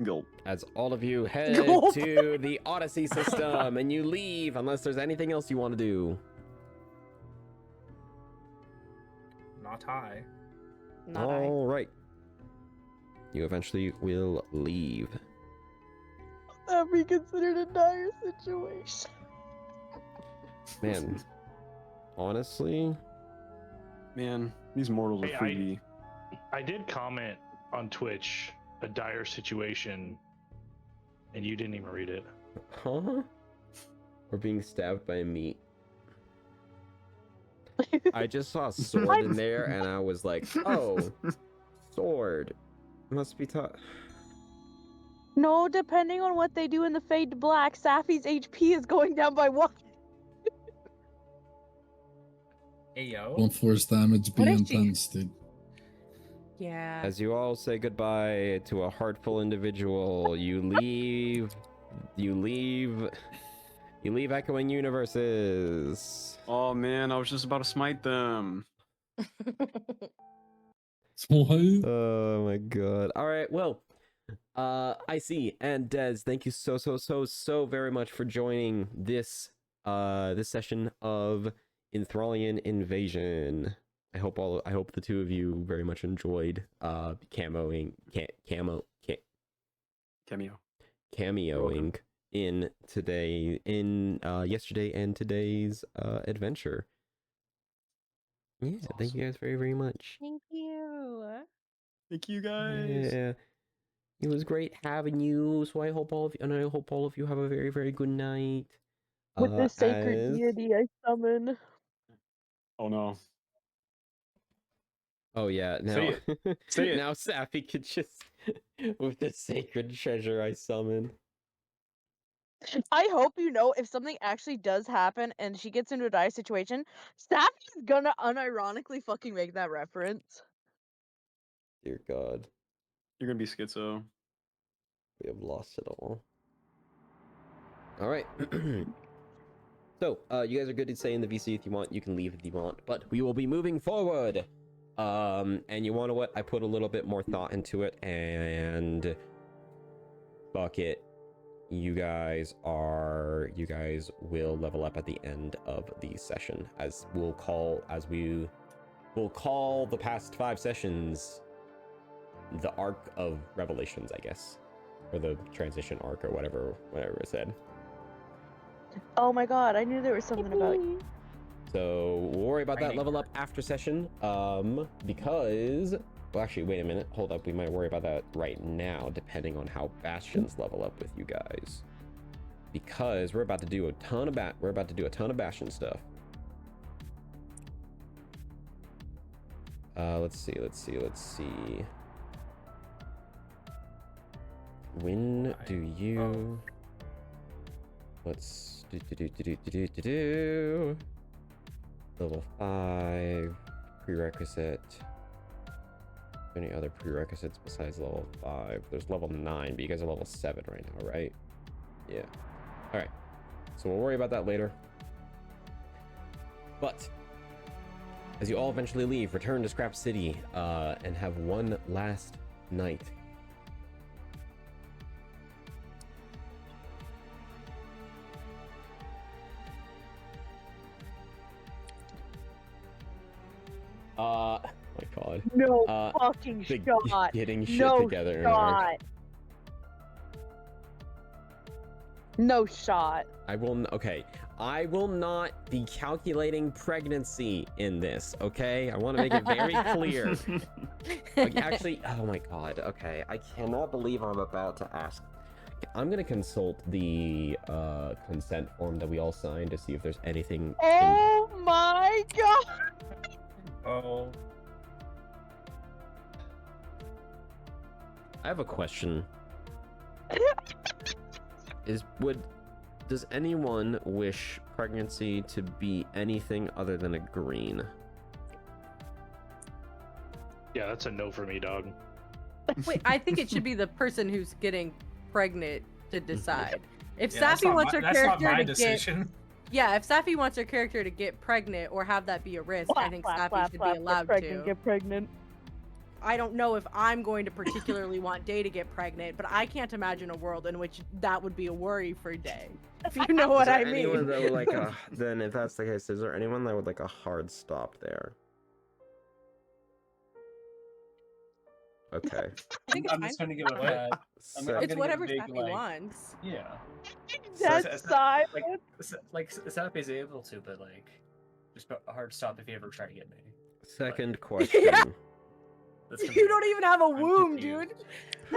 Gulp. As all of you head Gulp. to the Odyssey system and you leave unless there's anything else you want to do. Not high. Not I. All right. You eventually will leave. That be considered a dire situation. Man, honestly, Man, these mortals are Hey, freaky. I did comment on Twitch a dire situation, and you didn't even read it. huh? We're being stabbed by a meat. I just saw a sword in there and I was like, oh, sword. Must be tough. No, depending on what they do in the Fade to Black, Safi's HP is going down by 1. Ayo. Don't force damage, be What if she- intense, dude. Yeah. As you all say goodbye to a heartful individual, you leave echoing universes. Oh man, I was just about to smite them. What? Oh my god. All right, well, I see. And Des, thank you so very much for joining this this session of Enthralian Invasion. I hope the two of you very much enjoyed cameoing in yesterday and today's adventure. Yeah, thank you guys very much. Thank you. Thank you guys. Yeah, it was great having you. So I hope all of you have a very good night. With this sacred as- deity I summon. Oh no. Oh yeah, now Say Say it. now Safi could just with the sacred treasure I summon. I hope you know if something actually does happen and she gets into a dire situation, Safi's gonna unironically fucking make that reference. Dear God, You're gonna be schizo. we have lost it all. All right. So, you guys are good to stay in the VC if you want. You can leave if you want, but we will be moving forward. And you want to what? I put a little bit more thought into it, and fuck it. You guys will level up at the end of the session, as we'll call the past 5 sessions the arc of revelations, I guess, or the transition arc, or whatever it said. Oh my god, I knew there was something about you. So we'll worry about that Training level up after session, because, well, actually, wait a minute, hold up, we might worry about that right now, depending on how Bastions level up with you guys, because we're about to do a ton of Bastion stuff. Let's see. When do you... Let's do. Level 5 prerequisite. Any other prerequisites besides level 5? There's level 9, but you guys are level 7 right now, right? Yeah. All right. So we'll worry about that later. But as you all eventually leave, return to Scrap City and have one last night. Oh my god. No fucking the shot. Getting shit No together in Arc. shot. No shot. I will not be calculating pregnancy in this, okay? I want to make it very clear. Like, actually, oh my god, okay. I cannot believe I'm about to ask. I'm gonna consult the consent form that we all signed to see if there's anything. Oh my god. Oh. I have a question. Does anyone wish pregnancy to be anything other than a green? Yeah, that's a no for me, dog. Wait, I think it should be the person who's getting pregnant to decide. If Yeah, Safi wants her that's not character my to decision. yeah, if Safi wants her character to get pregnant or have that be a risk, I think Safi should be allowed to. Get pregnant. I don't know if I'm going to particularly want Day to get pregnant, but I can't imagine a world in which that would be a worry for Day. If you know what I mean. Anyone that would like then if that's the case, is there anyone that would like a hard stop there? Okay. I think it's I'm just fine. gonna give it a So- I'm It's gonna whatever give a big, Safi like- wants. Yeah. That's silent. Like Sappy's able to, but like, just a hard stop if you ever try to get me. Second question. Yeah. That's gonna You be- don't even have a I'm womb, confused.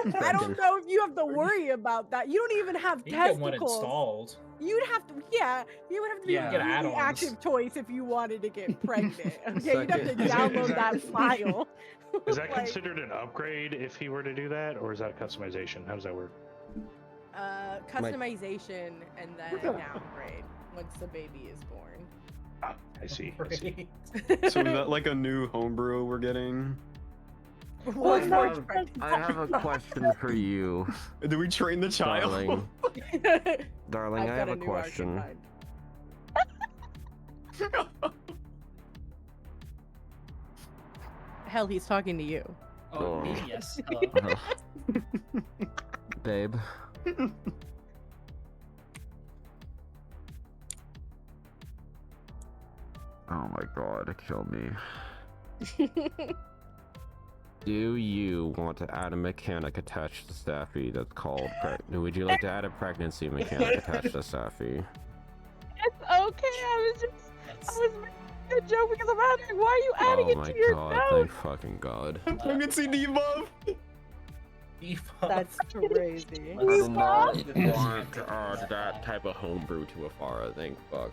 dude. I don't know if you have to worry about that. You don't even have You can get one testicles. installed. You'd have to, yeah, you would have to be Yeah. a Get really add-ons. active choice if you wanted to get pregnant. Okay, you'd have to Second- download Is that that- file. Is that Like, considered an upgrade if he were to do that, or is that customization? How does that work? customization and then a downgrade once the baby is born. Ah, I see. I see. So is that like a new homebrew we're getting? What no, for pregnant? I have a question for you, Do we train the child? darling. Darling, I've I got have a new question. archetype. Hell, he's talking to you. Oh, me, Oh. yes. Hello. Babe. Oh my god, kill me. Do you want to add a mechanic attached to Staffy that's called would you like to add a pregnancy mechanic attached to Staffy? It's okay. I was making a joke because I'm adding. Why are you adding Oh it my to your god, note? thank fucking god. Pregnancy debuff. That's crazy. I do not want to add that type of homebrew to Aphara, thank fuck.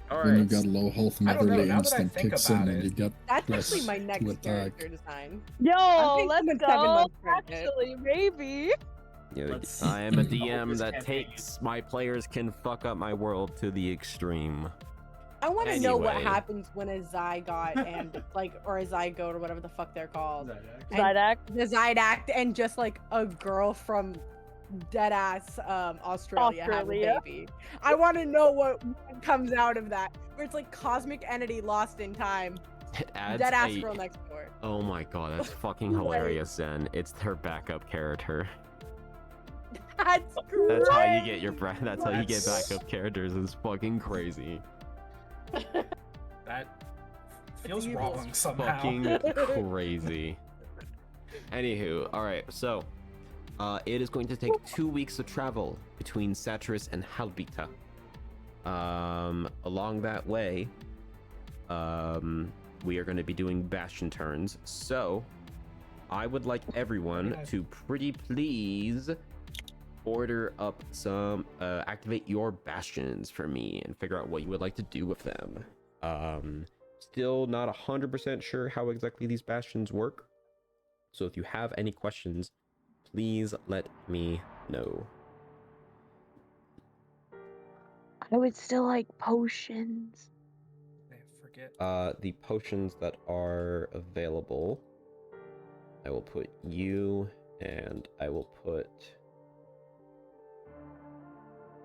When you Alright. got low health, I don't know, motherly now that I instant think kicks in about and it, you get That's plus actually my to next attack. character design. Yo, I'm let's thinking 7 go. months pregnant. Actually, maybe. Yeah, Let's I am a see. DM This that campaign. takes my players can fuck up my world to the extreme. I want to know what Anyway. happens when a Zygot and like, or a Zygote or whatever the fuck they're called. Zidak. And Zidak. the Zydak and just like a girl from deadass Australia have a Australia. baby. I want to know what comes out of that. Where it's like cosmic entity lost in time. It adds Deadass a... girl next door. Oh my god, that's fucking hilarious, Zen. It's her backup character. That's great. That's how you get your that's how you get That's- backup characters. It's fucking crazy. That feels evil. wrong somehow. Fucking crazy. Anywho, alright, so it is going to take 2 weeks of travel between Satyrus and Halbita. Along that way, we are going to be doing bastion turns. So, I would like everyone to pretty please order up some, activate your bastions for me and figure out what you would like to do with them. Just still not 100% sure how exactly these bastions work. So if you have any questions, please let me know. I would still like potions. I forget. The potions that are available, I will put you, and I will put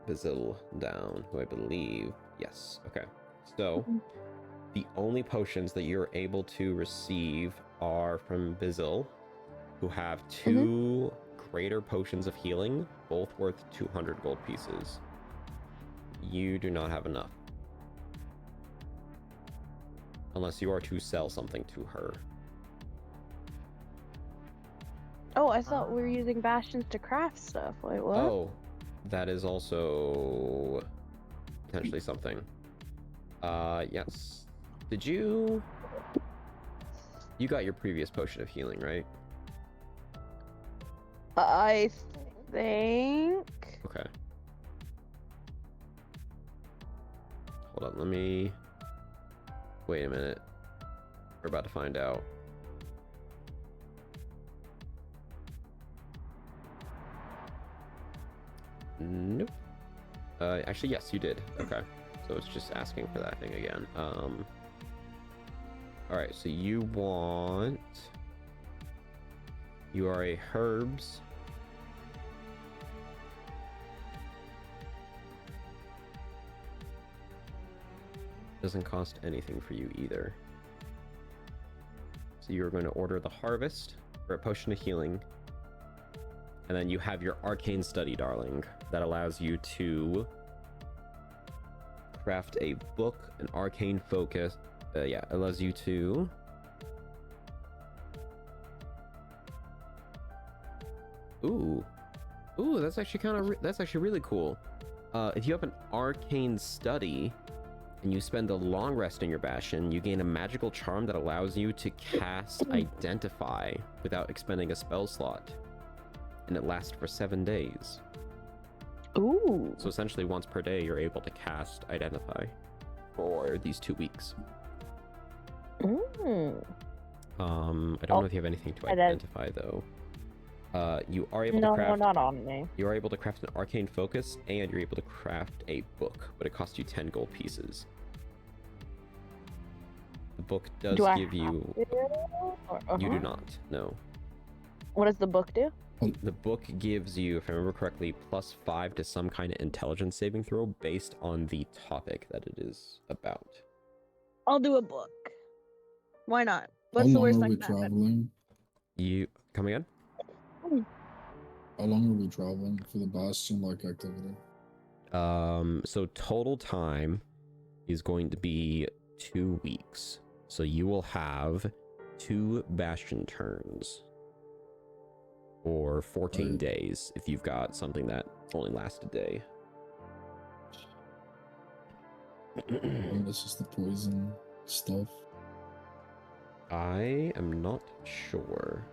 Basil down, who I believe, yes, okay. So, the only potions that you're able to receive are from Basil, who have two greater potions of healing, both worth 200 gold pieces. You do not have enough. Unless you are to sell something to her. Oh, I thought we were using bastions to craft stuff. Wait, what? Oh, that is also potentially something. Yes. Did you... You got your previous potion of healing, right? I think. Okay. Hold on, let me... Wait a minute. We're about to find out. Nope. Actually, yes, you did. Okay. So it's just asking for that thing again. Alright, so you want... You are a herbs. Doesn't cost anything for you either. So you're going to order the harvest for a potion of healing. And then you have your arcane study, darling, that allows you to craft a book, an arcane focus. Yeah, allows you to Ooh, that's actually that's actually really cool. If you have an arcane study and you spend a long rest in your bastion, you gain a magical charm that allows you to cast Identify without expending a spell slot, and it lasts for 7 days. Ooh. So essentially, once per day, you're able to cast Identify for these 2 weeks. Mm. I don't know if you have anything to identify though. You are able to craft. No, not on me. You are able to craft an arcane focus, and you're able to craft a book, but it costs you 10 gold pieces. The book does give you. You do not. No. What does the book do? The book gives you, if I remember correctly, +5 to some kind of intelligence saving throw based on the topic that it is about. I'll do a book. Why not? How What's the long worst are that we can happen? traveling? You come again? How long are we traveling for the bastion-like activity? So total time is going to be 2 weeks. So you will have 2 bastion turns. Or 14 days if you've got something that only lasts a day. This is the poison stuff. I am not sure.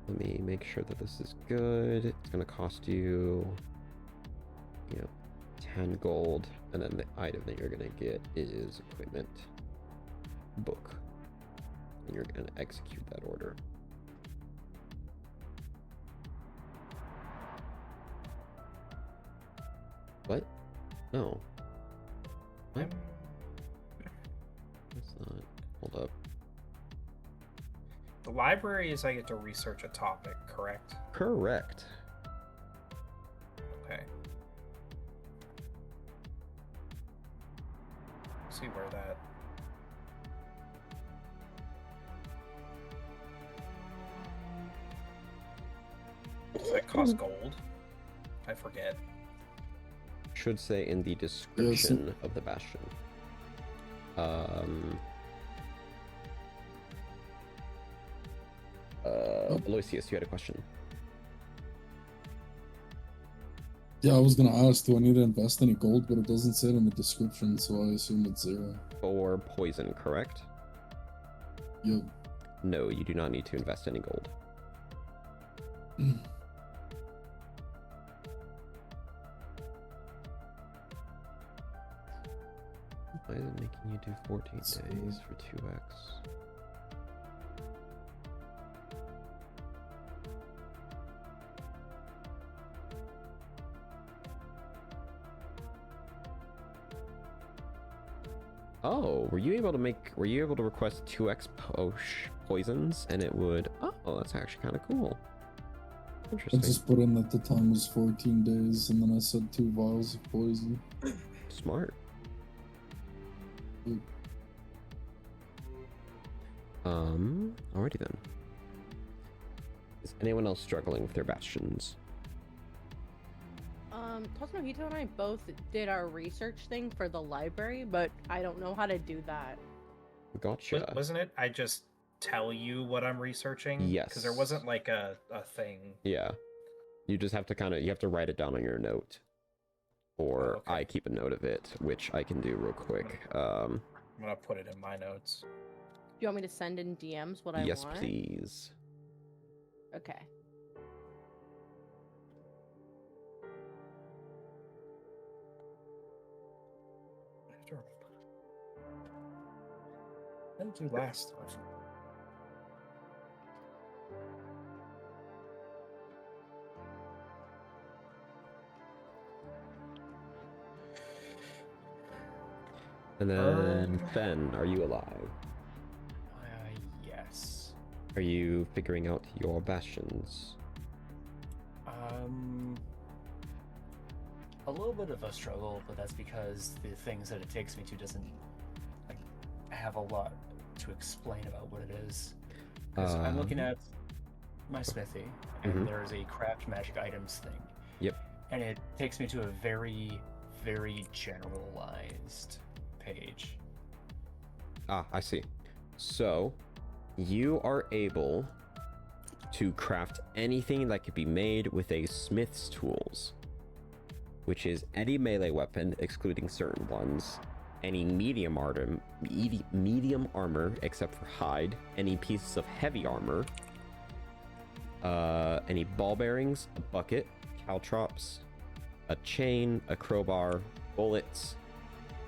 Let me make sure that this is good. It's going to cost you, 10 gold. And then the item that you're going to get is equipment book. And you're going to execute that order. What? No. What? That's not. Hold up. The library is I get to research a topic, correct? Correct. Okay. See where that. Does that cost gold? I forget. Should say in the description of the bastion. Aloysius, you had a question. Yeah, I was gonna ask, do I need to invest any gold? But it doesn't say it in the description, so I assume it's 0. For poison, correct? Yep. No, you do not need to invest any gold. Why is it making you do 14 days for 2x? Oh, were you able to request 2x poisons and it would, oh, that's actually kind of cool. I Interesting. just put in that the time was 14 days, and then I said 2 vials of poison. Smart. Mm. Alrighty then. Is anyone else struggling with their bastions? Tosmahito and I both did our research thing for the library, but I don't know how to do that. Gotcha. Wasn't it? I just tell you what I'm researching. Yes. Because there wasn't like a thing. Yeah. You just have to you have to write it down on your note. Or okay. I keep a note of it, which I can do real quick. I'm gonna put it in my notes. Do you want me to send in DMs what I want? Yes, please. Okay. What did you do last time? And then, Ben, are you alive? Yes. Are you figuring out your bastions? A little bit of a struggle, but that's because the things that it takes me to doesn't like have a lot to explain about what it is. Because I'm looking at my smithy, and there's a craft magic items thing. Yep. And it takes me to a very, very generalized page. Ah, I see. So, you are able to craft anything that could be made with a smith's tools, which is any melee weapon, excluding certain ones, any medium armor except for hide, any pieces of heavy armor, any ball bearings, a bucket, caltrops, a chain, a crowbar, bullets,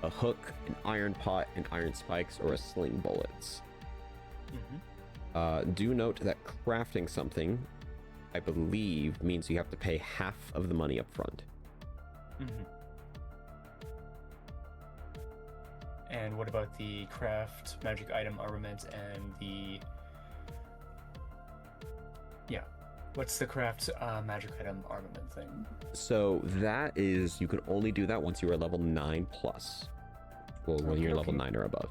a hook, an iron pot, and iron spikes, or a sling bullets. Do note that crafting something, I believe, means you have to pay half of the money up front. And what about the craft magic item armament and the... Yeah. What's the craft magic item armament thing? So that is, you can only do that once you are level 9 plus. Well, when you're level 9 or above.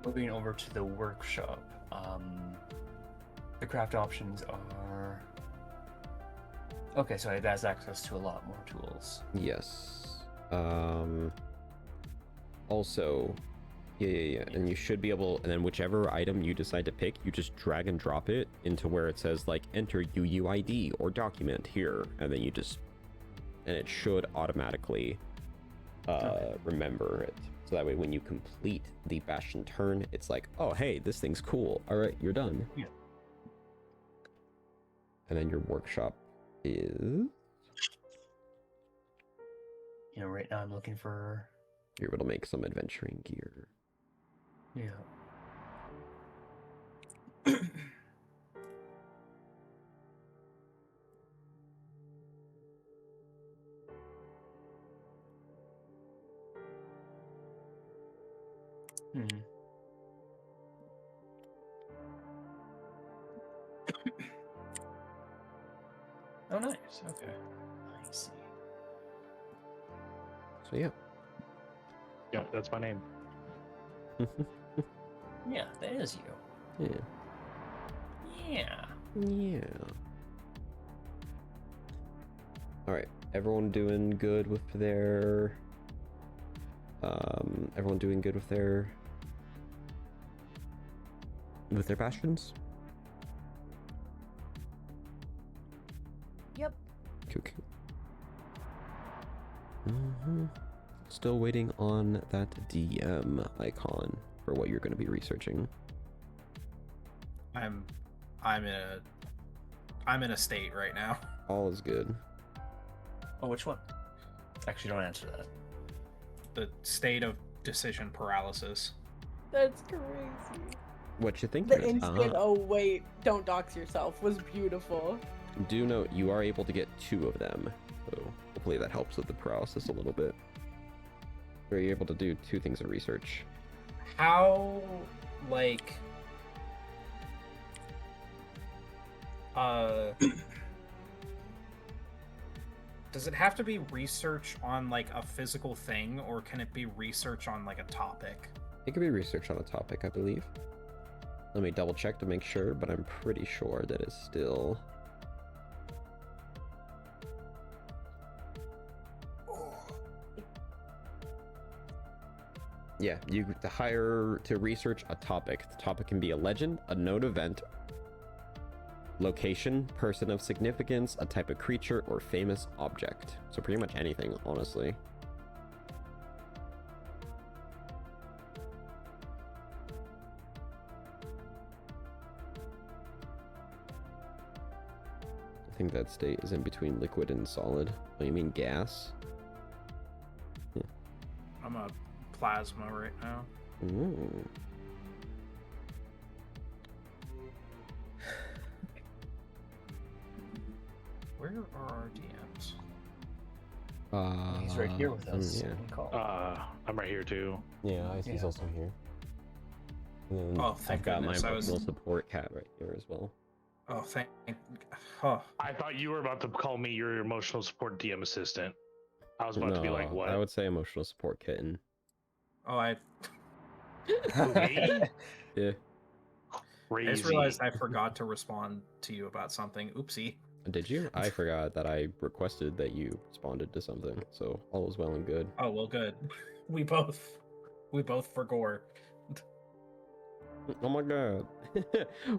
Moving over to the workshop, the craft options are... Okay, so it has access to a lot more tools. Yes. Also, yeah, and you should be able, and then whichever item you decide to pick, you just drag and drop it into where it says, like, enter UUID or document here, and then you just, and it should automatically remember it. So that way when you complete the bastion turn, it's like, oh, hey, this thing's cool. All right, you're done. Yeah. And then your workshop is... You know, right now I'm looking for... You're able to make some adventuring gear. Yeah. Oh, nice. Okay. I see. So yeah. Yeah, that's my name. Yeah, that is you. Yeah. Yeah. All right. Everyone doing good with their... everyone doing good with their bastions? Yep. Okay. Still waiting on that DM icon for what you're going to be researching. I'm in a state right now. All is good. Oh, which one? Actually, don't answer that. The state of decision paralysis. That's crazy. What you think? The instant, oh wait, don't dox yourself was beautiful. Do note you are able to get 2 of them, so hopefully that helps with the paralysis a little bit. Are you able to do 2 things of research? How, like, does it have to be research on like a physical thing, or can it be research on like a topic? It could be research on a topic, I believe. Let me double check to make sure, but I'm pretty sure that it's still. Yeah, you to hire to research a topic. The topic can be a legend, a known event, location, person of significance, a type of creature, or famous object. So pretty much anything, honestly. I think that state is in between liquid and solid. Oh, you mean gas? I'm a plasma right now. Ooh. Where are our DMs? He's right here with us. Yeah. You can call. I'm right here too. Yeah, Icy's Yeah. also here. And then Oh, thank I've got goodness, my I was- emotional support cat right here as well. Oh, thank. Huh. I thought you were about to call me your emotional support DM assistant. I was about to be like, No, what? I would say emotional support kitten. Oh, I Me? Yeah. Crazy. just realized I forgot to respond to you about something. Oopsie. Did you? I forgot that I requested that you responded to something, so all is well and good. Oh well, good. We both forgot. Oh my god.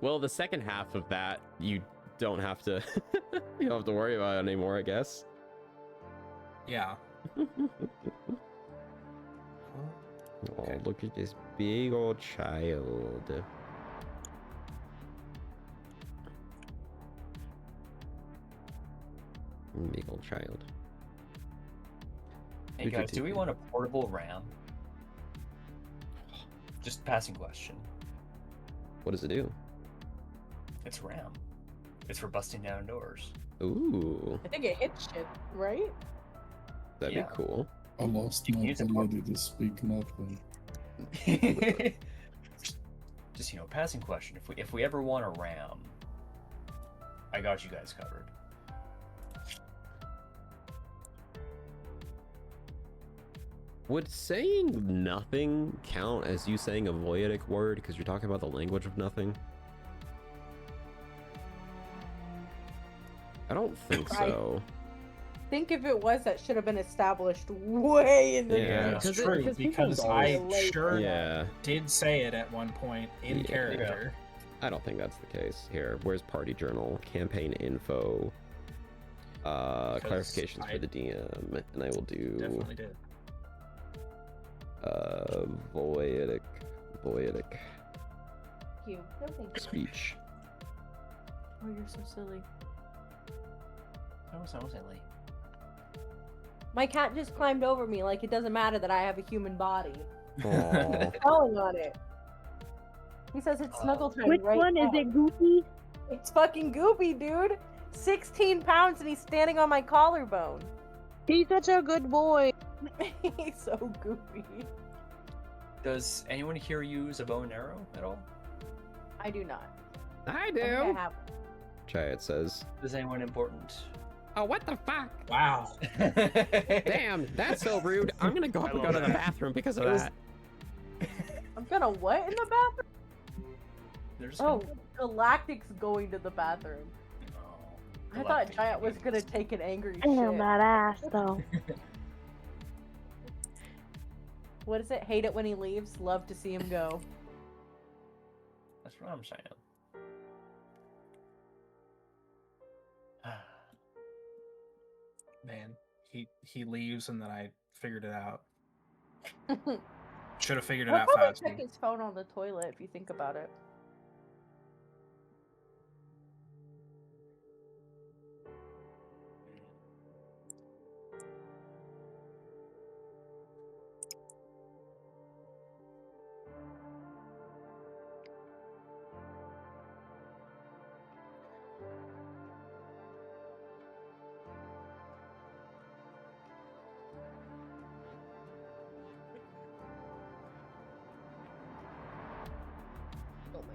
Well, the second half of that you don't have to you don't have to worry about it anymore, I guess. Yeah. Oh, look at this big old child. Big old child. Hey guys, do we want a portable RAM? Just passing question. What does it do? It's RAM. It's for busting down doors. Ooh, I think it hits shit, right? that'd Yeah. be cool. I lost You can my use it ability to speak nothing. Just passing question. If we ever want a RAM, I got you guys covered. Would saying nothing count as you saying a Voidic word because you're talking about the language of nothing? I don't think I- so. Think if it was, that should have been established way in the Yeah, beginning. That's because true, people because don't I relate sure that. Yeah, did say it at one point in Yeah. character. I don't think that's the case. Here, where's party journal, campaign info, clarifications I for the DM, and I will do Definitely did. Voidic Thank you. No, thank you. speech. Oh, you're so silly. So silly. My cat just climbed over me like it doesn't matter that I have a human body. Aw. Falling on it. He says it's snuggle time. Which right one now. is it, Goofy? It's fucking Goopy, dude. 16 pounds and he's standing on my collarbone. He's such a good boy. He's so goofy. Does anyone here use a bow and arrow at all? I do not. I I think I do. have. Chad says, Is anyone important? "Oh, what the fuck? Wow. Damn, Damn, that's so rude. I'm gonna go I go love to the that. bathroom because of It was- that." I'm gonna what in the bathroom? There's Oh, Galactic's going to the bathroom. I thought Giant was gonna take an angry Damn shit. that ass though. What is it? Hate it when he leaves, love to see him go. That's what I'm saying. Man, he leaves and then I figured it out. Should have figured it He'll out probably faster. check his phone on the toilet if you think about it.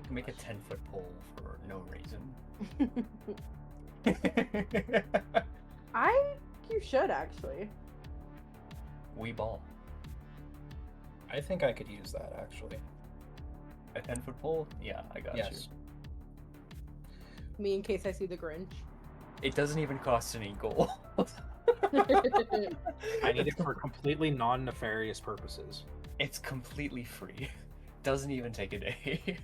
Make a 10-foot pole for no reason. You should actually. We ball. I think I could use that actually. A 10-foot pole? Yeah, I got Yes. Me in case I see the Grinch. you. It doesn't even cost any gold. I need it for completely non-nefarious purposes. It's completely free. Doesn't even take a day.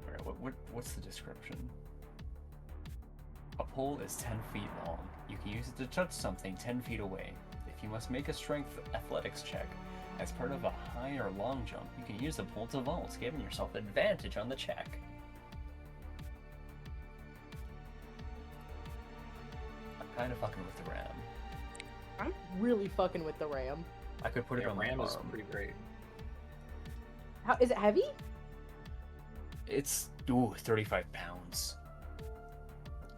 Alright, what's the description? A pole is 10 feet long. You can use it to touch something 10 feet away. If you must make a strength athletics check as part of a high or long jump, you can use the pole to vault, giving yourself advantage on the check. I'm kind of fucking with the ram. I'm really fucking with the ram. I could put it Yeah, on RAM my is arm. pretty great. How is it heavy? It's 35 pounds.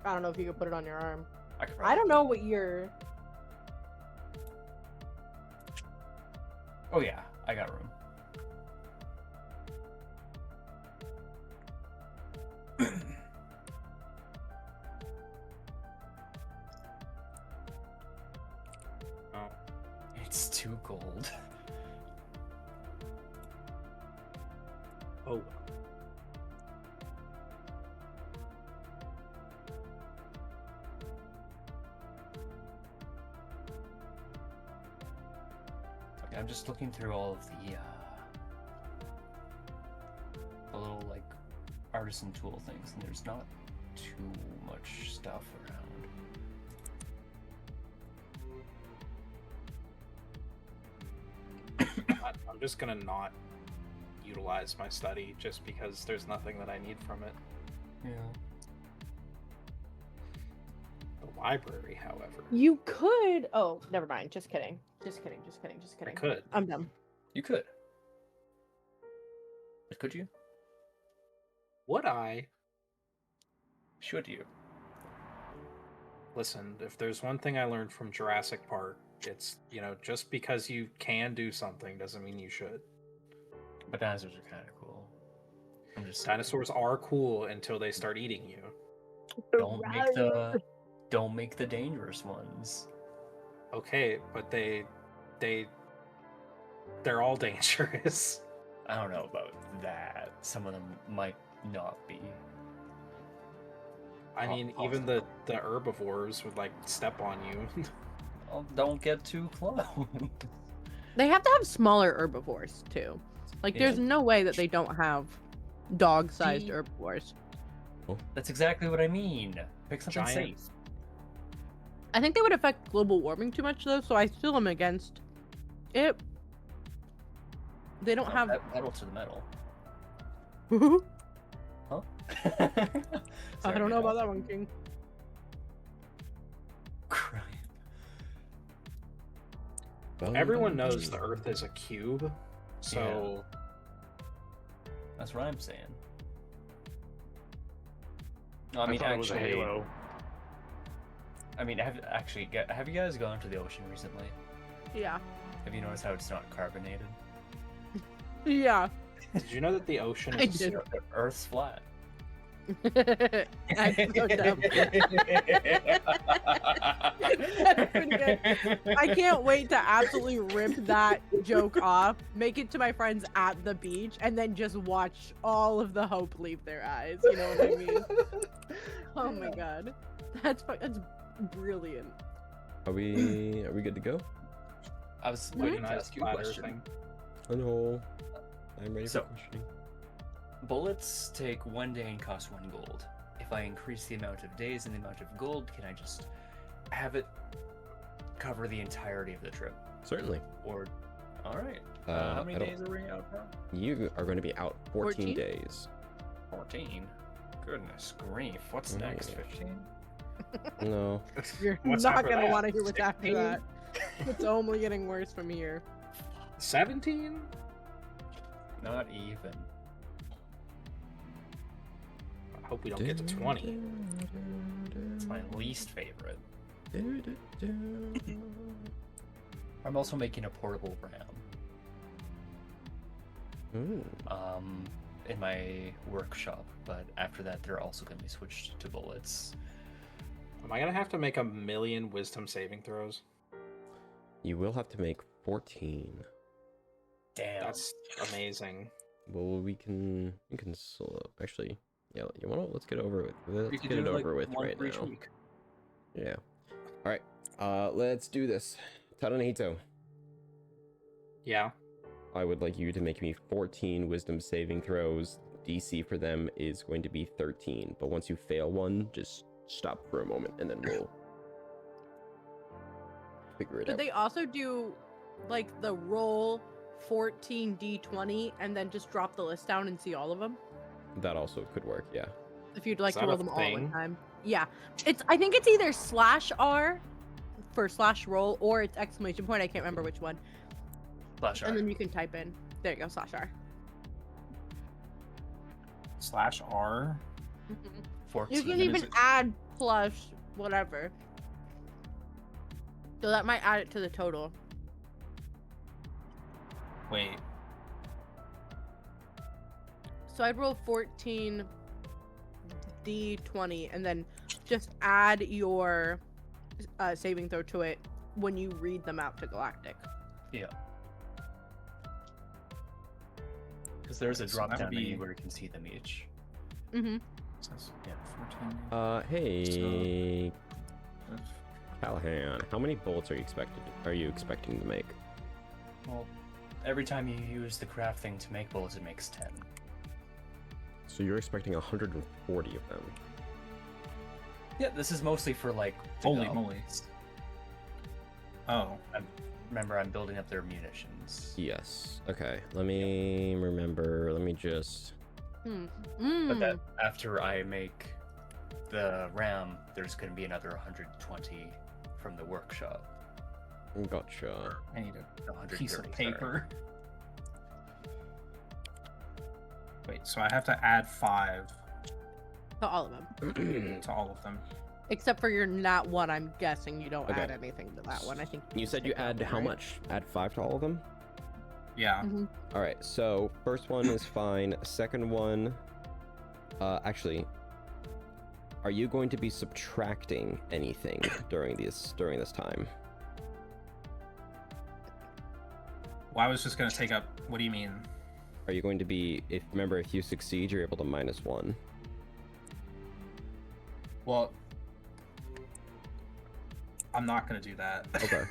I don't know if you could put it on your arm. I could I don't know what your. Oh yeah, I got room. Oh. It's 2 gold. Oh. Okay, I'm just looking through all of the little like artisan tool things, and there's not too much stuff around. I'm just gonna not utilize my study just because there's nothing that I need from it. Yeah. The library, however, You could. Oh, never mind. Just kidding. Just kidding. Just kidding. Just I kidding. could. I'm dumb. You could. But could you? Would I? Should you? Listen, if there's one thing I learned from Jurassic Park, it's, just because you can do something doesn't mean you should. But dinosaurs are kind of cool. I'm just Dinosaurs are cool until they start eating you. don't make the dangerous ones. Okay, but they're all dangerous. I don't know about that. Some of them might not be. I mean, even the herbivores would step on you. Oh, don't get too close. They have to have smaller herbivores too. There's no way that they don't have dog-sized See? herbivores. That's exactly what I mean. Pick something Giant. safe. I think they would affect global warming too much though, so I still am against it. They don't have. Metal to the metal. Huh? I don't know about that one, King. Crying. Everyone knows the Earth is a cube, so That's what I'm saying. No, I mean, thought it was a actually, halo. I mean, have you guys gone to the ocean recently? Yeah. Have you noticed how it's not carbonated? Yeah. did you know that the ocean I is did. The Earth's flat. I so dumb. That's pretty good. I can't wait to absolutely rip that joke off, make it to my friends at the beach, and then just watch all of the hope leave their eyes. You know what I mean? Oh my god, that's brilliant. Are we good to go? I was waiting to nice ask you a flat question. earthing. Hello. I'm ready So- for questioning. Bullets take 1 day and cost 1 gold. If I increase the amount of days and the amount of gold, can I just have it cover the entirety of the trip? Certainly. Or, all right. How I many don't- days are we out for? You are going to be out 14 14? days. 14. Goodness grief. What's Oh, next? yeah. 15? No. You're What's not after gonna that? want to hear what's after 16? that. It's only getting worse from here. 17? Not even. I hope we don't get to 20. It's my least favorite. I'm also making a portable ram. Ooh. In my workshop, but after that they're also going to be switched to bullets. Am I gonna have to make 1,000,000 wisdom saving throws? You will have to make 14. Damn. That's amazing. Well, we can solo. Actually, yeah. You want to? Let's get over with. Let's We could get do it like over with one right for each now. week. Yeah. All right. Let's do this. Tadanahito, Yeah. I would like you to make me 14 wisdom saving throws. DC for them is going to be 13, but once you fail one, just stop for a moment and then we'll figure it Could out. they also do like the roll 14d20 and then just drop the list down and see all of them? That also could work, yeah. If you'd like Is to that roll a them all at one thing? time. Yeah. I think it's either /R for /roll or it's exclamation point. I can't remember which one. Slash And R. then you can type in. There you go, /R. /R. You 14. can is even it? add plus whatever. So that might add it to the total. Wait. So I'd roll 14 d20 and then just add your saving throw to it when you read them out to Galactic. Yeah. Because there's a So drop that would down menu be- where you can see them each. Mm-hmm. Yeah, 14. Hey, Callahan, how many bullets are you expecting to make? Well, every time you use the craft thing to make bullets, it makes 10. So you're expecting 140 of them. Yeah, this is mostly for like. the Holy goblins. moly. Oh. Remember, I'm building up their munitions. Yes. Okay. Let me remember. Let me just. But that after I make the RAM, there's going to be another 120 from the workshop. Gotcha. I need a 130, piece of sorry. paper. Wait, so I have to add 5 To all of them. to all of them. Except for your nat one, I'm guessing you don't Okay. add anything to that one. I think You said you take that add one, how right? much? Add 5 to all of them? Yeah. All right. So first one is fine. Second one, actually, are you going to be subtracting anything during this time? Well, I was just gonna take up. What do you mean? Are you going to be? If you succeed, you're able to -1. Well, I'm not gonna do that. Okay.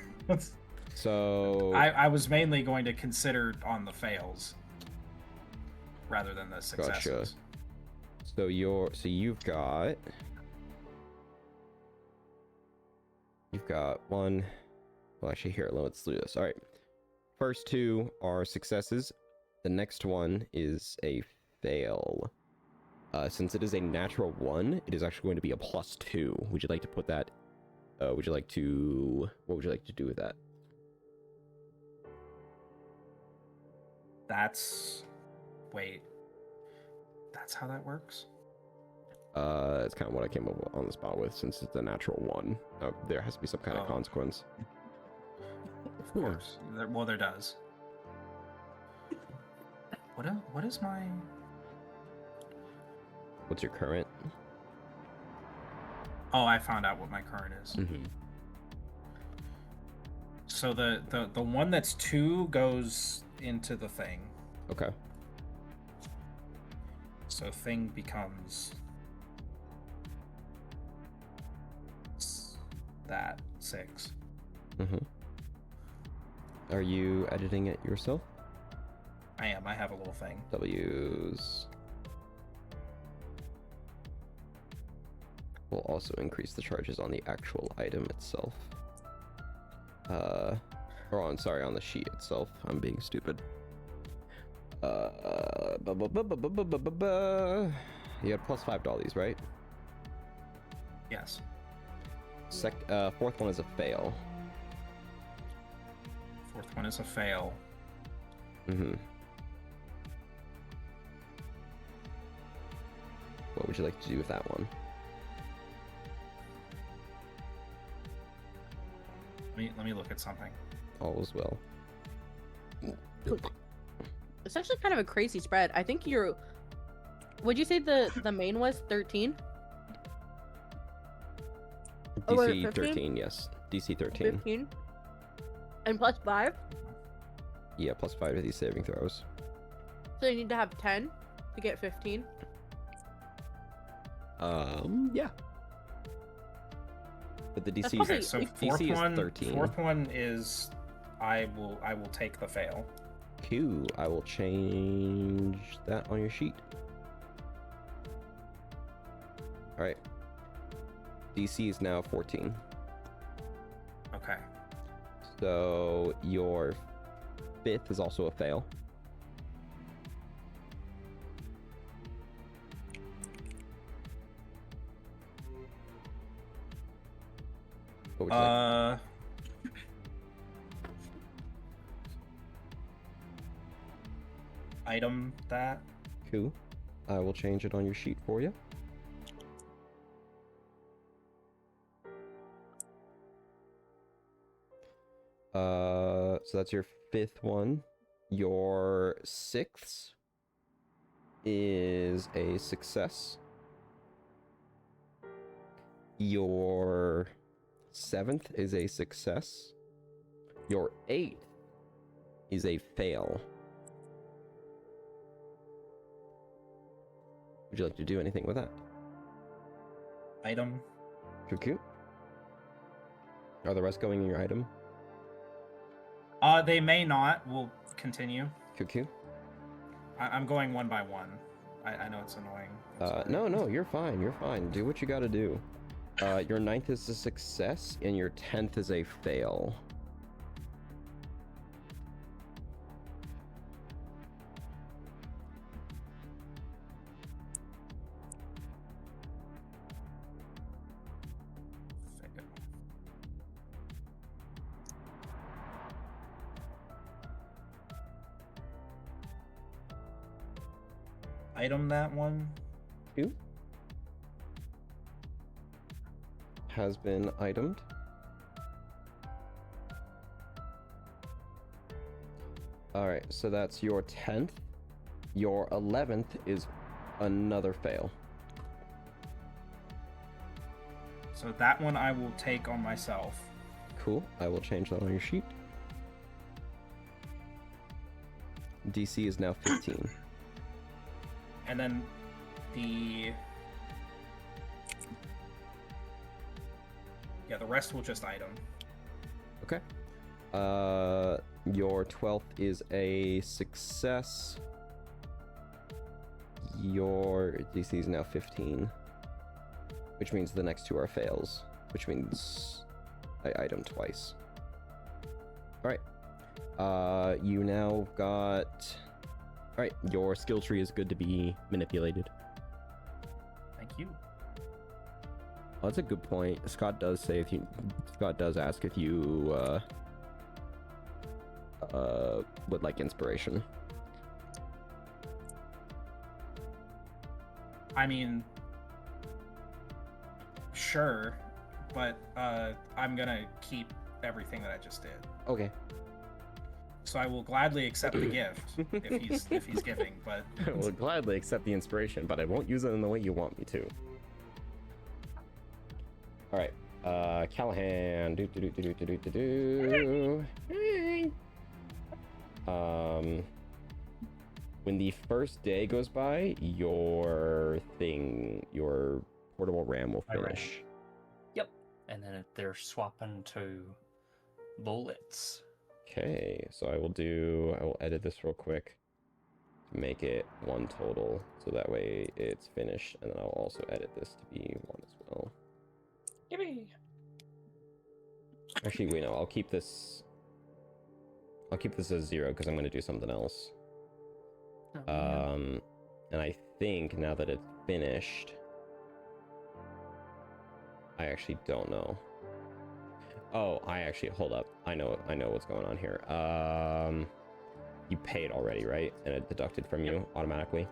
So I was mainly going to consider on the fails rather than the successes. So you've got one. Well, actually, here, let's do this. All right. First 2 are successes. The next one is a fail. Since it is a natural 1, it is actually going to be a +2. Would you like to put that? What would you like to do with that? Wait. That's how that works? It's kind of what I came up on the spot with, since it's a natural 1. There has to be some kind of Oh. consequence. Of course. Well, there does. What is my... What's your current? Oh, I found out what my current is. Mm-hmm. So the one that's 2 goes into the thing. Okay. So thing becomes that 6. Mm-hmm. Are you editing it yourself? I am. I have a little thing. W's will also increase the charges on the actual item itself. On the sheet itself. I'm being stupid. You had +5 dollies, right? Yes. Fourth one is a fail. 4th one is a fail. Mm-hmm. What would you like to do with that one? Let me look at something. All is well. It's actually kind of a crazy spread. I think you're. Would you say the main was 13? Oh, was it DC 15? 13, yes. DC 13. 15. And plus 5. Yeah, plus 5 to these saving throws. So you need to have 10 to get 15. Yeah. But the DC, probably- Okay, so DC fourth is one, 13. fourth one is I will take the fail. Q, I will change that on your sheet. Alright. DC is now 14. Okay. So your 5th is also a fail. What would you like? Item that. Q, I will change it on your sheet for you. So that's your 5th one. Your 6th is a success. Your 7th is a success. Your 8th is a fail. Would you like to do anything with that? Item. Cuckoo? Are the rest going in your item? They may not. We'll continue. Cuckoo? I'm going one by one. I know it's annoying. I'm sorry. No, you're fine. You're fine. Do what you gotta do. Your 9th is a success, and your 10th is a fail. Item that one. Two has been itemed. Alright, so that's your 10th. Your 11th is another fail. So that one I will take on myself. Cool, I will change that on your sheet. DC is now 15. And then the rest will just item. Okay. Your 12th is a success. Your DC is now 15. Which means the next two are fails. Which means I item twice. Alright. You now got... Alright, your skill tree is good to be manipulated. Thank you. Oh, that's a good point. Scott does say if you... Scott does ask if you, would like inspiration. I mean, sure, but I'm gonna keep everything that I just did. Okay. So I will gladly accept the gift if he's giving, but I will gladly accept the inspiration, but I won't use it in the way you want me to. Alright. Callahan. When the first day goes by, your portable RAM will finish. Yep. And then they're swapping to bullets. Okay, so I will edit this real quick to make it 1 total, so that way it's finished, and then I'll also edit this to be 1 as well. Yippee! Actually, wait, no, I'll keep this as 0 because I'm going to do something else. And I think now that it's finished, I actually don't know. Oh, hold up. I know what's going on here. You paid already, right? And it deducted from you automatically.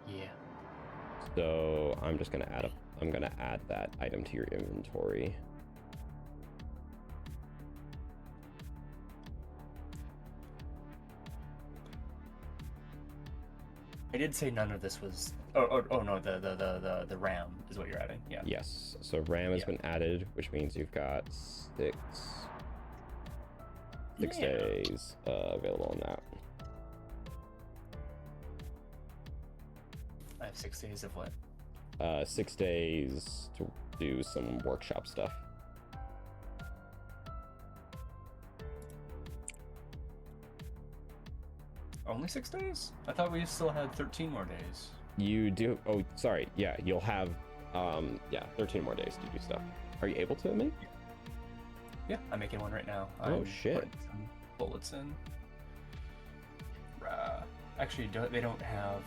Yeah. So I'm just gonna add that item to your inventory. I did say none of this was. Oh no, the RAM is what you're adding. Yeah. Yes. So RAM has been added, which means you've got six days available on that. I have 6 days of what? 6 days to do some workshop stuff. Only 6 days? I thought we still had 13 more days. You do. Oh, sorry. Yeah, you'll have 13 more days to do stuff. Are you able to make? Yeah, I'm making one right now. Oh, I'm shit. putting some bullets in. Actually, they don't have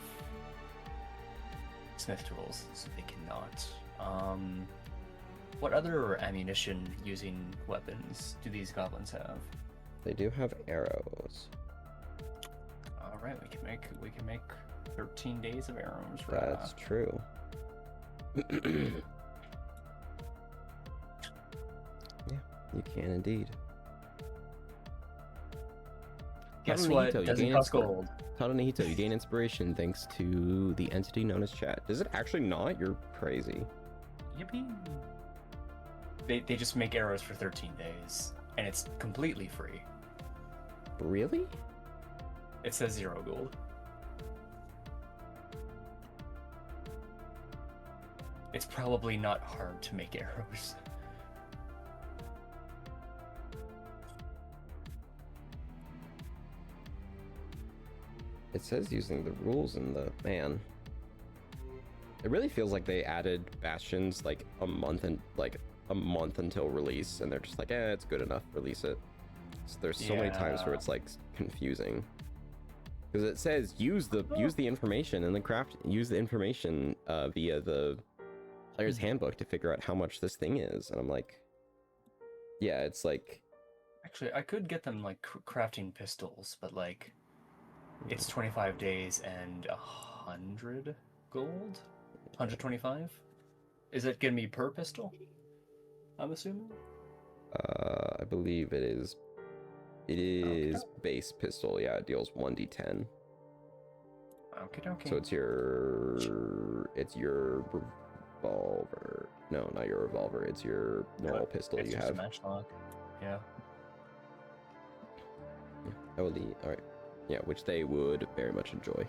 smith tools, so they cannot. What other ammunition using weapons do these goblins have? They do have arrows. All right, we can make 13 days of arrows. That's true. Yeah, you can indeed. Guess what? Tadonihito, Doesn't cost gold. Tadonihito, you gain inspiration thanks to the entity known as chat. Does it actually not? You're crazy. Yippee! They just make arrows for 13 days, and it's completely free. Really? It says 0 gold. It's probably not hard to make arrows. It says using the rules in the man. It really feels like they added bastions like a month until release, and they're just like, it's good enough, release it. So there's so many times where it's like confusing. Because it says use the information in the craft, use the information via the player's handbook to figure out how much this thing is, and I'm like, yeah, it's like. Actually, I could get them like crafting pistols, but like, it's 25 days and 100 gold, 125. Is it gonna be per pistol? I'm assuming. I believe it is. It is base pistol. Yeah, it deals 1d10. Okay. So it's your revolver. No, not your revolver. It's your normal pistol it's you just have. A matchlock. Yeah. All right. Yeah, which they would very much enjoy.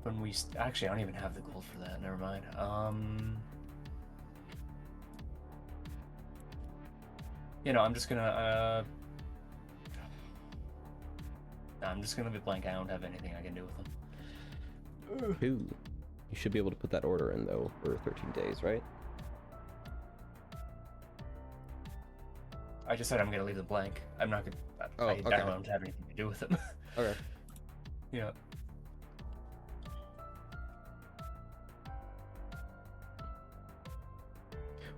When we actually, I don't even have the gold for that. Never mind. I'm just gonna be blank. I don't have anything I can do with them. Ooh. You should be able to put that order in though for 13 days, right? I just said I'm gonna leave them blank. I'm not gonna. I don't have anything to do with them. Okay. Yeah.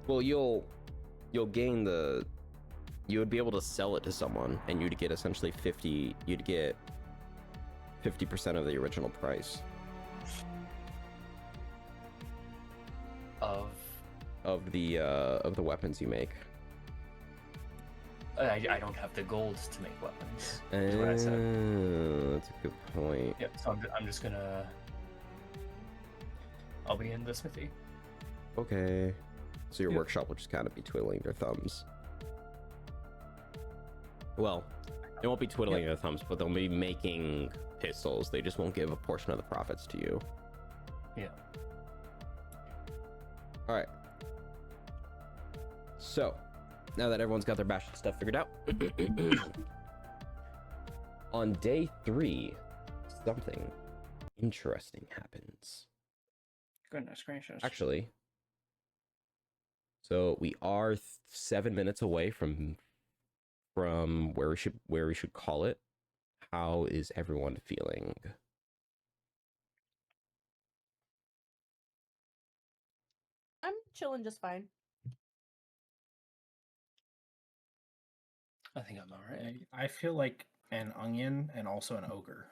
Well, you'll gain the. You would be able to sell it to someone, and you'd get essentially 50. You'd get 50% of the original price of the weapons you make. I don't have the gold to make weapons. Is what I said. That's a good point. Yep. So I'm just gonna. I'll be in the smithy. Okay. So your workshop will just kind of be twiddling their thumbs. Well, they won't be twiddling their thumbs, but they'll be making pistols. They just won't give a portion of the profits to you. Yeah. All right. So, now that everyone's got their bastion stuff figured out, on day 3, something interesting happens. Goodness gracious. Actually, so we are 7 minutes away from where we should call it. How is everyone feeling? I'm chilling just fine. I think I'm alright. I feel like an onion and also an ogre.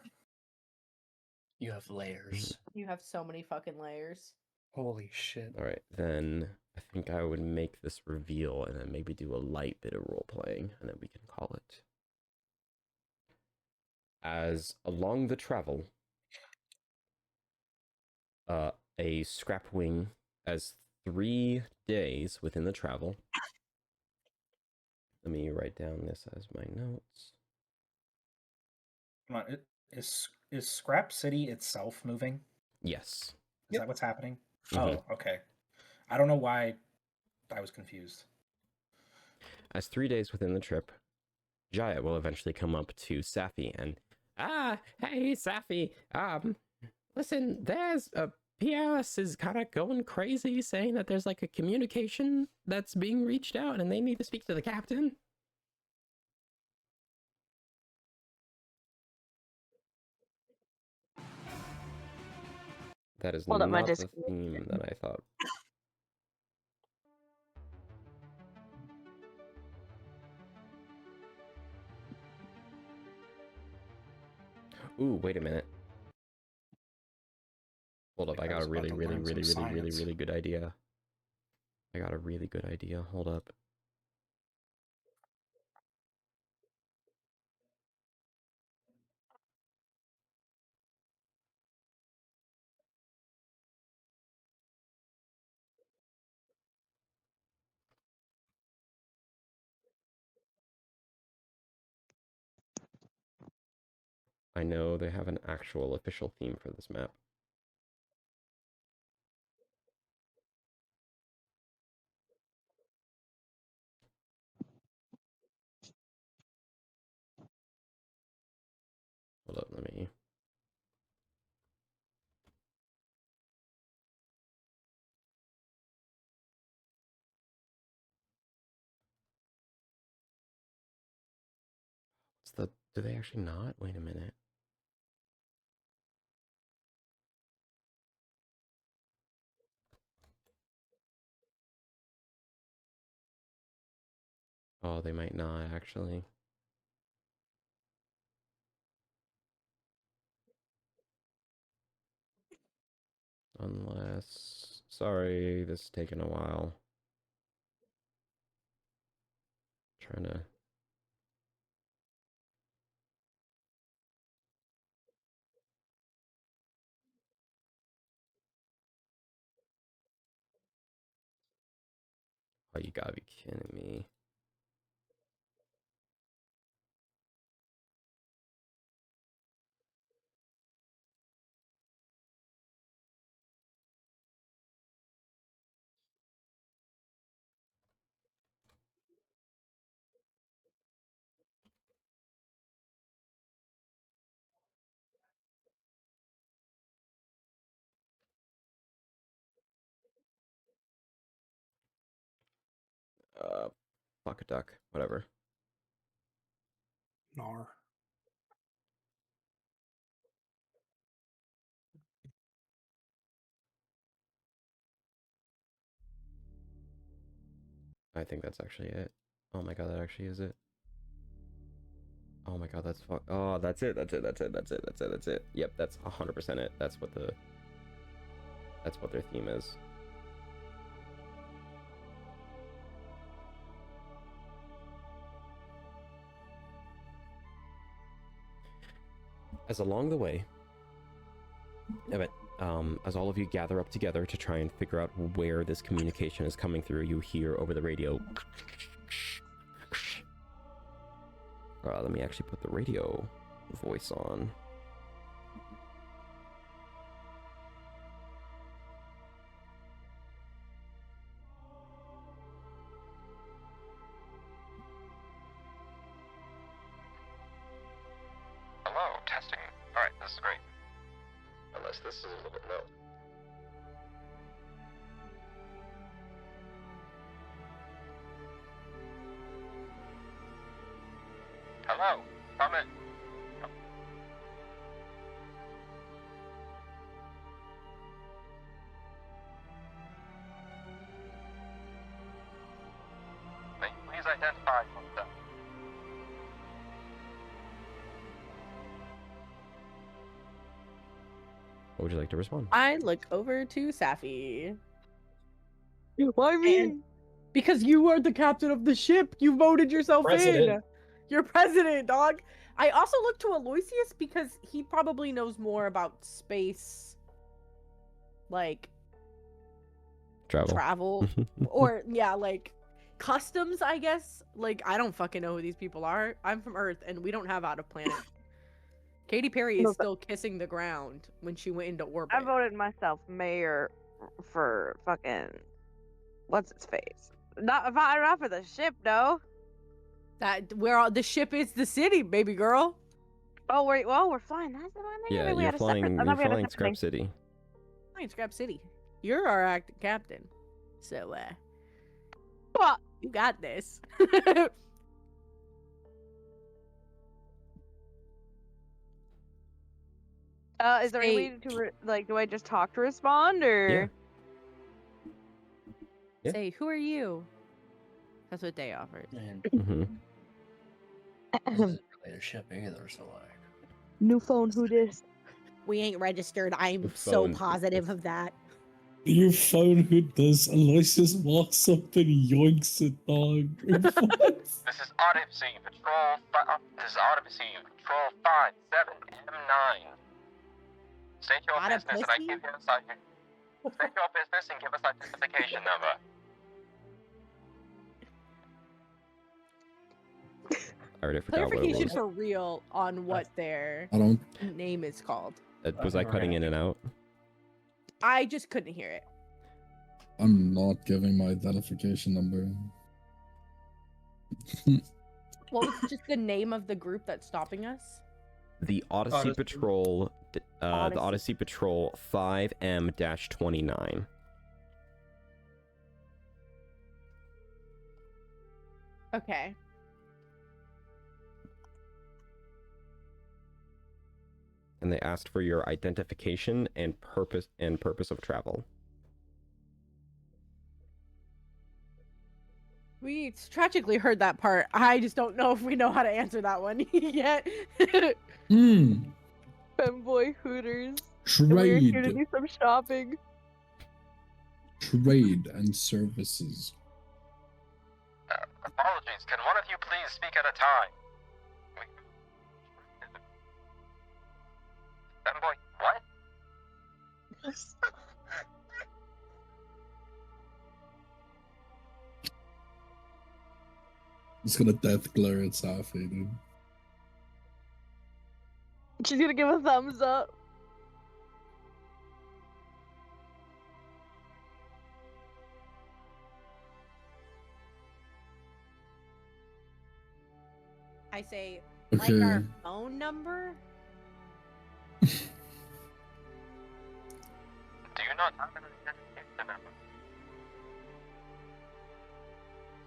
You have layers. You have so many fucking layers. Holy shit. All right, then I think I would make this reveal and then maybe do a light bit of role playing, and then we can call it. as along the travel, a scrap wing, as 3 days within the travel. Let me write down this as my notes. Come on, is Scrap City itself moving? Yes. Is that what's happening? Mhm. Oh, okay. I don't know why I was confused. As 3 days within the trip, Jaya will eventually come up to Safi and, hey, Safi, listen, there's a PLS is kind of going crazy saying that there's like a communication that's being reached out and they need to speak to the captain. That is Hold up, my not disc. the theme that I thought. Ooh, wait a minute. Hold up, I got a really good idea. I got a really good idea. Hold up. I know they have an actual official theme for this map. Hold up, let me... What's the... Do they actually not? Wait a minute. Oh, they might not, actually. Unless... Sorry, this is taking a while. Trying to... Oh, you gotta be kidding me. Fuck a duck. Whatever. Nar. I think that's actually it. Oh my god, that actually is it. Oh my god, that's fuck. Oh, that's it. That's it. Yep, that's 100% it. That's what their theme is. As along the way, as all of you gather up together to try and figure out where this communication is coming through, you hear over the radio. Let me actually put the radio voice on. Hello, testing. Alright, this is great. Unless this is a little bit low. Hello, come in. Please identify yourself. What would you like to respond? I look over to Safi. Why me? And because you are the captain of the ship. You voted yourself in. President. You're president, dog. I also look to Aloysius because he probably knows more about space, like travel, or yeah, like customs, I guess. Like, I don't fucking know who these people are. I'm from Earth, and we don't have out of planet. Katy Perry is still kissing the ground when she went into orbit. I voted myself mayor for fucking what's its face. Not for the ship, no. That the ship is the city, baby girl. Oh wait, well we're flying. That's the one thing. Yeah, we you're had a separate- flying. I You're thought we had a flying separate Scrap thing. City. Flying Scrap City. You're our acting captain, so What? you got this. Is there any way to do I just talk to respond or? Yeah. Say, who are you? That's what they offered. And Mm-hmm. this isn't really a ship either, so like. New phone, who dis? We ain't registered. I'm The so phone- positive of that. Your phone who does Aloysius walks up and yoinks it, dog. This is Odyssey Patrol. This is Odyssey Patrol 57M9. State your Odyssey? business, and I give you a State your business and give us identification number. I already forgot what it Clarification was. for real on what their I don't. name is called. Was I cutting in and out? I just couldn't hear it. I'm not giving my identification number. What was just the name of the group that's stopping us? The Odyssey Patrol. The Odyssey. Odyssey Patrol 5M-29. Okay. And they asked for your identification and purpose of travel. We tragically heard that part. I just don't know if we know how to answer that one yet. Femboy Hooters. And we're here to Trade. do some shopping. Trade and services. Apologies, can one of you please speak at a time? Fanboy, what? It's gonna death glare at Safi, dude. She's gonna give a thumbs up. I say, Okay. like our phone number? Do you not have an identification number?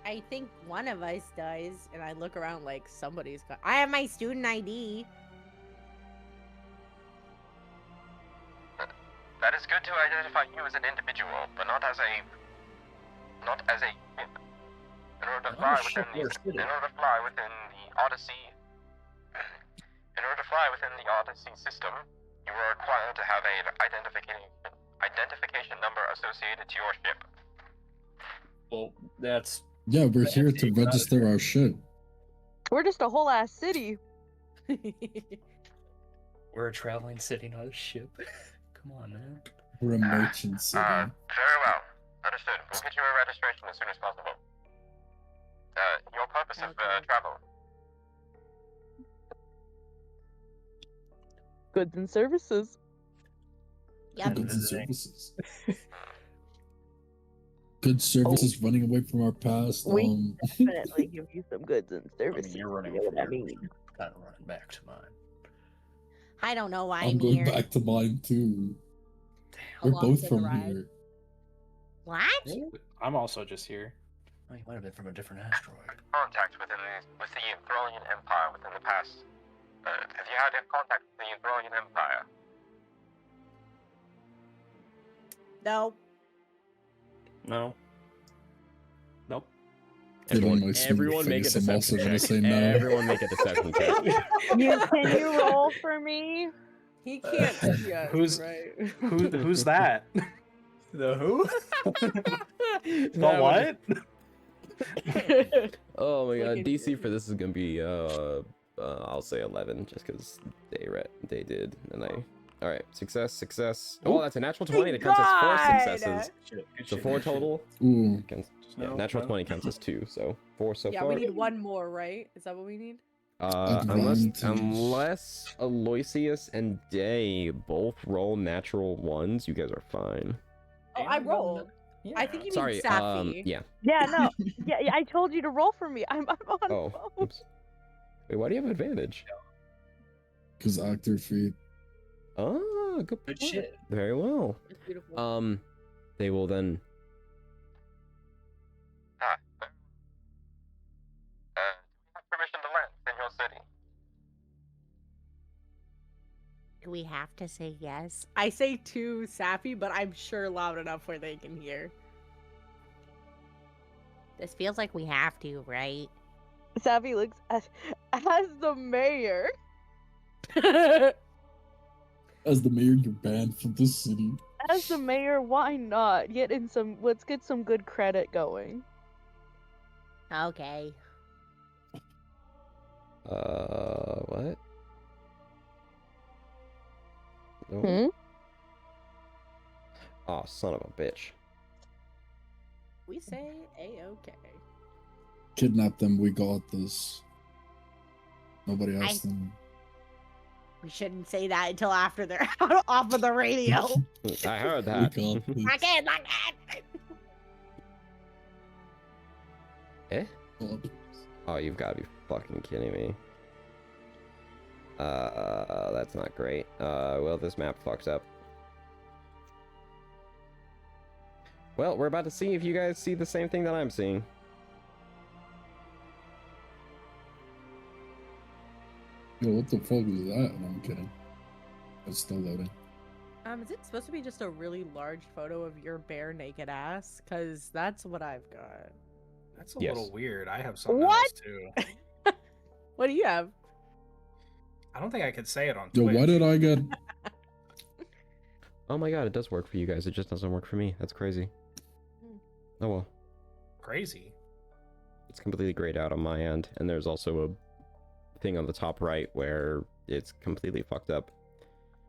I think one of us does, and I look around like somebody's got. I have my student ID. That is good to identify you as an individual, but not as a ship. In order to fly within the Odyssey, in order to fly within the Odyssey system, you are required to have an identification number associated to your ship. Well, that's. Yeah, we're here to register our shit. We're just a whole ass city. We're a traveling city, not a ship. Come on, man. We're a merchant city. Very well. Understood. We'll get you a registration as soon as possible. Your purpose of travel. Goods and services. Yep. Goods and services. Good services running away from our past. We definitely give you some goods and I services. mean, you're running you know from what I your mean? kind of running back to mine. I don't know why I'm I'm going here. back to mine too. Damn. We're Along both for the from ride. here. What? I'm also just here. Oh, you might have been from a different asteroid. Contact with the Enthralian Empire within the past. Have you had contact with the Enthralian Empire? No. No. Nope. Getting my sweet Everyone make a face, I'm also deception gonna check. say no. Everyone make a deception check. Can you roll for me? He can't see us, Who's- right? Who's that? The who? The what? Oh my god, Looking DC for this is gonna be I'll say 11 just because they did, and all right, success. Oh, that's a natural 20. That counts as 4 successes. So 4 total. Ooh. Yeah, natural 20 counts as 2, so 4 so Yeah, far. we need one more, right? Is that what we need? Unless Aloysius and Day both roll natural 1s, you guys are fine. Oh, I rolled. I think you mean Safi. Yeah. Yeah, no. Yeah, I told you to roll for me. I'm on Oh, both. oops. Wait, why do you have advantage? Because actor feat. Oh, good Good point. shit. Very well. It's beautiful. They will then. Do we have permission to land in your city? Do we have to say yes? I say to Safi, but I'm sure loud enough where they can hear. This feels like we have to, right? Savvy looks as the mayor. As the mayor, you're banned from this city. As the mayor, why not? Let's get some good credit going. Okay. What? No. Hmm? Oh, son of a bitch. We say A-okay. Kidnap them, we got this. Nobody asked them. We shouldn't say that until after they're off of the radio. I heard that. We got this. Again. Eh? Oh, you've got to be fucking kidding me. That's not great. Well, this map fucks up. Well, we're about to see if you guys see the same thing that I'm seeing. Yo, what the fuck was that? No, I'm kidding. It's still loading. Is it supposed to be just a really large photo of your bare naked ass? Cause that's what I've got. That's a Yes. little weird. I have something What? else too. What do you have? I don't think I could say it on Yo, Twitch. why did I get... Oh my god, it does work for you guys. It just doesn't work for me. That's crazy. Oh well. Crazy. It's completely grayed out on my end, and there's also a thing on the top right where it's completely fucked up.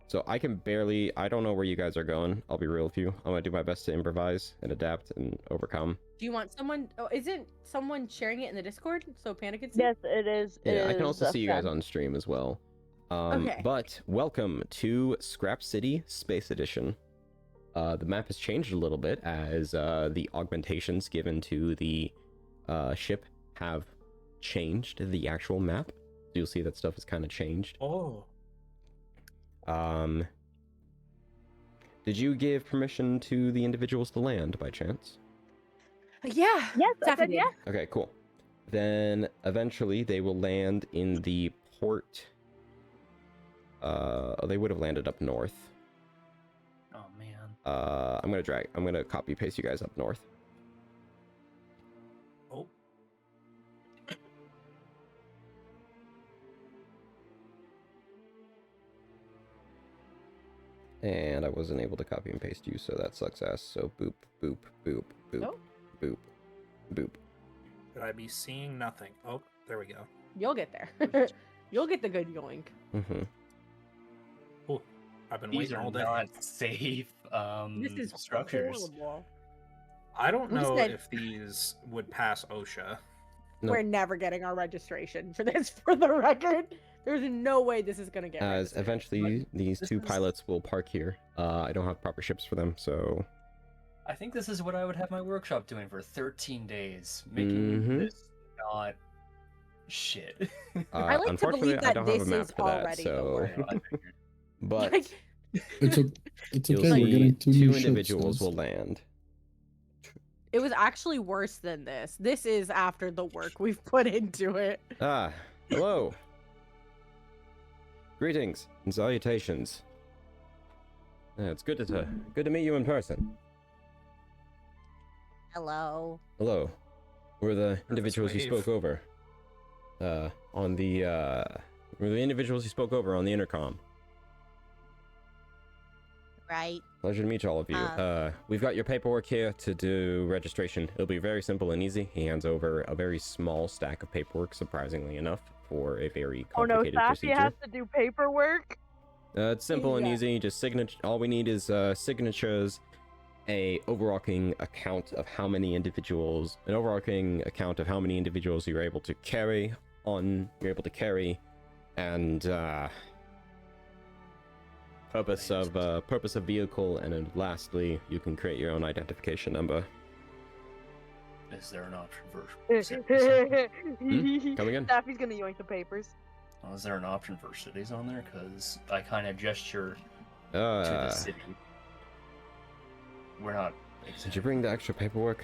So I can barely, I don't know where you guys are going. I'll be real with you. I'm gonna do my best to improvise and adapt and overcome. Do you want someone? Oh, isn't someone sharing it in the Discord so Panda can see? Yes, it is. Yeah, I can also see you guys on. on stream as well. Okay. But welcome to Scrap City Space Edition. The map has changed a little bit as the augmentations given to the ship have changed the actual map. You'll see that stuff has kind of changed. Oh. Did you give permission to the individuals to land by chance? Yeah. Yes, I Safi said did. yes. Okay, cool. Then eventually they will land in the port. They would have landed up north. Oh man. I'm gonna copy paste you guys up north. Oh. And I wasn't able to copy and paste you, so that sucks ass. So boop, boop, boop, boop, Nope. boop, boop. Should I be seeing nothing? Oh, there we go. You'll get there. You'll get the good yoink. Mm-hmm. Oh, I've been These waiting are all day. not safe This is structures. horrible. I don't We know said- if these would pass OSHA. No. We're never getting our registration for this, for the record. There's no way this is gonna get As registered. eventually these this two is- pilots will park here. I don't have proper ships for them, so I think this is what I would have my workshop doing for 13 days, making Mhm. this not shit. I like to unfortunately believe I that don't have a this map is for that. already the So, work. but Like, It's you'll okay, we're see getting two two new ships, individuals guys. will land. it was actually worse than this. This is after the work we've put into it. Ah, hello. Greetings and salutations. It's good to meet you in person. Hello. Hello. We're the individuals you wave. spoke over. On the we're the individuals you spoke over on the intercom. right? Pleasure to meet all of you. We've got your paperwork here to do registration. It'll be very simple and easy. He hands over a very small stack of paperwork, surprisingly enough, for a very Oh no, complicated Safi procedure. has to do paperwork. It's simple and Yeah. easy. Just signature. All we need is signatures, an overarching account of how many individuals you're able to carry, and purpose of vehicle, and then lastly, you can create your own identification number. Is there an option for? Come again? Safi's gonna yoink the papers. Oh, is there an option for cities on there? Because I kind of gesture to the city. We're not. Did you bring the extra paperwork?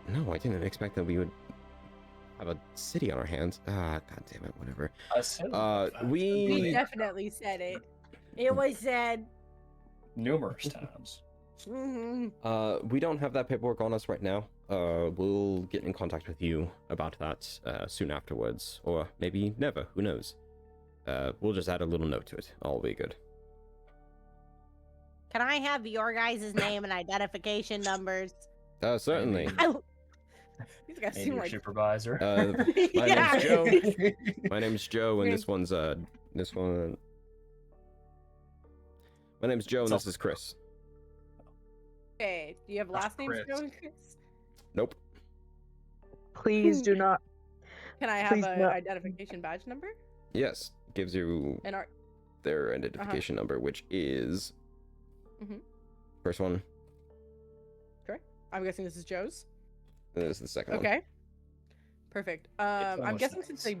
No, I didn't expect that we would have a city on our hands. God damn it, whatever. We definitely said it. It was said numerous times. We don't have that paperwork on us right now. We'll get in contact with you about that soon afterwards, or maybe never. Who knows? We'll just add a little note to it. All will be good. Can I have your guys' name and identification numbers? Certainly. These guys Maybe seem your like supervisor. My Yeah. name's Joe. My name's Joe, and this one's this one. My name's Joe, and this is Chris. Okay, do you have last names, Chris. Joe and Chris? Nope. Please do not. Can I have Please an no. identification badge number? Yes, gives you And our their identification number, which is first one. correct? I'm guessing this is Joe's. This is the second one. Okay. Perfect. I'm almost guessing since nice. they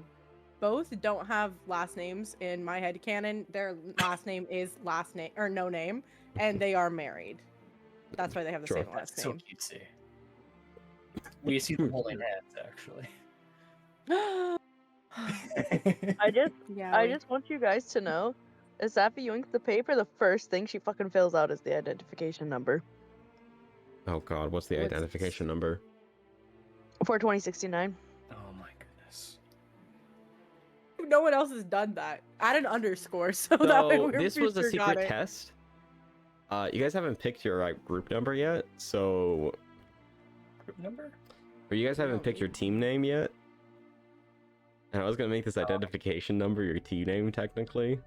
both don't have last names in my head canon, their last name is last name or no name, and they are married. That's why they have the Sure. same last That's so name. cutesy. We see them holding hands, actually. I just Yeah. I just want you guys to know, as Safi yoinks the paper, the first thing she fucking fills out is the identification number. Oh God, what's the What's- identification number? For 2069. Oh my goodness. No one else has done that. Add an underscore so that way So we're this was a sure got secret it. test. You guys haven't picked your group number yet, so Group number? or you guys haven't No, picked your team name yet. And I was gonna make this identification number your team name technically.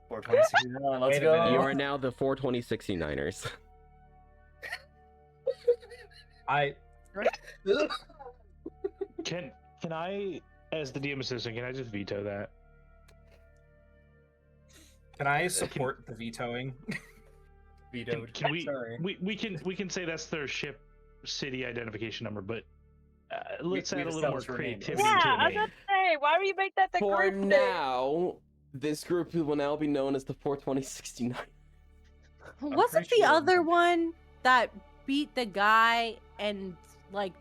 42069, let's Wait a go. minute. You are now the 42069ers. Can I, as the DM assistant, can I just veto that? Can I support the vetoing? Vetoed. Can we, Sorry. we can say that's their ship city identification number, but let's we add a little more established her name, creativity Yeah, to I the was name. gonna say, why would you make that the For group name? now, this group will now be known as the 42069. Wasn't pretty the sure- other one that beat the guy and like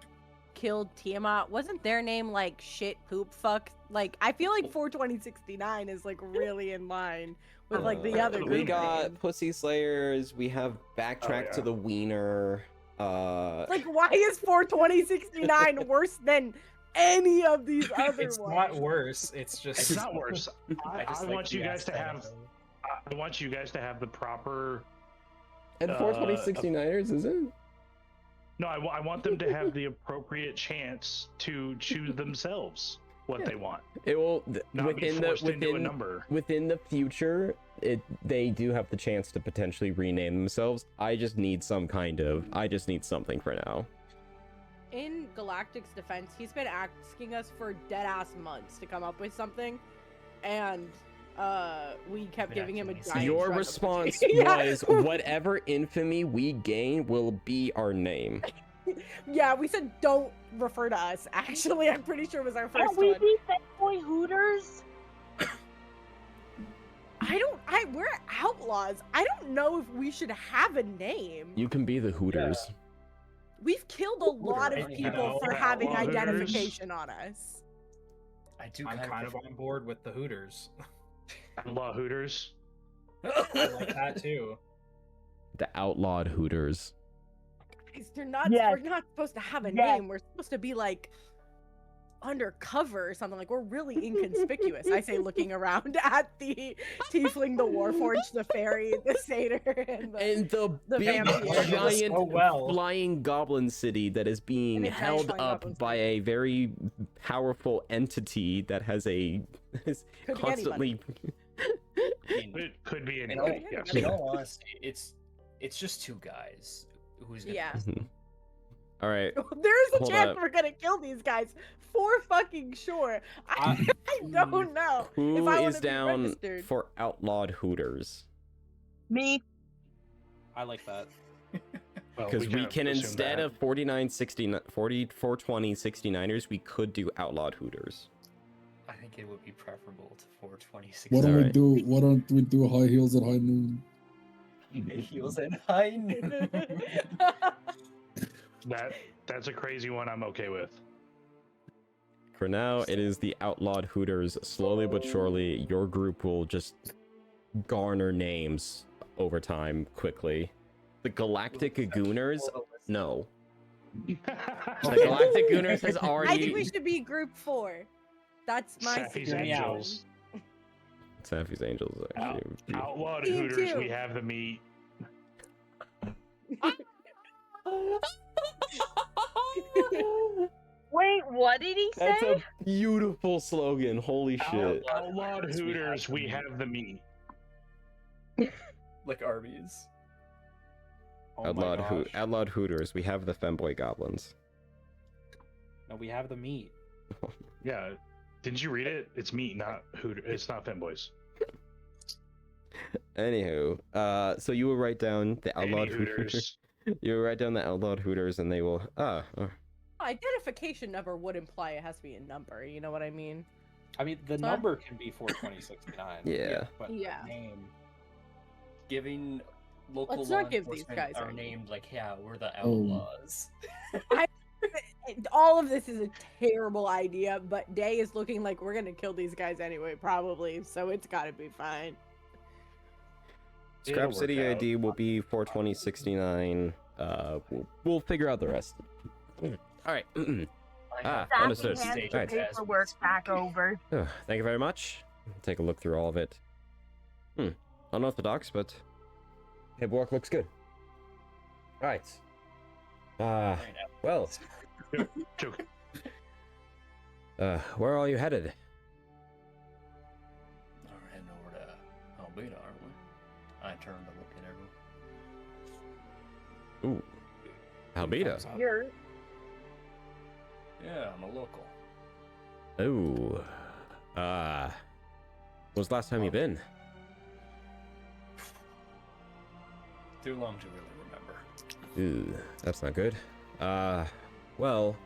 killed Tiamat? Wasn't their name like shit poop fuck? Like I feel like 42069 is like really in line with like the other group We got names. Pussy Slayers. We have Backtrack to yeah. the Wiener. Like why is 42069 worse than any of these other It's ones? not worse. It's just. It's not worse. I just I like want the you guys to have. aesthetic. I want you guys to have the proper. And 42069ers, is it? No, I want them to have the appropriate chance to choose themselves what they want, It will not be within the forced into a within number. within the future. They do have the chance to potentially rename themselves. I just need something for now. In Galactic's defense, he's been asking us for dead ass months to come up with something, and we kept giving him a giant. Your shred of response pussy. Yeah. was whatever infamy we gain will be our name. Yeah, we said don't refer to us. Actually, I'm pretty sure it was our first Can't we one. be Fat Boy Hooters? We're outlaws. I don't know if we should have a name. You can be the Hooters. We've killed a lot of Hooter, people anyhow. for having Outlaw Hooters. identification on us. I do I'm kind of prefer- on board with the Hooters. Law Hooters. I like that too. The outlawed Hooters. Guys, they're not. Yes. We're not supposed to have a Yes. name. We're supposed to be like undercover or something. Like, we're really inconspicuous. I say, looking around at the tiefling, the warforged, the fairy, the satyr, and the big vampire. giant So well. flying goblin city that is being And a giant held flying up goblin by a very powerful entity that has a is Could be constantly It could be In any. all, Yes. in all honesty, it's just two guys. Who's gonna Yeah. all right. There's a Hold chance up. we're gonna kill these guys for fucking sure. I don't know. Who if I wanna is be down registered. for outlawed Hooters? Me. I like that. Well, Because we can't can assume instead that. of 420 69ers, we could do outlawed Hooters. I think it would be preferable to 426. Why don't we Alright. do? Why don't we do high heels at high noon? Heels and high noon. That's a crazy one. I'm okay with. For now, it is the outlawed Hooters. Slowly but surely, your group will just garner names over time quickly. The Galactic Gooners? No. The Galactic Gooners has I think we already... should be group 4. That's my Sappy's suggestion. Angels. Sappy's Angels, actually. Outlawed Me Hooters. too. We have the meat. Wait, what did he say? That's a beautiful slogan. Holy shit. Outlawed Hooters. We have the meat. Like Arby's. Oh my gosh. Outlawed Hooters. We have the femboy goblins. No, we have the meat. Yeah. Didn't you read it? It's meat, not Hooter. It's not femboys. Anywho, so you will write down the outlawed Any Hooters. Hooters. You will write down the outlawed Hooters, and they will. Identification number would imply it has to be a number. You know what I mean? I mean, the Sorry? number can be 42069. Yeah. But Yeah. name. Giving local Let's law not give these enforcement guys are our named like, yeah, we're the Oh. outlaws. All of this is a terrible idea, but Day is looking like we're gonna kill these guys anyway, probably. So it's gotta be fine. Scrap It'll City work out. ID will be 42069. We'll figure out the rest. All right. Understood. Hand Right. the paperwork back over. Thank you very much. Take a look through all of it. Unorthodox, but paperwork looks good. All right. Well, Joke. where are you headed? We're heading over to Albina, aren't we? I turned to look at everyone. Ooh, Albina. Thumbs up. You're Yeah, I'm a local. Ooh. When's the last time you been? Too long to really remember. Ooh, that's not good. Well,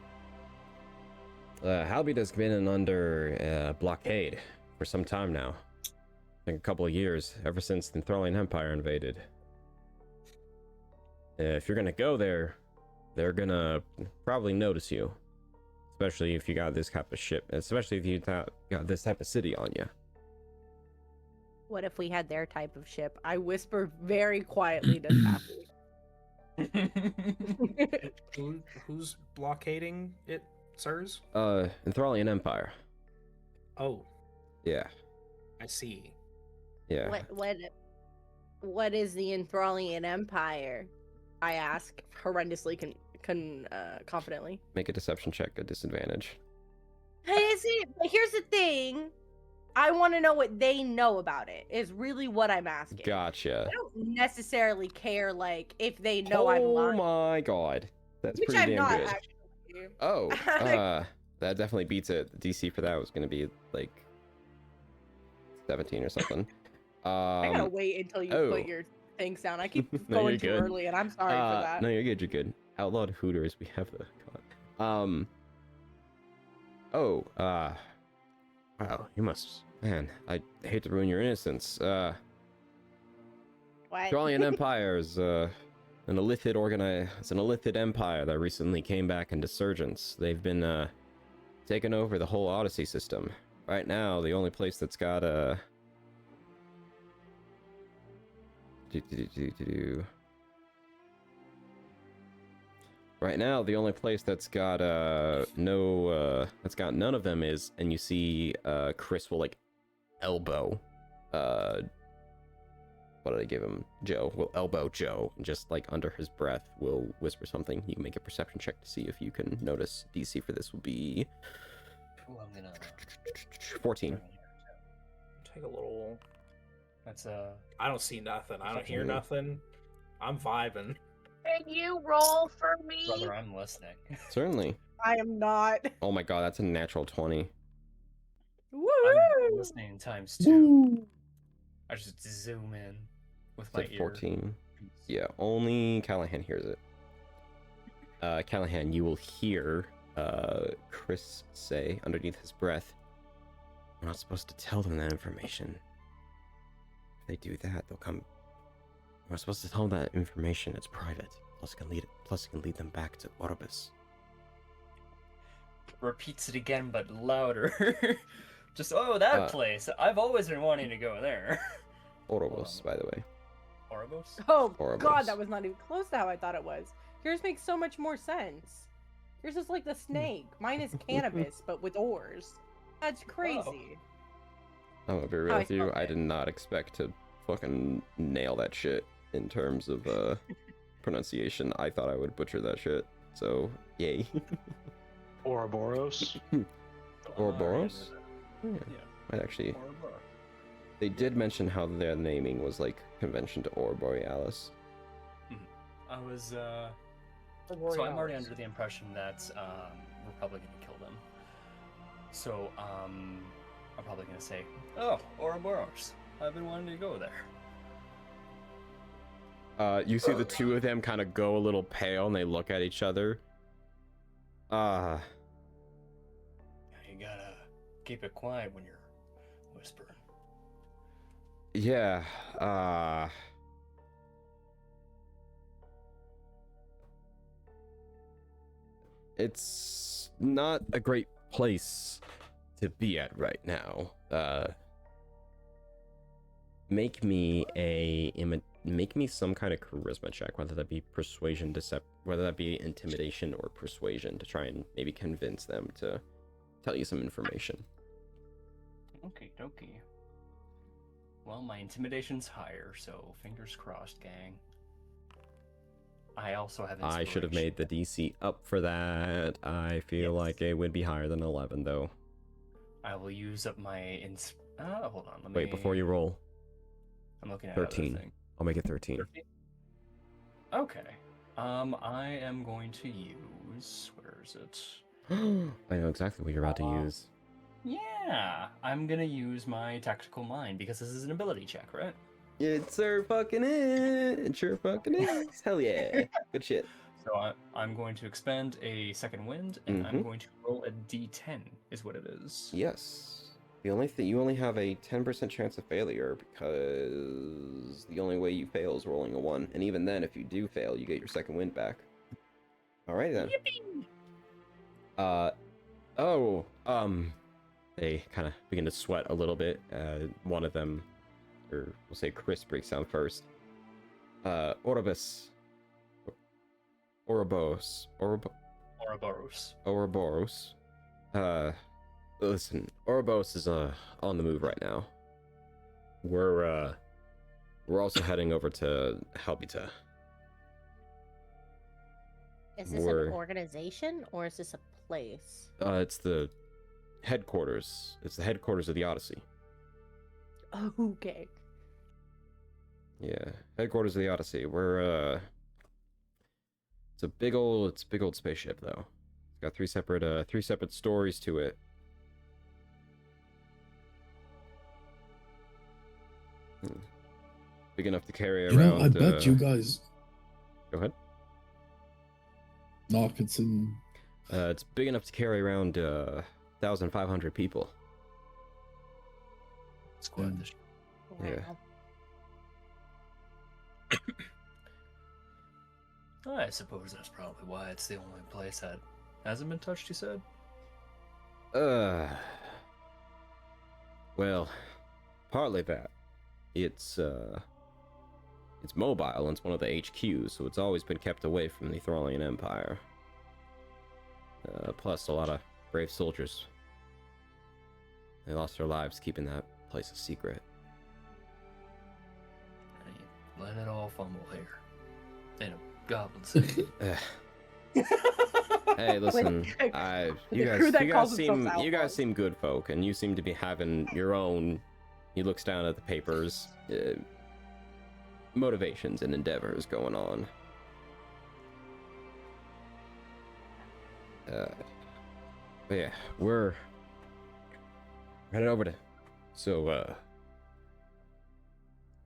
Halbida's been under blockade for some time now. I think a couple of years, ever since the Enthralian Empire invaded. If you're gonna go there, they're gonna probably notice you. Especially if you got this type of ship, especially if you got this type of city on you. What if we had their type of ship? I whisper very quietly to Sappy. Who's blockading it, sirs? Enthralian Empire. Oh, Yeah, I see. yeah. What is the Enthralian Empire? I ask horrendously confidently. Make a deception check at disadvantage. Is it? But here's the thing. I want to know what they know about it. Is really what I'm asking. Gotcha. I don't necessarily care, like if they know I'm Oh lying, my god, that's which pretty I'm damn not good. actually. Oh, that definitely beats it. The DC for that was gonna be like 17 or something. I gotta wait until you oh. put your things down. I keep No, going you're too good. early, and I'm sorry for that. No, you're good. You're good. Outlawed Hooters. We have the. Oh. Wow. You must. Man, I hate to ruin your innocence. What? Enthralian Empire is an illithid It's an illithid empire that recently came back into surgence. They've been taking over the whole Odyssey system. Right now, the only place that's got Right now, the only place that's got that's got none of them is, and you see Chris will like elbow what did I give him? Joe will elbow Joe, and just like under his breath will whisper something. You can make a perception check to see if you can notice. DC for this will be Ooh, I'm gonna 14. Take a little. That's I don't see nothing. I don't hear nothing. I'm vibing. Can you roll for me? brother. I'm listening. Certainly. I am not. Oh my god, that's a natural 20. Woo! I'm listening times 2. I just zoom in with my It's like ear. 14. Yeah, only Callahan hears it. Callahan, you will hear Chris say underneath his breath, "We're not supposed to tell them that information. If they do that, they'll come. We're not supposed to tell them that information. It's private. Plus, it can lead them back to Orbis." Repeats it again, but louder. Just that place. I've always been wanting to go there. Orbis, by the way. Orbos? Oh Orbos. god, that was not even close to how I thought it was. Yours makes so much more sense. Yours is like the snake. Mine is cannabis, but with oars. That's crazy. I'm gonna be real with you. I did not expect to fucking nail that shit in terms of pronunciation. I thought I would butcher that shit. So, yay. Ouroboros. Ouroboros? Yeah. Might actually. They did mention how their naming was like convention to Aurora Borealis. I was so I'm already under the impression that we're probably gonna kill them. So I'm probably gonna say, "Oh, Ouroboros. I've been wanting to go there." You see the two of them kind of go a little pale, and they look at each other. You gotta keep it quiet when you're whispering. Yeah. It's not a great place to be at right now. Make me some kind of charisma check, whether that be persuasion, whether that be intimidation or persuasion, to try and maybe convince them to tell you some information. Okay, dokie. Well, my intimidation's higher, so fingers crossed, gang. I also have I should have made the DC up for that. I feel like it would be higher than 11, though. I will use up my hold on. Let me... Wait, before you roll. I'm looking at 13. other thing. I'll make it 13. 13? Okay. I am going to use... Where is it? I know exactly what you're about to use. Yeah, I'm gonna use my tactical mind because this is an ability check, right? It sure fucking is. It sure fucking is. Hell yeah. Good shit. So I'm going to expend a second wind, and I'm going to roll a d10, is what it is. Yes. The only thing, you only have a 10% chance of failure because the only way you fail is rolling a 1. And even then, if you do fail, you get your second wind back. Alright then. Yippee! They kind of begin to sweat a little bit. One of them, or we'll say Chris, breaks down first. Ouroboros. Listen, Ouroboros is on the move right now. We're also heading over to Helbita. Is this an organization or is this a place? It's the headquarters. It's the headquarters of the Odyssey. Okay. Yeah, headquarters of the Odyssey. We're it's a big old spaceship though. It's got three separate stories to it. Big enough to carry around. You know, I bet you guys. Go ahead. No, continue. It's big enough to carry around 1,500 people. It's quite the Yeah. I suppose that's probably why it's the only place that hasn't been touched, you said? Well, partly that. It's It's mobile, and it's one of the HQs, so it's always been kept away from the Enthralian Empire. Plus, a lot of brave soldiers. They lost their lives keeping that place a secret. Let it all fumble here. In a goblin city. Hey, listen, you guys seem good folk, and you seem to be having your own. He looks down at the papers, motivations and endeavors going on. But yeah, we're headed over to. So,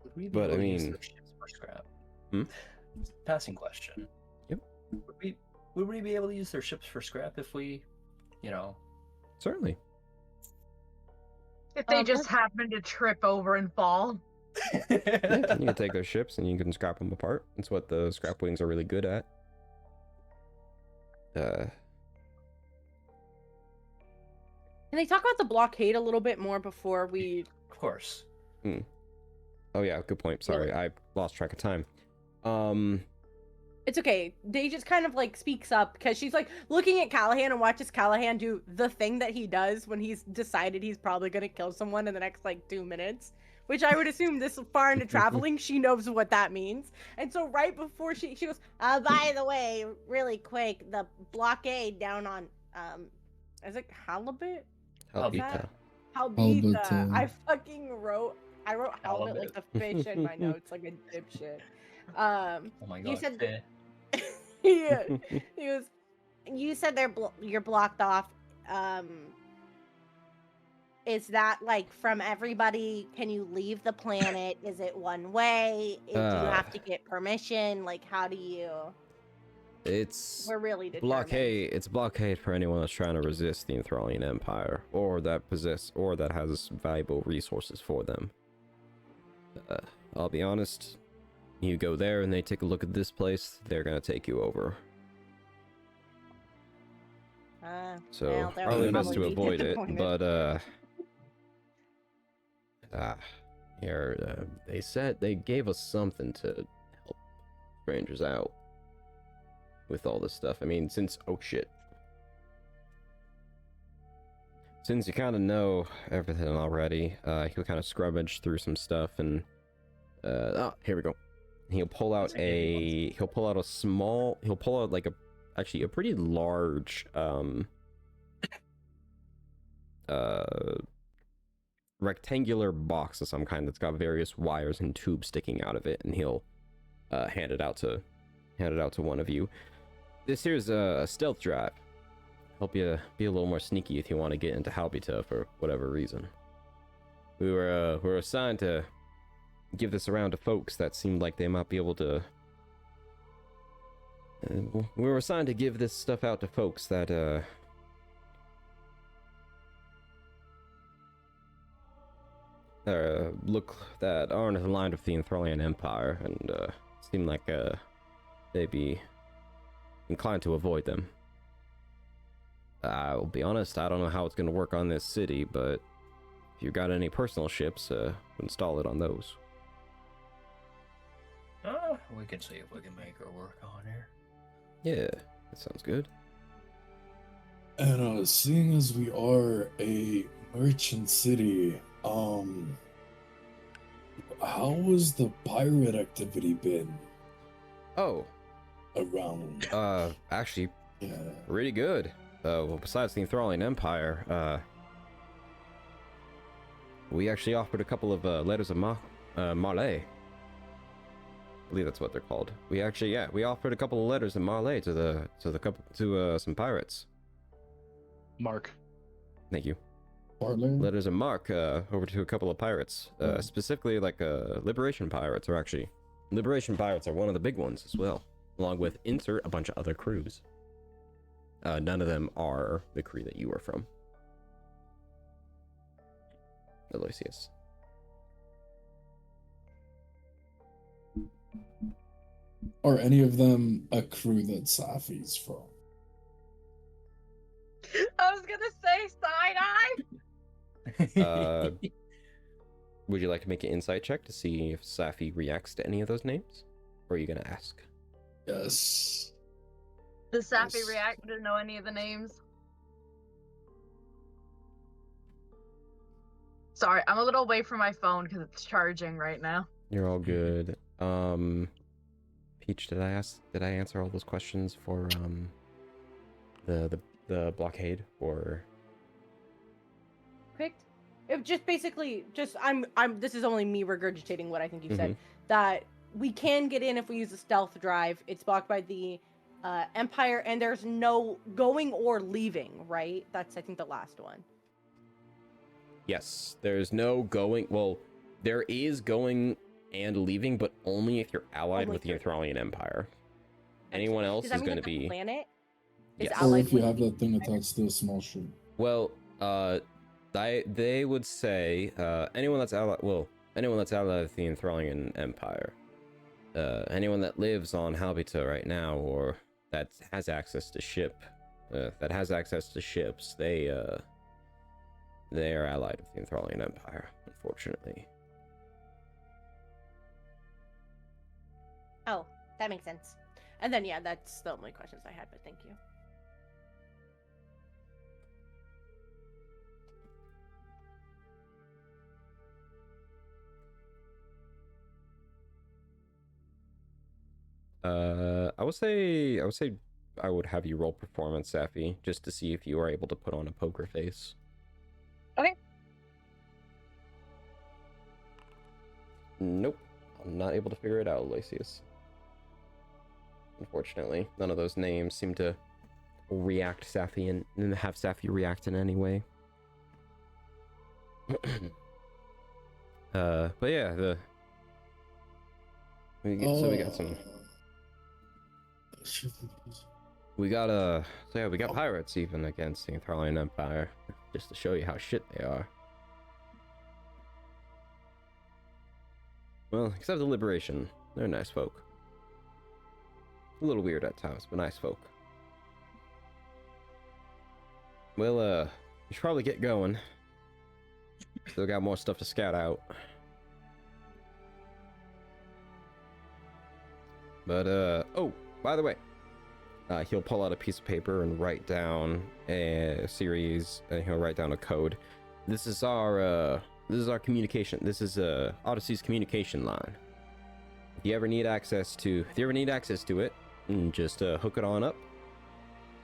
Would we be but able I to use mean, their ships for scrap? Hmm? Passing question. Yep. Would we be able to use their ships for scrap if we, certainly. If they just happen to trip over and fall. Yeah, you can take their ships and you can scrap them apart. That's what the scrap wings are really good at. Can they talk about the blockade a little bit more before we... Of course. Oh yeah, good point. Sorry, I lost track of time. It's okay. They just kind of like speaks up because she's like looking at Callahan and watches Callahan do the thing that he does when he's decided he's probably gonna kill someone in the next like 2 minutes. Which I would assume this far into traveling, she knows what that means. And so right before she goes, by the way, really quick, the blockade down on is it Halibut? Halibut. Halibut. I wrote halibut like the fish in my notes, like a dipshit. Oh my god. You said yeah. He goes, you said you're blocked off. Is that like from everybody? Can you leave the planet? Is it one way? Do you have to get permission? Like, how do you? We're really determined. blockade. It's blockade for anyone that's trying to resist the Enthralian Empire, or that has valuable resources for them. I'll be honest. You go there and they take a look at this place, they're gonna take you over. So probably best to avoid it. But here they said they gave us something to help strangers out with all this stuff. I mean, since since you kind of know everything already, he'll kind of scrummage through some stuff and here we go. He'll pull out like a pretty large rectangular box of some kind that's got various wires and tubes sticking out of it, and he'll hand it out to one of you. This here's a stealth drive. Help you be a little more sneaky if you want to get into Halibut for whatever reason. We were assigned to give this around to folks that seemed like they might be able to. We were assigned to give this stuff out to folks that that aren't aligned with the Enthralian Empire, and seem like they'd be inclined to avoid them. I'll be honest, I don't know how it's going to work on this city, but if you've got any personal ships, install it on those. We can see if we can make her work on here. Yeah, that sounds good. And seeing as we are a merchant city, how has the pirate activity been? Oh. Around. Actually, really good. Well, besides the Enthralian Empire, we actually offered a couple of letters of Marley. I believe that's what they're called. We offered a couple of letters of Marley to some pirates. Mark. Thank you. Marley? Letters of mark over to a couple of pirates, specifically like liberation pirates, or actually, liberation pirates are one of the big ones as well, along with insert a bunch of other crews. None of them are the crew that you were from. Aloysius. Are any of them a crew that Safi's from? I was gonna say side eye. would you like to make an insight check to see if Safi reacts to any of those names? Or are you gonna ask? Yes. Does Safi Yes. react to know any of the names? Sorry, I'm a little away from my phone because it's charging right now. You're all good. Peach, did I answer all those questions for the blockade, or Picked. It just basically just I'm this is only me regurgitating what I think you said, Mhm. that we can get in if we use a stealth drive. It's blocked by the Empire, and there's no going or leaving, right? That's, I think, the last one. yes, there's no going. Well, there is going and leaving, but only if you're allied Only with the if you're- Enthralian Empire. Anyone else Does that is mean going that to the be planet is yes. Or allied if you with have the that thing Empire? attached to a small ship. Well, they would say anyone that's allied with the Enthralian Empire, anyone that lives on Halbita right now, or that has access to ships, they are allied with the Enthralian Empire, unfortunately. Oh, that makes sense. And then, yeah, that's the only questions I had, but thank you. I would say I would have you roll performance, Safi, just to see if you are able to put on a poker face. Okay. Nope, I'm not able to figure it out, Aloysius. Unfortunately, none of those names seem to react Safi and have Safi react in any way. But yeah, we got some. We got pirates even against the Enthralian Empire, just to show you how shit they are. Well, except the Liberation, they're nice folk. A little weird at times, but nice folk. Well, we should probably get going. Still got more stuff to scout out. But, oh, by the way, he'll pull out a piece of paper and write down a series, and he'll write down a code. This is our communication. This is Odyssey's communication line. If you ever need access to it, just hook it on up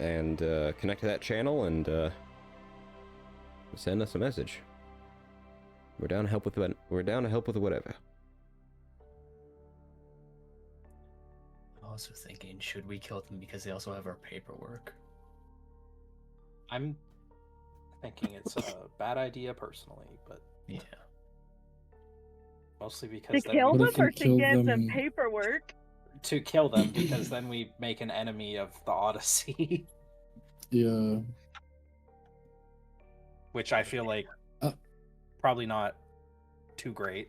and connect to that channel and send us a message. We're down to help with whatever. I'm also thinking, should we kill them because they also have our paperwork? I'm thinking it's a bad idea personally, but Yeah. mostly because To then kill But them if you or to kill give them them- paperwork? to kill them because then we make an enemy of the Odyssey, Yeah. which I feel like Uh. probably not too great.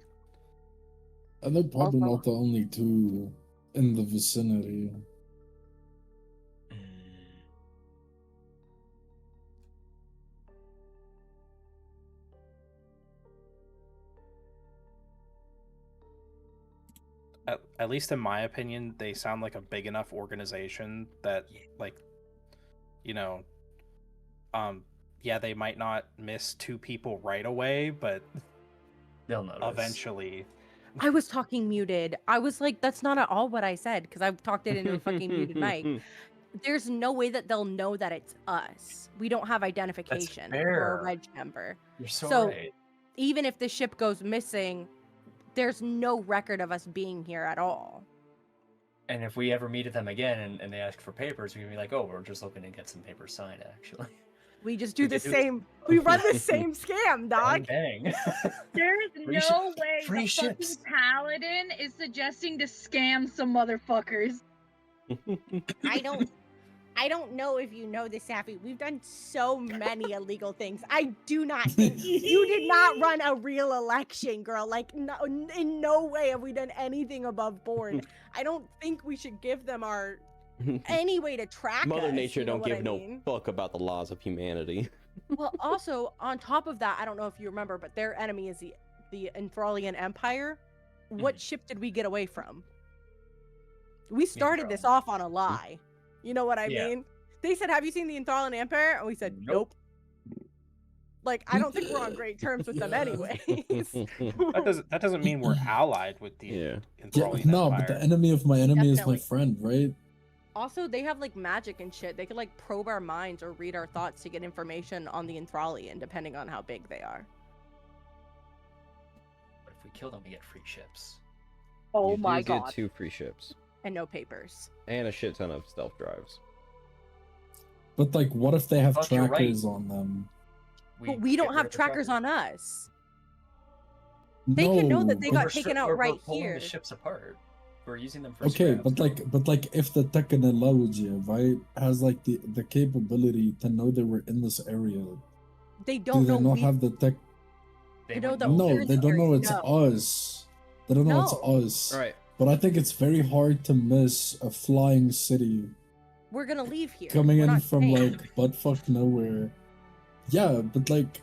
And they're probably Also- not the only two in the vicinity. At least in my opinion, they sound like a big enough organization that, like, you know, yeah, they might not miss two people right away, but They'll notice. eventually. I was talking muted. I was like, that's not at all what I said, because I've talked it into a fucking muted mic. There's no way that they'll know that it's us. We don't have identification or fair. a reg number. You're so, So- right. Even if the ship goes missing, there's no record of us being here at all. And if we ever meet them again and they ask for papers, we can be like, oh, we're just looking to get some papers signed, actually. We just do We the could do- same. We run the same scam, dog. Bang, bang. There is Free no way free the ships. fucking paladin is suggesting to scam some motherfuckers. I don't know if you know this, Safi. We've done so many illegal things. I do not think you did not run a real election, girl. Like, no, in no way have we done anything above board. I don't think we should give them any way to track Mother us, Nature you know don't what give I no mean? fuck about the laws of humanity. Well, also on top of that, I don't know if you remember, but their enemy is the the Enthralian Empire, what ship did we get away from? We started this off on a lie. You know what I mean? They said, "Have you seen the Enthralian Empire?" And we said, "Nope." Like, I don't think we're on great terms with them anyways. That doesn't mean we're allied with the Enthralian no, Empire. but the enemy of my enemy is Definitely. my friend, right? Also, they have like magic and shit. They could like probe our minds or read our thoughts to get information on the Enthralian, depending on how big they are. But if we kill them, we get free ships. Oh You my do god. get 2 free ships And no papers. and a shit ton of stealth drives. But like, what if they have Fuck, you're right. trackers on them? But we don't get rid have of the trackers on us. They can know that they but- got We're taken stri- out we're right pulling here. the ships apart. We're using them for Okay, scraps. but like if the technology, right, has like the capability to know that we're in this area, They do don't they know not we. have the tech? They know that No, we're they don't know it's no. us. They don't know it's No. us. All right. But I think it's very hard to miss a flying city We're gonna leave here. coming We're in not from staying. like buttfuck nowhere. Yeah, but like,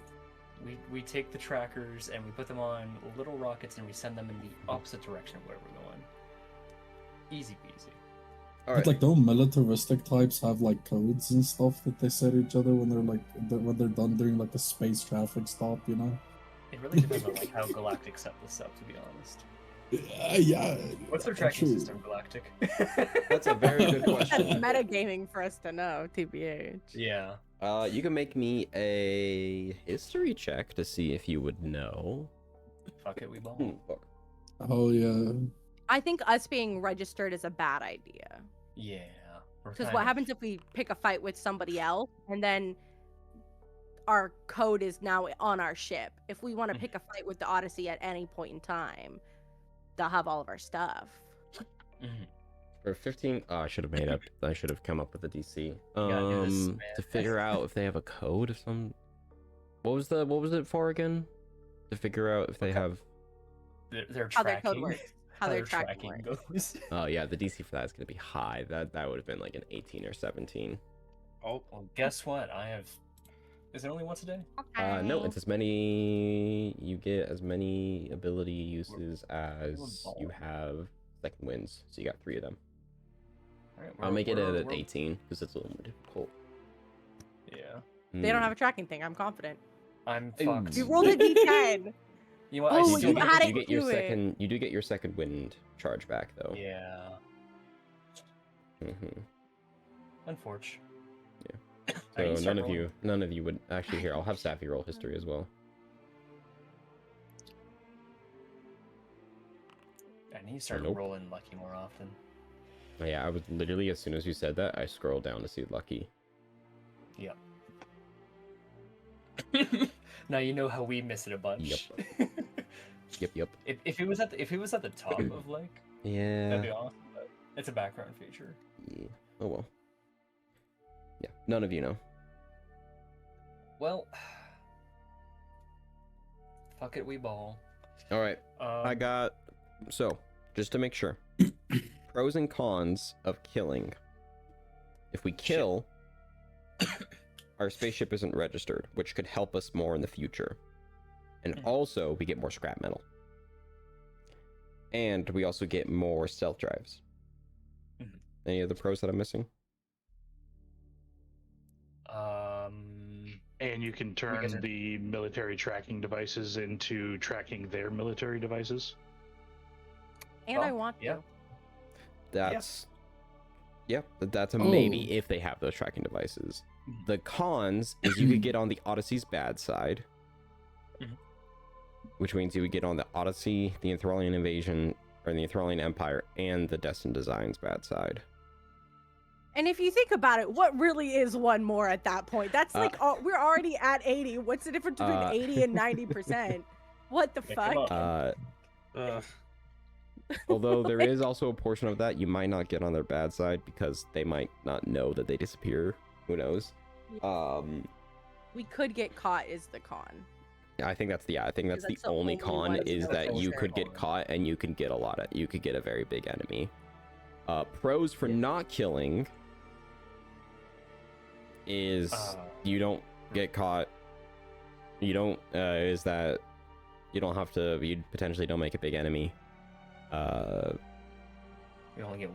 We take the trackers and we put them on little rockets and we send them in the opposite direction of where we're going. Easy peasy. All but right. like, don't militaristic types have like codes and stuff that they say to each other when they're like when they're done doing like a space traffic stop, you know? It really depends on like how Galactic set this up, to be honest. Yeah. What's their tracking true. system, Galactic? That's a very good That's question. metagaming for us to know, TBH. Yeah. You can make me a history check to see if you would know. Fuck it, we ball. Fuck. Oh yeah. I think us being registered is a bad idea. Yeah. we're Because kind what of- happens if we pick a fight with somebody else and then our code is now on our ship? If we want to pick a fight with the Odyssey at any point in time, they'll have all of our stuff. Mhm. For 15, oh, I should have made up. I should have come up with a DC. gotta do this, To man. figure out if they have a code of some. What was it for again? To figure out if they have. Their How their tracking. code works. How their tracking works. goes. Oh yeah, the DC for that is gonna be high. That would have been like an 18 or 17. Oh, well, guess what? I have. Is it only once a day? No, it's as many. You get as many ability uses as you have second wins. So you got 3 of them. Alright, I'll make it at we're- 18 because it's a little more difficult. Yeah. They don't have a tracking thing. I'm confident. I'm Ooh. fucked. We rolled a d10. You know what? Oh, I You still do you get- added you get your to it. second. You do get your second wind charge back though. Yeah. Mm-hmm. Unfortunate. So Alright, start rolling. none of you would actually here. I'll have Safi roll history as well. I need to start Nope. rolling lucky more often. Oh, yeah, I was literally as soon as you said that, I scrolled down to see lucky. Yep. Now you know how we miss it a bunch. Yep. If it was at the top of like, Yeah. that'd be awesome. But it's a background feature. Yeah. Oh well. Yeah, none of you know. Well, fuck it, we ball. All right, I got. So, just to make sure, pros and cons of killing. If we kill, our spaceship isn't registered, which could help us more in the future, and also we get more scrap metal, and we also get more stealth drives. Any other pros that I'm missing? And you can turn the military tracking devices into tracking their military devices. And I want yeah. to. That's that's a Oh. maybe if they have those tracking devices. The cons is you could get on the Odyssey's bad side, which means you would get on the Odyssey, the Enthralian Invasion, or the Enthralian Empire, and the Destined Designs bad side. And if you think about it, what really is one more at that point? That's like we're already at 80. What's the difference between 80 and 90%? What the fuck? Although there is also a portion of that you might not get on their bad side because they might not know that they disappear. Who knows? We could get caught is the con. I think that's the that's the only only con one. is That's that the you only could get con. caught and you could get you could get a very big enemy. Pros for not killing is you don't get caught. You don't is that You don't have to. You potentially don't make a big enemy. You only get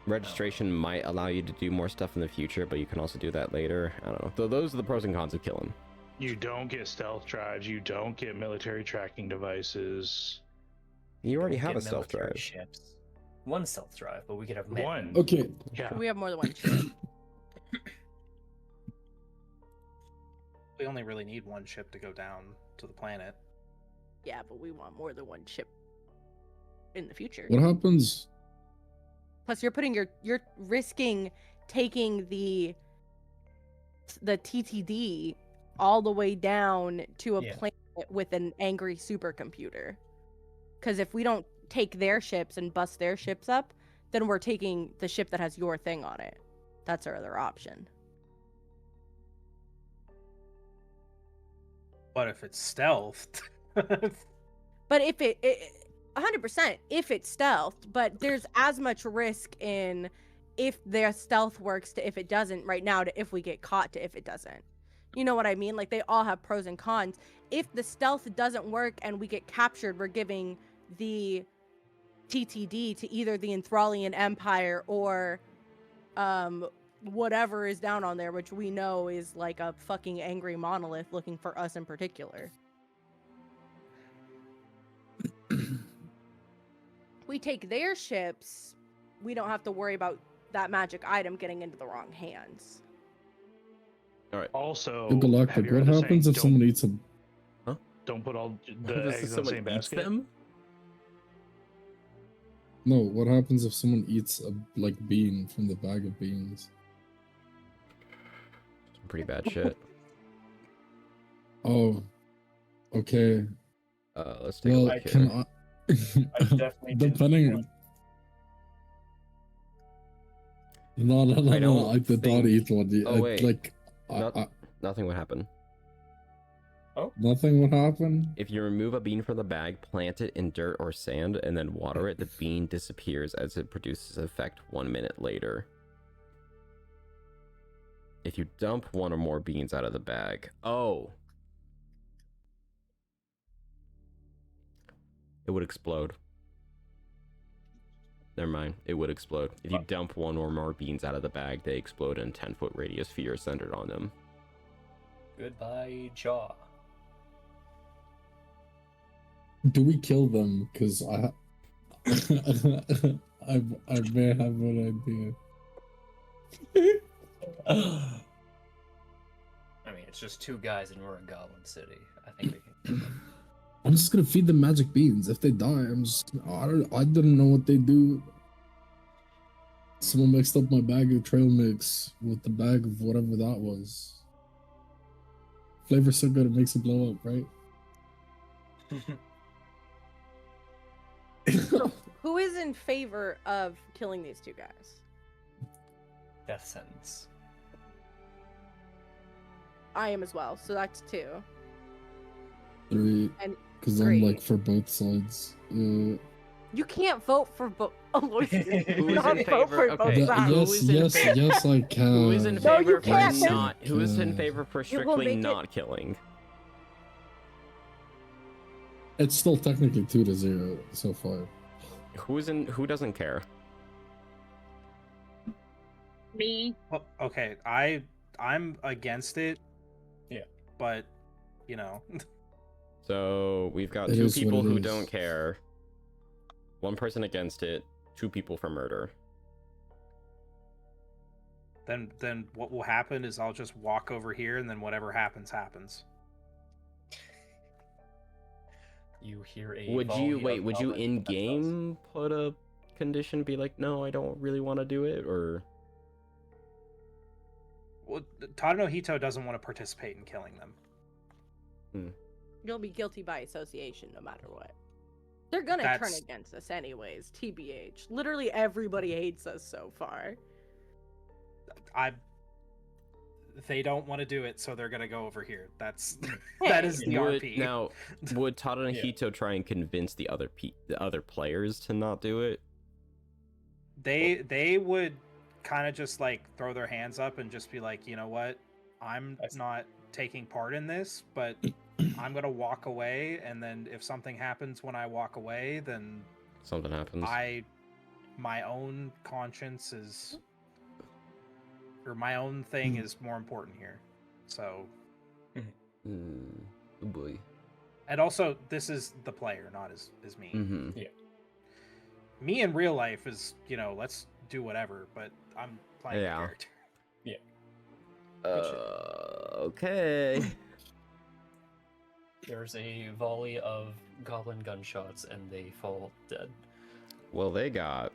Registration might allow you to do more stuff in the future, but you can also do that later. I don't know. So those are the pros and cons of killing. You don't get stealth drives. You don't get military tracking devices. You already don't have a get stealth military drive. ships. One stealth drive, but we could have many. One. Okay. Yeah. We have more than one ship. We only really need one ship to go down to the planet. Yeah, but we want more than one ship in the future. What happens? Plus, you're risking taking the TTD all the way down to a planet with an angry supercomputer. Because if we don't take their ships and bust their ships up, then we're taking the ship that has your thing on it. That's our other option. But if it's stealthed, But if it 100% if it's stealthed, but there's as much risk in if their stealth works to if it doesn't right now to if we get caught to if it doesn't. You know what I mean? Like they all have pros and cons. If the stealth doesn't work and we get captured, we're giving the TTD to either the Enthralian Empire or whatever is down on there, which we know is like a fucking angry monolith looking for us in particular. We take their ships, we don't have to worry about that magic item getting into the wrong hands. All right. Also, Hey, Galactic, what happens if someone eats a... Don't put all the eggs in the same basket. Them? No, what happens if someone eats a bean from the bag of beans? Some pretty bad shit. Oh, okay. Let's take a look here. Can I... Depending... No, I did not eat one. Oh, wait. I, Nothing would happen. Oh? Nothing would happen? If you remove a bean from the bag, plant it in dirt or sand, and then water it, the bean disappears as it produces effect 1 minute later. If you dump one or more beans out of the bag... Oh! It would explode. Never mind. It would explode. If you dump one or more beans out of the bag, they explode in a 10-foot radius sphere centered on them. Goodbye, jaw. Do we kill them? Because I may have an idea. I mean, it's just two guys and we're in Goblin City. I think we can kill them. I'm just gonna feed them magic beans. If they die, I didn't know what they do. Someone mixed up my bag of trail mix with the bag of whatever that was. Flavor's so good it makes it blow up, right? So, who is in favor of killing these two guys? Death sentence. I am as well, so that's 2. 3. And because I'm for both sides. you can't vote for both. Who's in favor? Okay. Yes, I can. Who is in No, you favor can't. for not? Who is in favor for strictly not killing? It's still technically 2-0 so far. Who doesn't care? Me. Well, okay, I'm against it. Yeah. But, you know. So we've got It 2 is what people it who is. don't care, 1 person against it, 2 people for murder. Then what will happen is I'll just walk over here and then whatever happens happens. You hear a Would volley you of wait? Would you goblin in peppers. game put a condition? Be like, no, I don't really want to do it, or Well, Tadano Hito doesn't want to participate in killing them. You'll be guilty by association no matter what. They're gonna turn against us anyways, TBH. Literally everybody hates us so far. They don't want to do it, so they're gonna go over here. That is the RP. Now, would Tadano Hito try and convince the other players to not do it? They would kind of just throw their hands up and just be like, you know what, I'm not taking part in this, but I'm gonna walk away, and then if something happens when I walk away, then Something happens. my own conscience is, or my own thing is more important here. So, Oh boy. and also this is the player, not as me. Mm-hmm. Yeah. Me in real life is, you know, let's do whatever, but I'm playing a Yeah. character. Okay. There's a volley of goblin gunshots and they fall dead. Well, they got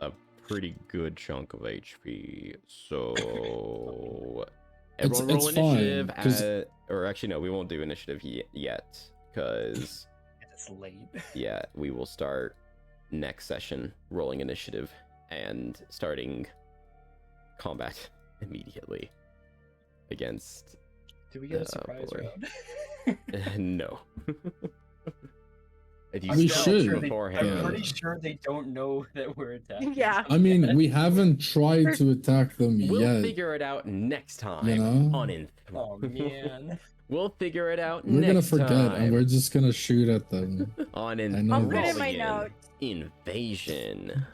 a pretty good chunk of HP, so everyone roll it's fine, initiative. 'cause- Or actually, no, we won't do initiative yet, because It's late. yeah, we will start next session rolling initiative and starting combat immediately against. Do we get a surprise boy. round? No. If you We stealth should. beforehand. I'm pretty sure they don't know that we're attacking. Yeah. I mean, we haven't tried to attack them We'll yet. figure it out next time You know? on Oh man. We'll figure it out We're gonna next forget, time and we're just gonna shoot at them. on I know I'll put it in my Enthralian notes. Invasion